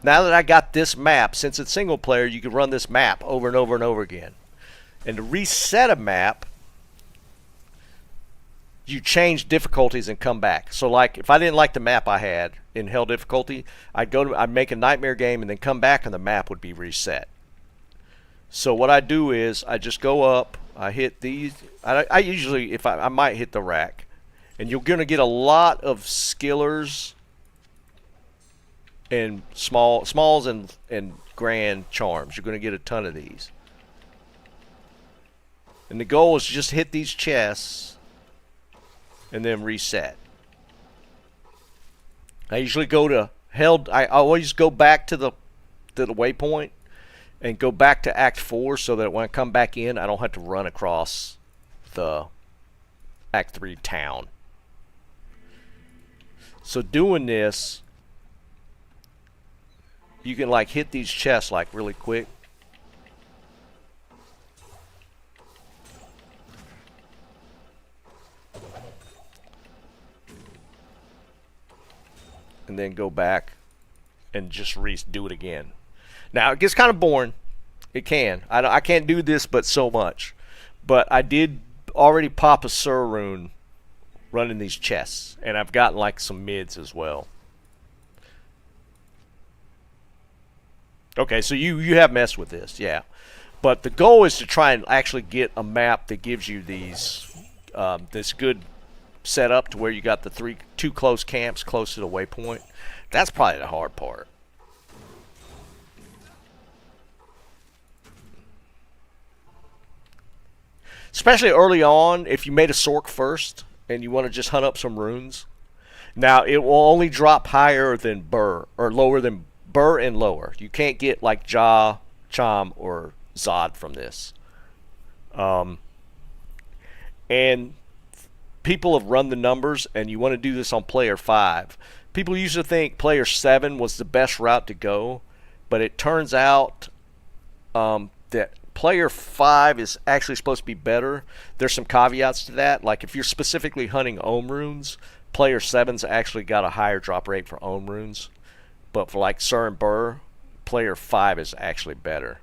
now that I got this map, since it's single player, you can run this map over and over and over again. And to reset a map, you change difficulties and come back. So like if I didn't like the map I had in hell difficulty, I'd make a nightmare game and then come back and the map would be reset. So what I do is I just go up, I hit these. I usually, I might hit the rack, and you're gonna get a lot of skillers and smalls and grand charms. You're gonna get a ton of these, and the goal is to just hit these chests and then reset. I usually go to hell. I always go back to the waypoint and go back to Act 4 so that when I come back in, I don't have to run across the Act 3 town. So doing this, you can like hit these chests like really quick. And then go back and just do it again. Now it gets kind of boring. It can. I can't do this but so much. But I did already pop a Sur rune running these chests, and I've gotten like some mids as well. Okay, so you have messed with this, yeah. But the goal is to try and actually get a map that gives you these this good setup to where you got the 2 close camps close to the waypoint. That's probably the hard part. Especially early on, if you made a Sork first and you want to just hunt up some runes. Now, it will only drop higher than Burr, or lower than Burr and lower. You can't get like Ja, Chom, or Zod from this. And people have run the numbers, and you want to do this on player 5. People used to think player 7 was the best route to go, but it turns out that player 5 is actually supposed to be better. There's some caveats to that. Like if you're specifically hunting Ohm runes, player 7's actually got a higher drop rate for Ohm runes. But for like Sur and Burr, player 5 is actually better.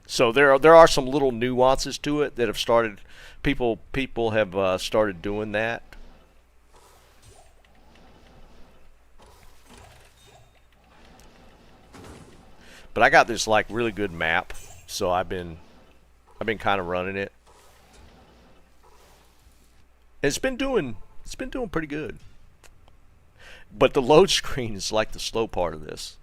So there are some little nuances to it that have started. People have started doing that. But I got this like really good map, so I've been kind of running it. It's been doing pretty good. But the load screen is like the slow part of this.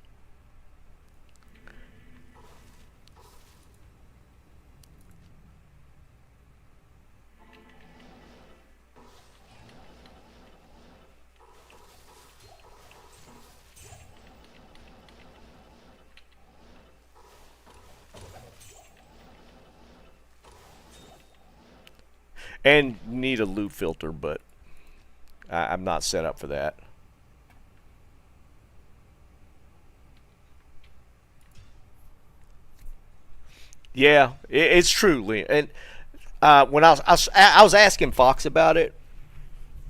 And need a loot filter, but I'm not set up for that. Yeah, it's true, Lee. And when I was asking Fox about it,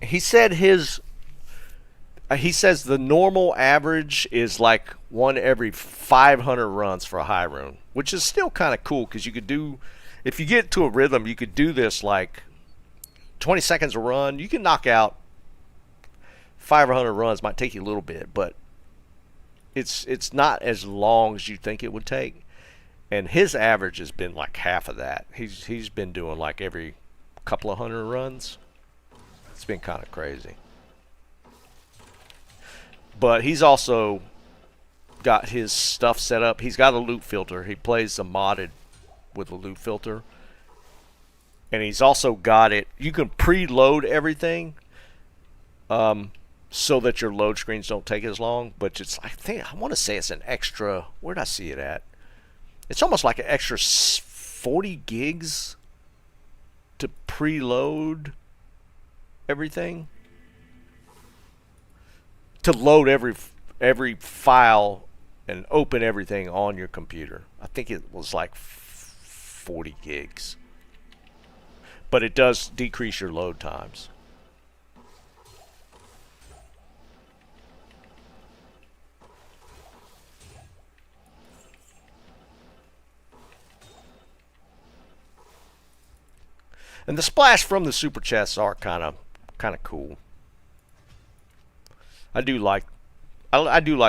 he said he says the normal average is like 1 every 500 runs for a high rune, which is still kind of cool because you could do, if you get to a rhythm, you could do this like 20 seconds a run. You can knock out 500 runs. Might take you a little bit, but it's not as long as you think it would take. And his average has been like half of that. He's been doing like every couple of 100 runs. It's been kind of crazy. But he's also got his stuff set up. He's got a loot filter. He plays the modded with a loot filter. And he's also got it. You can preload everything so that your load screens don't take as long. But it's, I want to say it's an extra. Where did I see it at? It's almost like an extra 40 gigs to preload everything. to load every file and open everything on your computer. I think it was like 40 gigs. But it does decrease your load times. And the splash from the super chests are kind of cool. I do like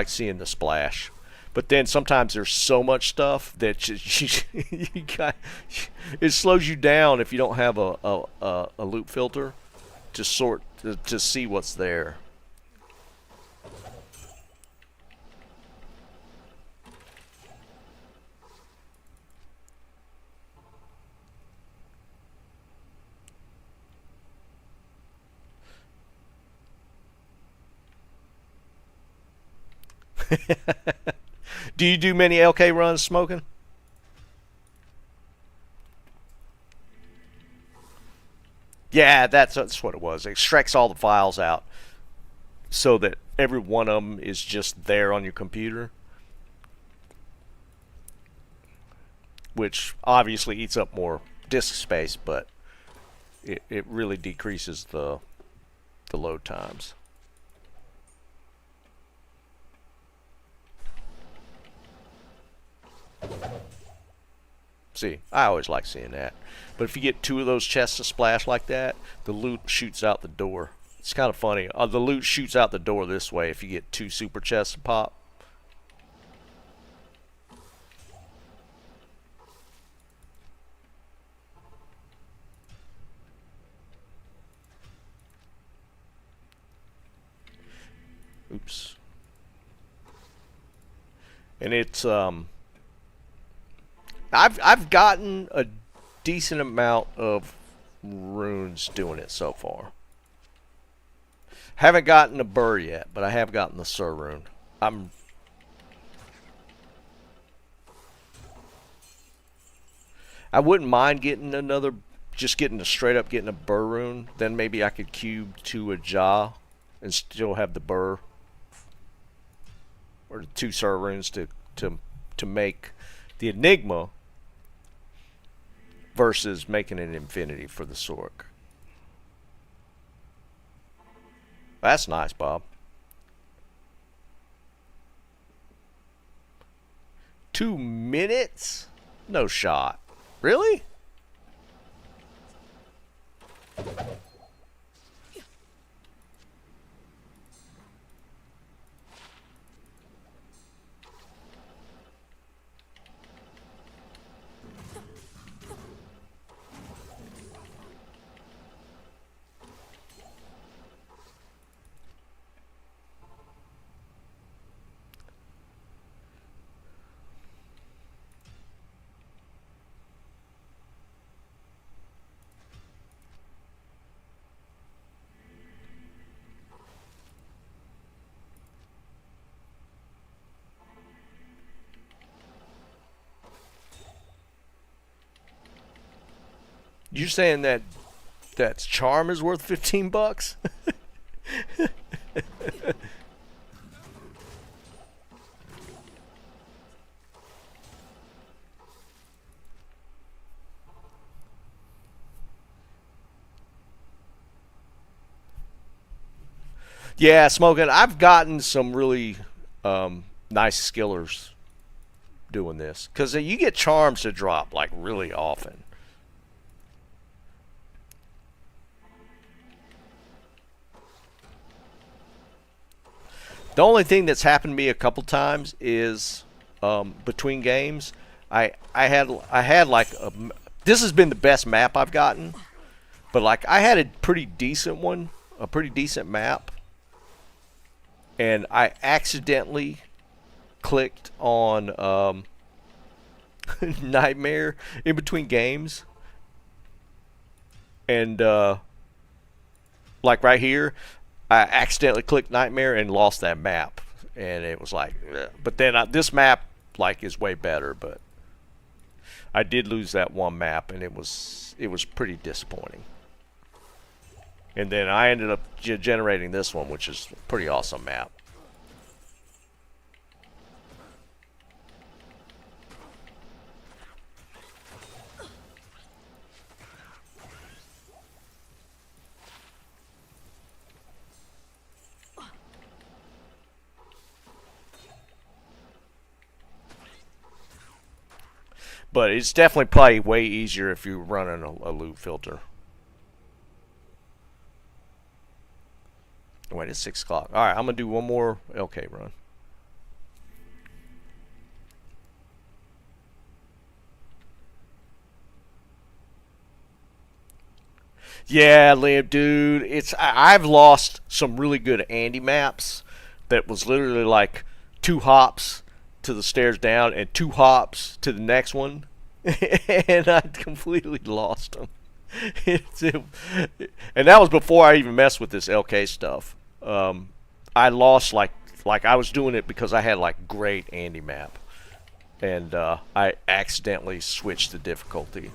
seeing the splash, but then sometimes there's so much stuff that it slows you down if you don't have a loot filter to see what's there. Do you do many LK runs smoking? Yeah, that's what it was. It extracts all the files out so that every one of them is just there on your computer, which obviously eats up more disk space, but it really decreases the load times. See, I always like seeing that. But if you get 2 of those chests to splash like that, the loot shoots out the door. It's kind of funny. The loot shoots out the door this way if you get 2 super chests to pop. Oops. And it's I've gotten a decent amount of runes doing it so far. Haven't gotten a burr yet, but I have gotten the Sur rune. I wouldn't mind getting another, just getting straight up getting a burr rune. Then maybe I could cube to a jaw and still have the burr or the 2 Sur runes to make the Enigma versus making an infinity for the Sork. That's nice, Bob. 2 minutes? No shot. Really? You're saying that charm is worth $15? Yeah, smoking. I've gotten some really nice skillers doing this because you get charms to drop like really often. The only thing that's happened to me a couple times is between games, I had like this has been the best map I've gotten, but like I had a pretty decent one, a pretty decent map, and I accidentally clicked on Nightmare in between games, and like right here, I accidentally clicked Nightmare and lost that map, and it was like, ugh. But then this map like is way better, but I did lose that one map, and it was pretty disappointing. And then I ended up generating this one, which is a pretty awesome map. But it's definitely probably way easier if you're running a loop filter. Wait, it's 6 o'clock. All right, I'm going to do one more LK run. Yeah, Liam, dude, I've lost some really good Andy maps that was literally like 2 hops to the stairs down and 2 hops to the next one, and I completely lost them. And that was before I even messed with this LK stuff. I lost like I was doing it because I had like great Andy map, and I accidentally switched the difficulty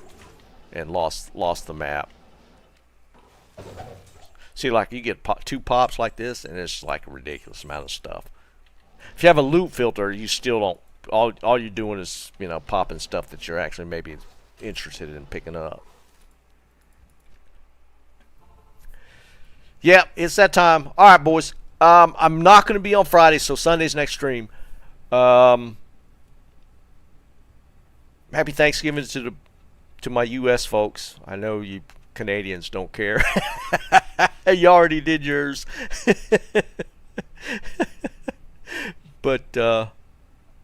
and lost the map. See, like you get 2 pops like this, and it's like a ridiculous amount of stuff. If you have a loop filter, you still don't. All you're doing is, you know, popping stuff that you're actually maybe interested in picking up. Yeah, it's that time. All right, boys. I'm not going to be on Friday, so Sunday's next stream. Happy Thanksgiving to my U.S. folks. I know you Canadians don't care. You already did yours. But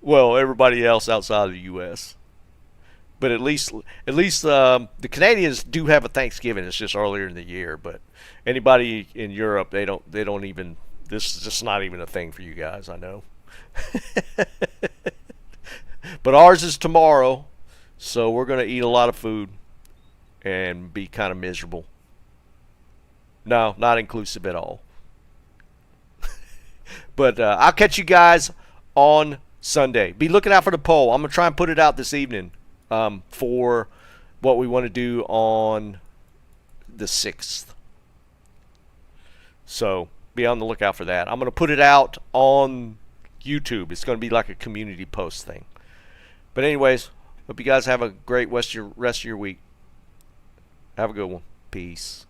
well, everybody else outside of the U.S. But at least the Canadians do have a Thanksgiving. It's just earlier in the year. But anybody in Europe, they don't even. This is just not even a thing for you guys. I know. But ours is tomorrow, so we're gonna eat a lot of food and be kind of miserable. No, not inclusive at all. But I'll catch you guys on Sunday. Be looking out for the poll. I'm going to try and put it out this evening for what we want to do on the 6th. So be on the lookout for that. I'm going to put it out on YouTube. It's going to be like a community post thing. But anyways, hope you guys have a great rest of your week. Have a good one. Peace.